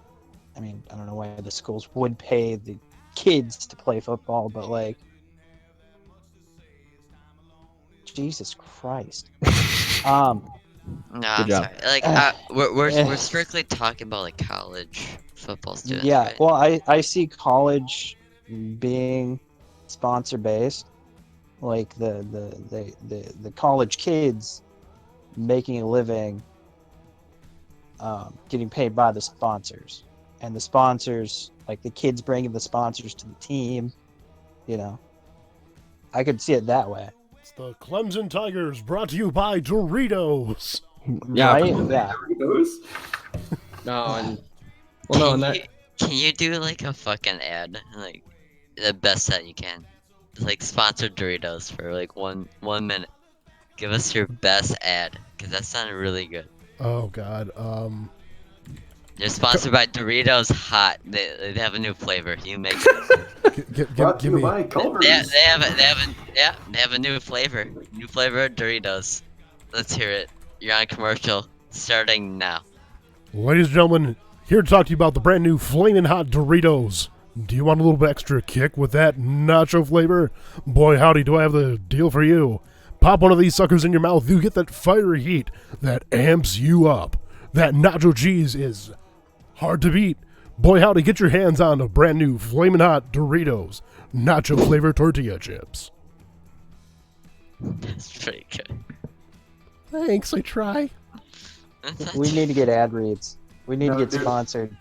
I mean, I don't know why the schools would pay the kids to play football, but like, Jesus Christ. No, Good I'm job. sorry. Like we're strictly talking about like college football students. Yeah, right? well, I see college being sponsor based, like the college kids making a living, getting paid by the sponsors, and the sponsors, like the kids bringing the sponsors to the team. You know, I could see it that way. It's the Clemson Tigers, brought to you by Doritos. Yeah. Right? Yeah. Those? No, and well, no, and that Can you do like a fucking ad, like the best that you can, like sponsored Doritos for like one minute? Give us your best ad, cause that sounded really good. Oh God. They're sponsored by Doritos Hot. They have a new flavor. You make it. Brought to Give you me. by Culver's. They have a new flavor. New flavor of Doritos. Let's hear it. You're on commercial starting now. Ladies and gentlemen, here to talk to you about the brand new Flamin' Hot Doritos. Do you want a little bit extra kick with that nacho flavor? Boy, howdy, do I have the deal for you. Pop one of these suckers in your mouth, you get that fiery heat that amps you up. That nacho cheese is hard to beat. Boy, howdy, get your hands on the brand new Flamin' Hot Doritos nacho flavor tortilla chips. That's pretty good. Thanks, I try. We need to get ad reads. We need No, to get dude. sponsored.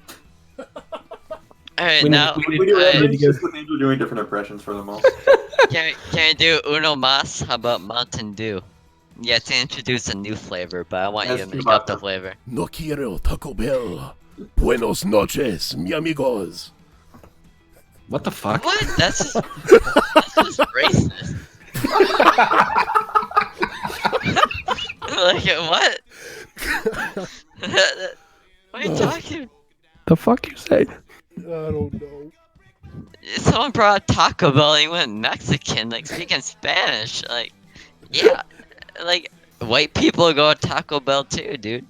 Alright, We now We do need to it's get- just with Angel doing different impressions for them all. can I do Uno Mas? How about Mountain Dew? You have to introduce a new flavor, but I want you to That's make too up the much. flavor. No quiero Taco Bell. Buenos noches, mi amigos. what the fuck? What? That's just racist. Like what? What are you No. talking? The fuck you say? I don't know. Someone brought up Taco Bell. And he went Mexican, like speaking Spanish. Like, yeah, like white people go to Taco Bell too, dude.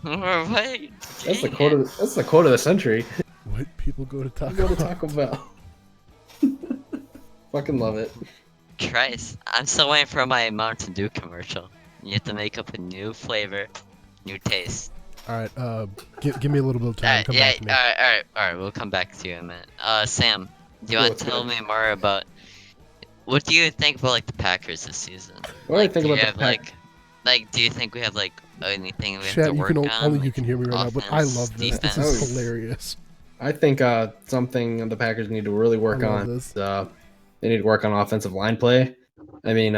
What? That's the quote. That's the quote of the century. White people go to Taco Go to Bell. Taco Bell. Fucking love it. Christ, I'm still waiting for my Mountain Dew commercial. You have to make up a new flavor, new taste. All right, give me a little bit of time. Come yeah, back to me. alright. We'll come back to you in a minute. Sam, do you Cool, want to it's tell good. me more about what do you think about like the Packers this season? What do I Like, think do you about have, the Pack? like, do you think we have like anything we have Chat, to you work can on? only you like, can hear me right now, but I offense, love this. This defense? is hilarious. I think something the Packers need to really work I love on. this. Is, they need to work on offensive line play. I mean,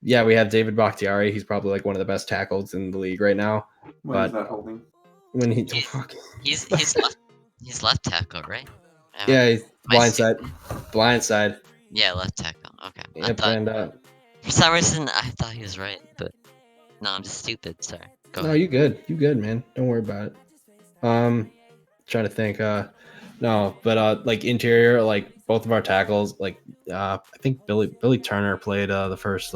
yeah, we have David Bakhtiari. He's probably like one of the best tackles in the league right now. When is But- that holding? When he, He's- fuck. He's left tackle, right? Yeah, he's My blindside. Yeah, left tackle. Okay. I Yep, thought and for some reason I thought he was right, but no, I'm just stupid. Sorry. Go no, ahead. you good, man. Don't worry about it. Trying to think. No, but like interior, like both of our tackles, like I think Billy Turner played the first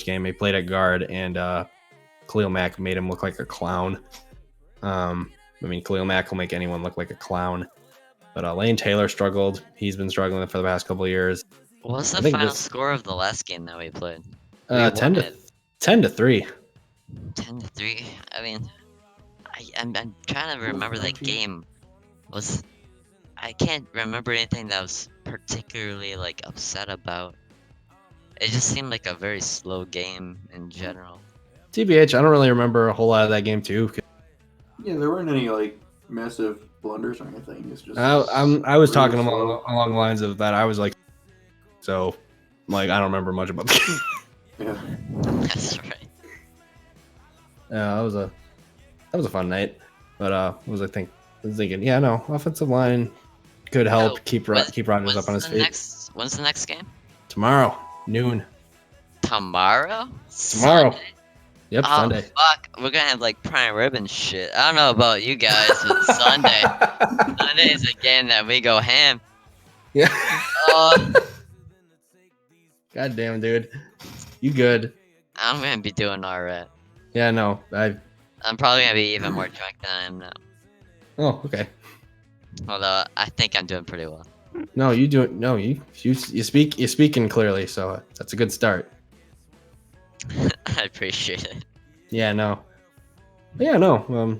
game. He played at guard, and Khalil Mack made him look like a clown. I mean, Khalil Mack will make anyone look like a clown. But Lane Taylor struggled. He's been struggling for the past couple of years. What was I the think final this- score of the last game that we played? We 10 won to it 10-3. 10-3. I mean, I'm trying to remember that game. I can't remember anything that I was particularly like upset about. It just seemed like a very slow game in general. TBH, I don't really remember a whole lot of that game too. Yeah, there weren't any like massive blunders or anything. It's just I was really talking slow. along the lines of that. I was like, so, like I don't remember much about the game. Yeah. That's right. Yeah, that was a fun night. But I was thinking, yeah, no, offensive line could help Oh, keep when- Rodgers up on his feet. When's the next game? Tomorrow, noon. Tomorrow? Tomorrow. Sunday? Yep, Oh, Sunday. fuck. We're gonna have like prime rib shit. I don't know about you guys, but Sunday. Sunday is a game that we go ham. Yeah. Oh, God damn, dude. You good? I'm gonna be doing alright. Yeah, no. I'm probably gonna be even more drunk than I am now. Oh, okay. Although I think I'm doing pretty well. No, you do it. No, you're speaking clearly, so that's a good start. I appreciate it. Yeah, no. Yeah, no.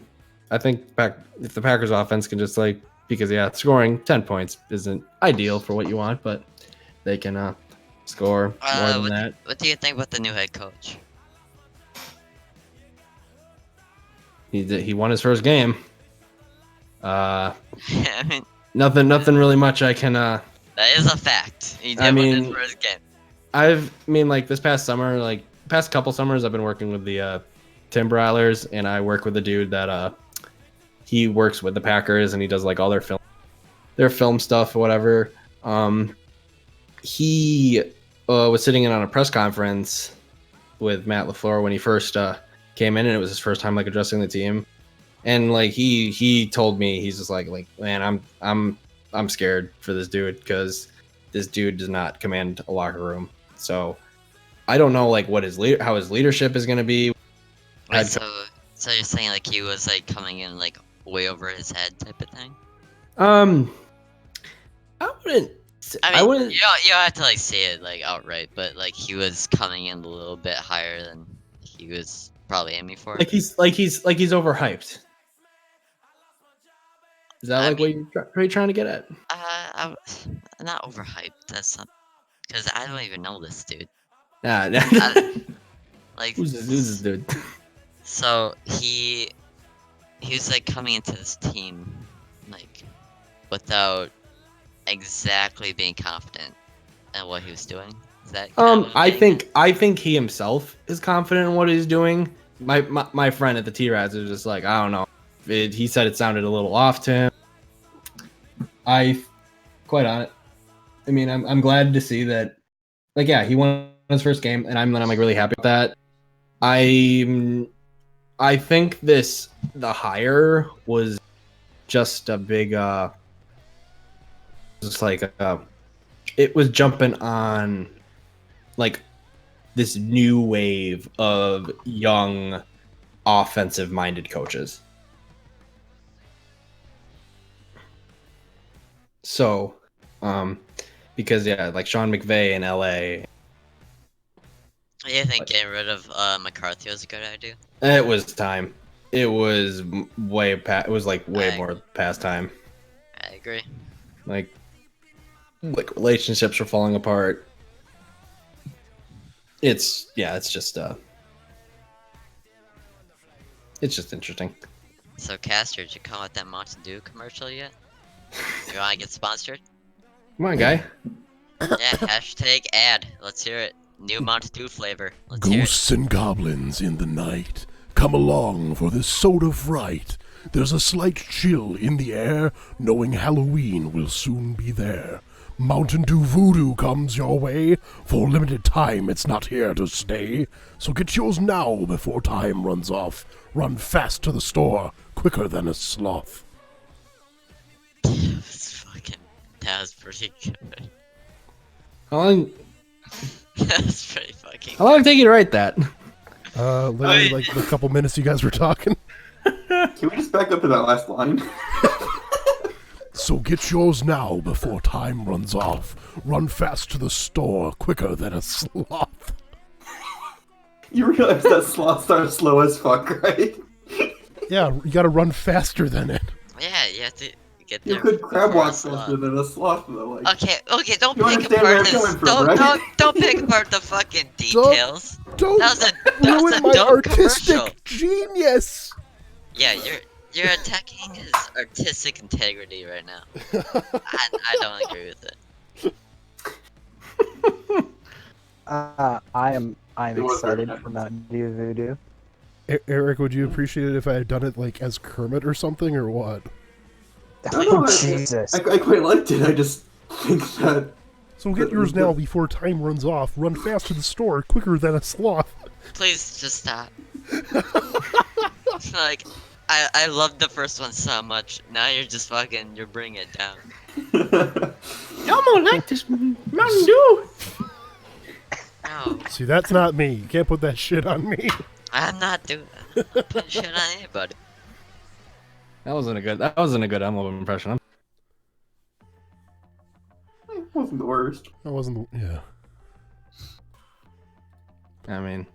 I think if the Packers offense can just because scoring 10 points isn't ideal for what you want, but they can score more than that. What do you think about the new head coach? He won his first game. I mean, Nothing really much I can. that is a fact. He did I win his mean, first game. This past summer, past couple summers, I've been working with the Tim Broilers, and I work with a dude that he works with the Packers, and he does all their film stuff or whatever. He was sitting in on a press conference with Matt LaFleur when he first came in, and it was his first time addressing the team. And he told me, he's just man, I'm scared for this dude because this dude does not command a locker room. So I don't know what how his leadership is going to be. Wait, so you're saying he was coming in way over his head type of thing? I wouldn't. I mean, wouldn't. you don't have to say it outright, but he was coming in a little bit higher than he was probably aiming for. He's overhyped. Is that I what you're trying to get at? I'm not overhyped. That's not because I don't even know this dude. Nah. Who's this dude? So he was coming into this team without exactly being confident in what he was doing. Is that kind of what I'm getting at? I think he himself is confident in what he's doing. My friend at the T-Rads is just I don't know. He said it sounded a little off to him. Quite on it. I mean, I'm glad to see that like yeah, he won his first game, and I'm like really happy with that. I think the hire was just a big just like it was jumping on like this new wave of young offensive minded coaches. So because yeah, like Sean McVay in LA, You think getting rid of McCarthy was a good idea? it was time. It was way past. It was like way I- more past time. I agree. Like relationships were falling apart. It's just interesting. So, Caster, did you come with that Mountain Dew commercial yet? You wanna get sponsored? Come on, guy. Yeah, hashtag ad. Let's hear it. New Mountain Dew flavor. Let's hear it. Ghosts and goblins in the night, come along for this soda fright. There's a slight chill in the air, knowing Halloween will soon be there. Mountain Dew Voodoo comes your way. For limited time, it's not here to stay. So get yours now before time runs off. Run fast to the store, quicker than a sloth. That was pretty good. How long? That was pretty fucking How long did it take you to write that? Literally like the couple minutes you guys were talking. Can we just back up to that last line? So get yours now before time runs off. Run fast to the store, quicker than a sloth. You realize that sloths are slow as fuck, right? Yeah, you gotta run faster than it. Yeah, you have to get You there. could crab before a walk sloth. faster than a sloth, though. Like, Okay, don't You pick understand where apart I'm this. coming from, right? Don't pick apart the fucking details. Don't That was a ruin my dumb artistic commercial. genius. Yeah, you're attacking his artistic integrity right now. I don't agree with it. I'm It was excited very for Mountain Dew Voodoo. Eric, would you appreciate it if I had done it like as Kermit or something, or what? Oh, Jesus. I quite liked it. I just think that. So get yours now before time runs off. Run fast to the store, quicker than a sloth. Please just stop. Like, I loved the first one so much. Now you're bringing it down. I'm gonna like this Mountain Dew. No, See, that's not me. You can't put that shit on me. I'm not doing that. I'm putting shit on anybody. That wasn't a good envelope impression. It wasn't the worst. That wasn't. Yeah, I mean,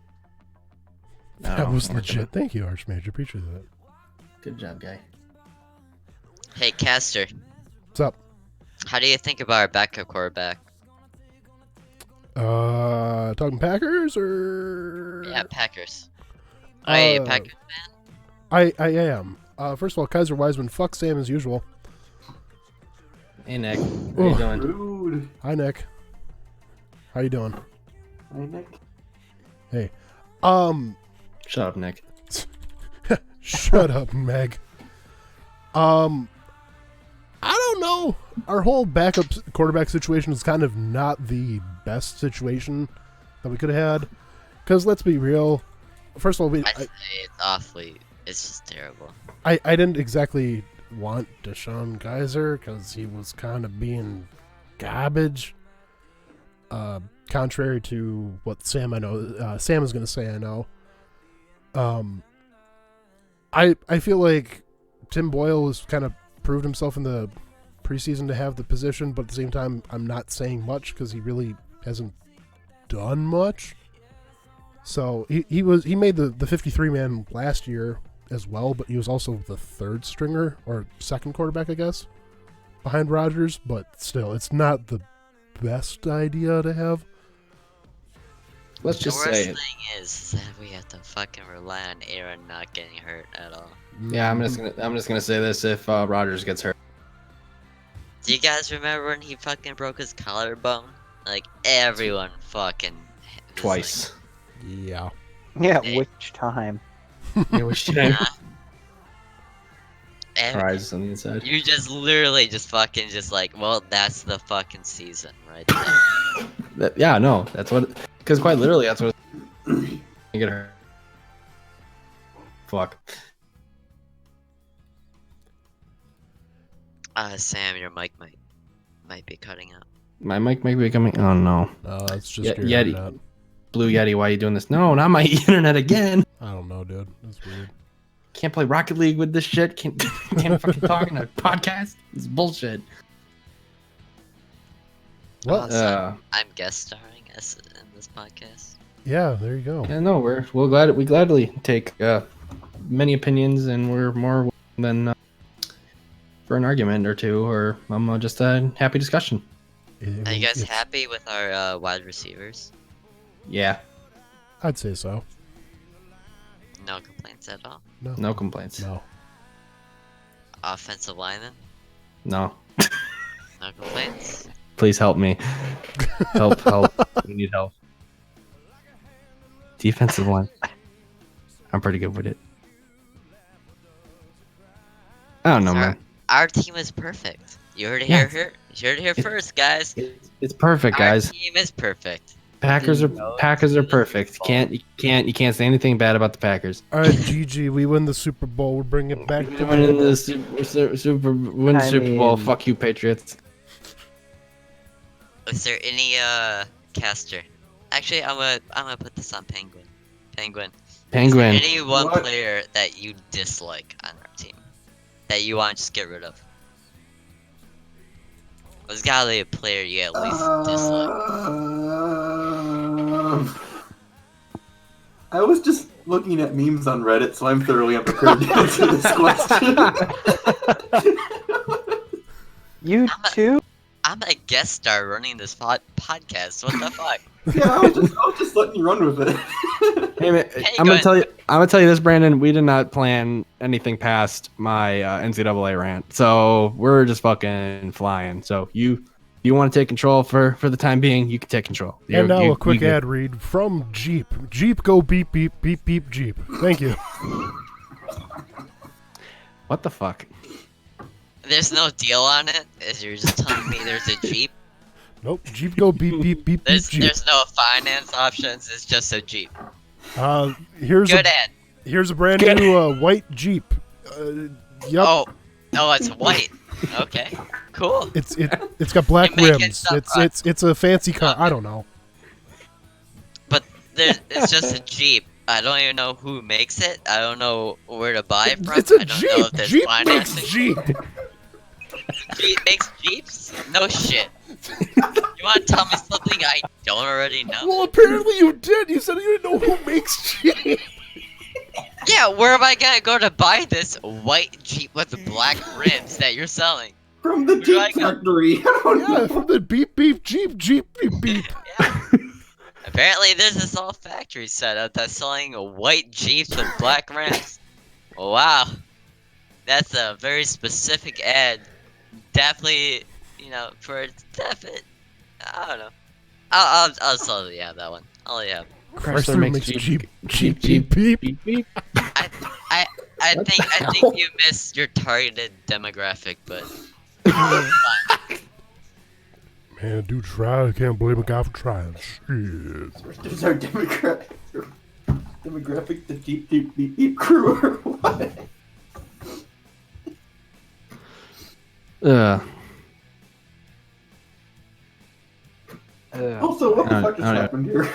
I that don't know. was legit. Thank you, Archmage. Appreciate that. Good job, guy. Hey, Caster, What's up? how do you think about our backup quarterback? Talking Packers or? Yeah, Packers. Oh, yeah, you Uh, Packers I am. First of all, Kaiser Wiseman, fuck Sam as usual. Hey, Nick. How you Ugh. doing? Rude. Hi, Nick. How you doing? Hey, Nick. Hey. Shut up, Nick. Shut up, Meg. I don't know. Our whole backup quarterback situation is kind of not the best situation that we could have had. Because let's be real. First of all, I say it's awfully. It's just terrible. I didn't exactly want Deshaun Kaiser because he was kind of being garbage. Contrary to what Sam is going to say, I know. I feel like Tim Boyle has kind of proved himself in the preseason to have the position, but at the same time, I'm not saying much because he really hasn't done much. So he made the 53 man last year as well, but he was also the third stringer or second quarterback, I guess, behind Rodgers. But still, it's not the best idea to have. Let's The just worst say thing it. is that we have to fucking rely on Aaron not getting hurt at all. Yeah, I'm just gonna say this: if Rodgers gets hurt, Do you guys remember when he fucking broke his collarbone? Like everyone fucking was twice. Yeah. Yeah, Hey. which time? Yeah, we should Like, have every- fries on the inside. you just literally just fucking just like, well, that's the fucking season right there. Yeah, no, that's what. Because quite literally, that's what. You get her. Fuck. Sam, your mic might be cutting out. My mic might be coming. Oh no. It's just Ye- your Yeti. internet. Blue Yeti, why are you doing this? No, not my internet again. I don't know, dude. That's weird. Can't play Rocket League with this shit. Can't fucking talk in a podcast. It's bullshit. What? Also, I'm guest starring in this podcast. Yeah, there you go. Yeah, no, we gladly take many opinions, and we're more than for an argument or two, or just a happy discussion. Are you guys happy with our wide receivers? Yeah, I'd say so. No complaints at all. no complaints. No. Offensive lineman? No. No complaints. Please help me. Help. We need help. Defensive line. I'm pretty good with it. I don't know, Sorry. man. Our team is perfect. You heard it Yeah. here. You heard it here first, guys. It's perfect, guys. Our team is perfect. Packers are perfect. You can't say anything bad about the Packers. All right, GG. We win the Super Bowl. We're bringing it back to Winning the Super Bowl. mean- Fuck you, Patriots. Is there any caster? Actually, I'm gonna put this on Penguin. Penguin. Penguin. Is there any one What? player that you dislike on our team that you want to just get rid of? There's gotta be a player you at least dislike. I was just looking at memes on Reddit, so I'm thoroughly unprepared to answer this question. You too? I'm a guest star running this podcast. What the fuck? Yeah, I was just letting you run with it. Hey, man, Hey, I'm go gonna ahead. tell you this, Brandon. We did not plan anything past my NCAA rant, so we're just fucking flying. So you want to take control for the time being, you can take control. And now You- a quick you good. ad read from Jeep. Jeep, go beep, beep, beep, beep, Jeep. Thank you. What the fuck? There's no deal on it. Is you're just telling me there's a Jeep? Nope. Jeep, go beep, beep, beep, beep, Jeep. There's no finance options. It's just a Jeep. Here's Good a ad. here's a brand new white Jeep. Yup. Oh, it's white. Okay, cool. It's got black You're making rims. stuff up. It's a fancy car. I don't know. But it's just a Jeep. I don't even know who makes it. I don't know where to buy it from. It's a I don't know Jeep. if there's Jeep financing. makes Jeep. Jeep makes Jeeps? No shit. You want to tell me something I don't already know? Well, apparently you did. You said you didn't know who makes Jeep. Yeah, where am I gonna go to buy this white Jeep with the black rims that you're selling? From the Where do I Jeep go? factory. I don't Yeah, know. from the beep, beep, Jeep, Jeep, beep, beep. Yeah. Apparently, there's this whole factory setup that's selling white Jeeps with black rims. Wow, that's a very specific ad. Definitely, for definite. I don't know. I'll totally have that one. I'll have. Chrysler makes Jeep, Jeep, beep, beep. beep, beep. I think you missed your targeted demographic, but Man, dude, try. I can't blame a guy for trying. Shit. There's our demographic, the Jeep beep beep beep crew or what? Also, what the Oh, fuck just oh, yeah. happened here?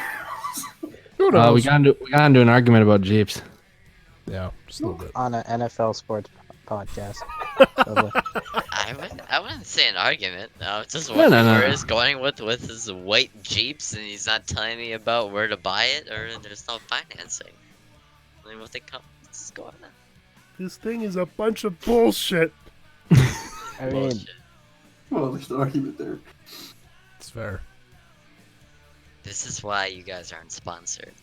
Who knows? We got into an argument about Jeeps. Yeah, just a little bit. On an NFL sports podcast. Lovely. I wouldn't say an argument. I was just No, wondering no, no. where he's going with his white Jeeps, and he's not telling me about where to buy it, or there's no financing. I mean, what's going on? This thing is a bunch of bullshit. I mean, Bullshit. Well, there's no argument there. It's fair. This is why you guys aren't sponsored.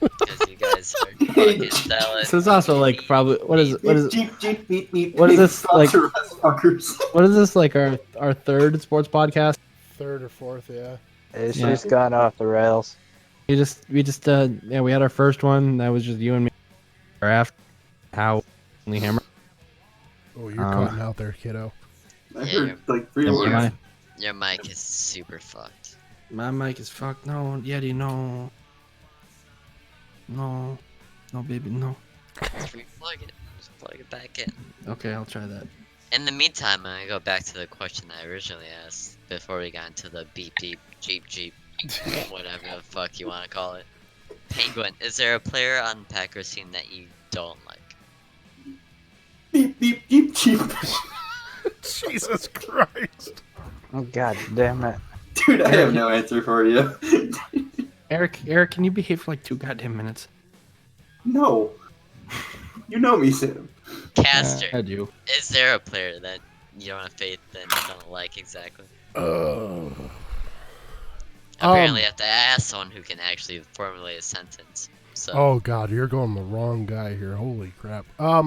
Because you guys are fucking selling. So it's also like probably what is Jeep beep beep beep. What is this, like- Sponsor us, fuckers? what is this like our third sports podcast? Third or fourth, yeah. it's Yeah. just gone off the rails. We had our first one that was just you and me. Or after how only hammer. Oh, you're cutting out there, kiddo. I Yeah, heard like 3 Am words. I? Your mic is super fucked. My mic is fucked. No, Yeti, no. No. No, baby, no. Just replug it. Just plug it back in. Okay, I'll try that. In the meantime, I'm gonna go back to the question I originally asked before we got into the beep beep, jeep jeep, whatever the fuck you wanna call it. Penguin, is there a player on the Packers team that you don't like? Beep, beep, beep, cheap. Jesus Christ. Oh god damn it. Dude, I have no answer for you. Eric, can you behave for like 2 goddamn minutes? No. You know me, Sam. Caster, I do. is there a player that you don't have faith in and don't like exactly? Um, Apparently, I have to ask someone who can actually formulate a sentence. So, Oh God, you're going the wrong guy here. Holy crap. I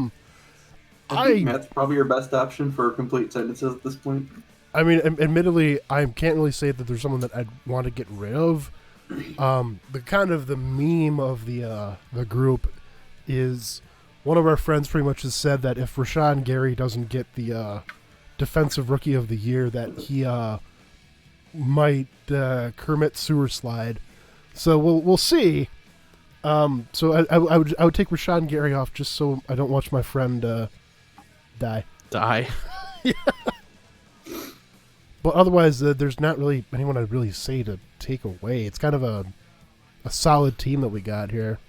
think I Matt's probably your best option for complete sentences at this point. I mean, admittedly, I can't really say that there's someone that I'd want to get rid of. The kind of the meme of the group is one of our friends pretty much has said that if Rashawn Gary doesn't get the defensive rookie of the year, that he might Kermit sewer slide. So we'll see. So I would take Rashawn Gary off just so I don't watch my friend die. Die. But otherwise, there's not really anyone I'd really say to take away. It's kind of a solid team that we got here.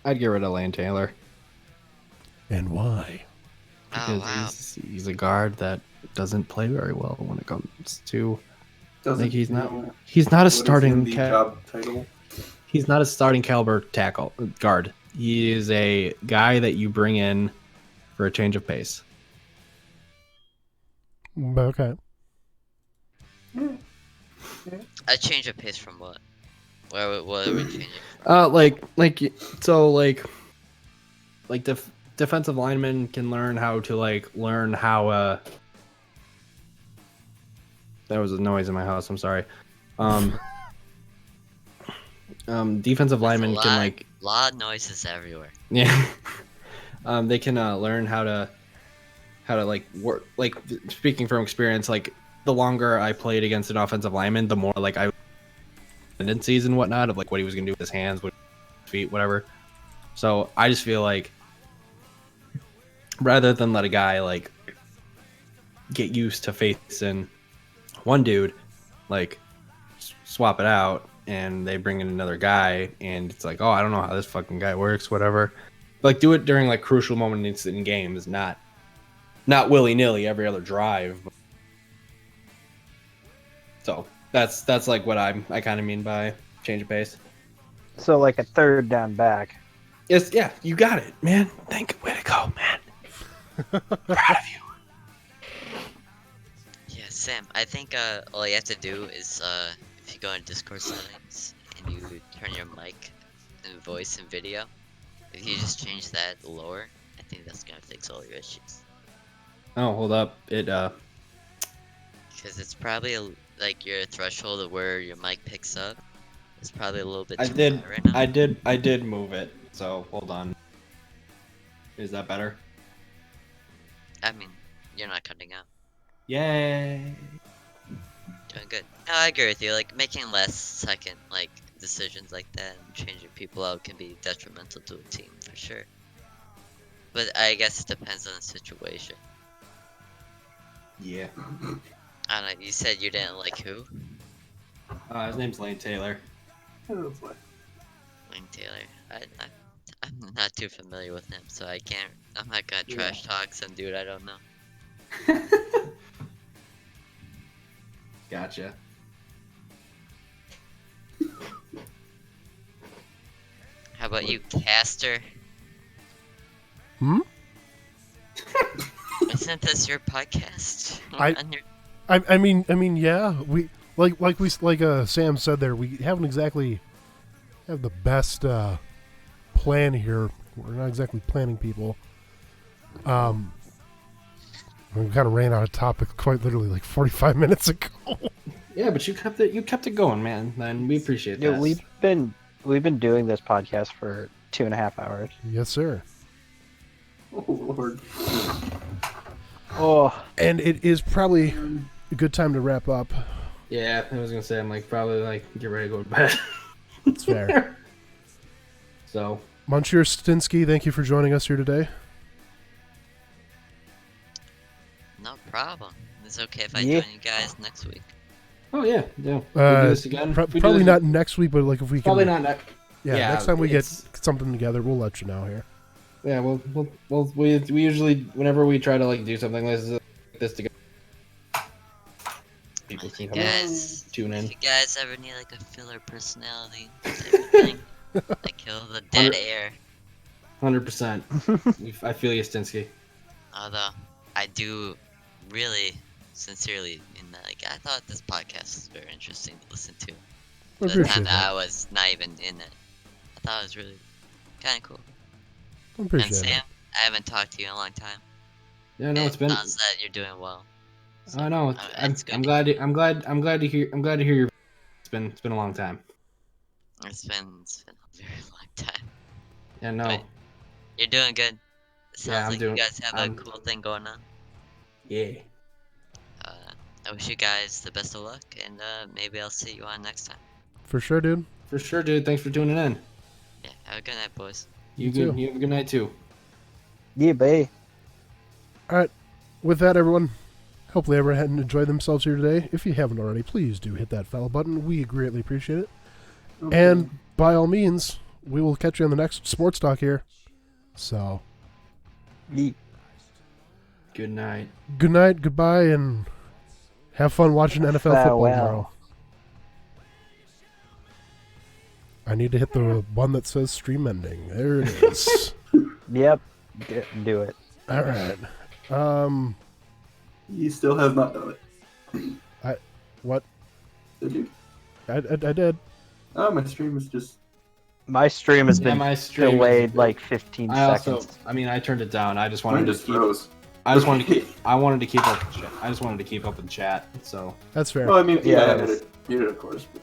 I'd get rid of Lane Taylor. And why? oh Because wow. he's a guard that doesn't play very well when it comes to. Doesn't he's not- know He's not a what is in starting the job title. He's not a starting caliber tackle guard. He is a guy that you bring in for a change of pace. Okay. A change of pace from what? What are we changing from? Defensive linemen can learn how to learn how. There was a noise in my house. I'm sorry. Defensive linemen There's can lot of noises everywhere. yeah. They can learn how to work. Speaking from experience, the longer I played against an offensive lineman, the more I tendencies and whatnot of what he was gonna do with his hands, with his feet, whatever. So I just feel like rather than let a guy get used to facing one dude, swap it out and they bring in another guy and it's oh, I don't know how this fucking guy works, whatever. Do it during crucial moments in games, not willy-nilly every other drive. So that's what I kind of mean by change of pace. So like a third down back. Yes, yeah, you got it, man. Way to go, man. Proud of you. Yeah, Sam, I think all you have to do is if you go in Discord settings and you turn your mic and voice and video, if you just change that lower, I think that's gonna fix all your issues. Oh, hold up. It Because it's probably your threshold of where your mic picks up is probably a little bit I too did high right now. I did move it. So, hold on. Is that better? I mean, you're not cutting out. Yay. Doing good. No, I agree with you. Making last second decisions like that and changing people out can be detrimental to a team for sure. But I guess it depends on the situation. Yeah. I don't know. You said you didn't like who? His name's Lane Taylor. Lane Taylor. I'm not too familiar with him, so I can't. I'm not gonna trash talk some dude I don't know. Gotcha. How about you, Caster? Hmm? Isn't this your podcast? I mean, yeah. We Sam said there, we haven't exactly have the best plan here. We're not exactly planning people. We kind of ran out of topic quite literally 45 minutes ago. Yeah, but you kept it going, man. And we appreciate that. Dude, we've been doing this podcast for 2.5 hours. Yes, sir. Oh, Lord. Oh, And it is probably a good time to wrap up. Yeah, I was gonna say I'm like probably like get ready to go to bed. It's fair. So Monsieur Stinsky, thank you for joining us here today. No problem. It's okay if I Yeah. join you guys next week. oh yeah, yeah. We'll do this again. We do Probably this- not next week, but like if we can. Probably not next. Yeah, yeah, next time we get it's- something together, we'll let you know here. Yeah, we usually whenever we try to like do something like this together, people If can you come guys, tune in. if you guys ever need like a filler personality type of thing, like kill the dead air. 100%. I feel you, Stinsky. Although I do really sincerely in that, like, I thought this podcast was very interesting to listen to. I For the appreciate time that that. I was not even in it, I thought it was really kind of cool. I And appreciate Sam, it. I haven't talked to you in a long time. Yeah, no, it's been. Sounds that you're doing well. So, I know. I'm it's good. I'm glad to hear your. It's been a long time. It's been a very long time. Yeah, no. But you're doing good. It sounds Yeah, I'm like doing- you guys have I'm- a cool thing going on. Yeah. I wish you guys the best of luck, and maybe I'll see you on next time. For sure, dude. For sure, dude. Thanks for tuning in. Yeah, have a good night, boys. You too. good? You have a good night too. Yeah, bae. All right. With that, everyone, hopefully everyone had enjoyed themselves here today. If you haven't already, please do hit that follow button. We greatly appreciate it. And by all means, we will catch you on the next sports talk here. So, Yeah. Good night. good night, goodbye, and have fun watching NFL football Farewell. tomorrow. I need to hit the one that says stream ending. There it is. Yep. Do it. All right. He still has not done it. What? Did you? I did. Oh, my stream is just. My stream has Yeah, been my stream delayed is- like 15 I seconds. also, I mean, I turned it down. I just Mine wanted just to keep. froze. I just wanted to keep. I wanted to keep up. With chat. I just wanted to keep up with chat. So That's fair. Well, I mean, yeah, Yeah, I it had was- it muted, of course. But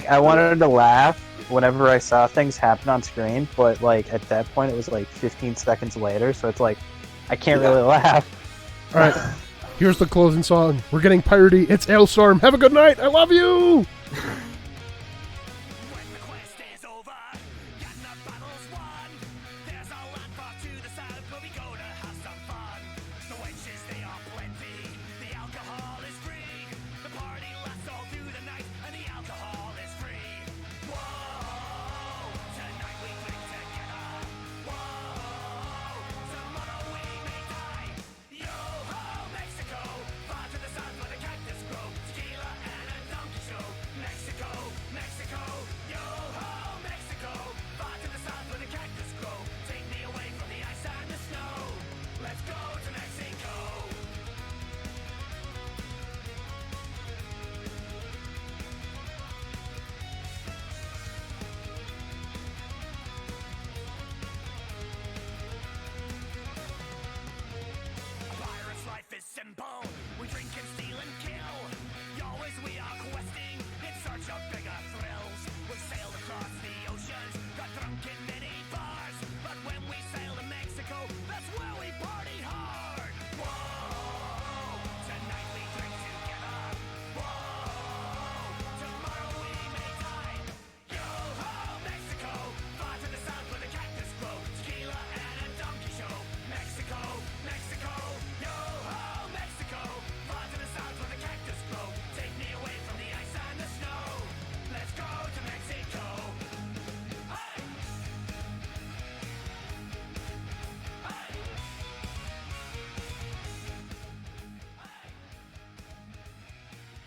I wanted to laugh whenever I saw things happen on screen, but like at that point it was like 15 seconds later, so it's like I can't Yeah. really laugh. All right. Here's the closing song. We're getting piratey. It's Hailstorm. Have a good night. I love you.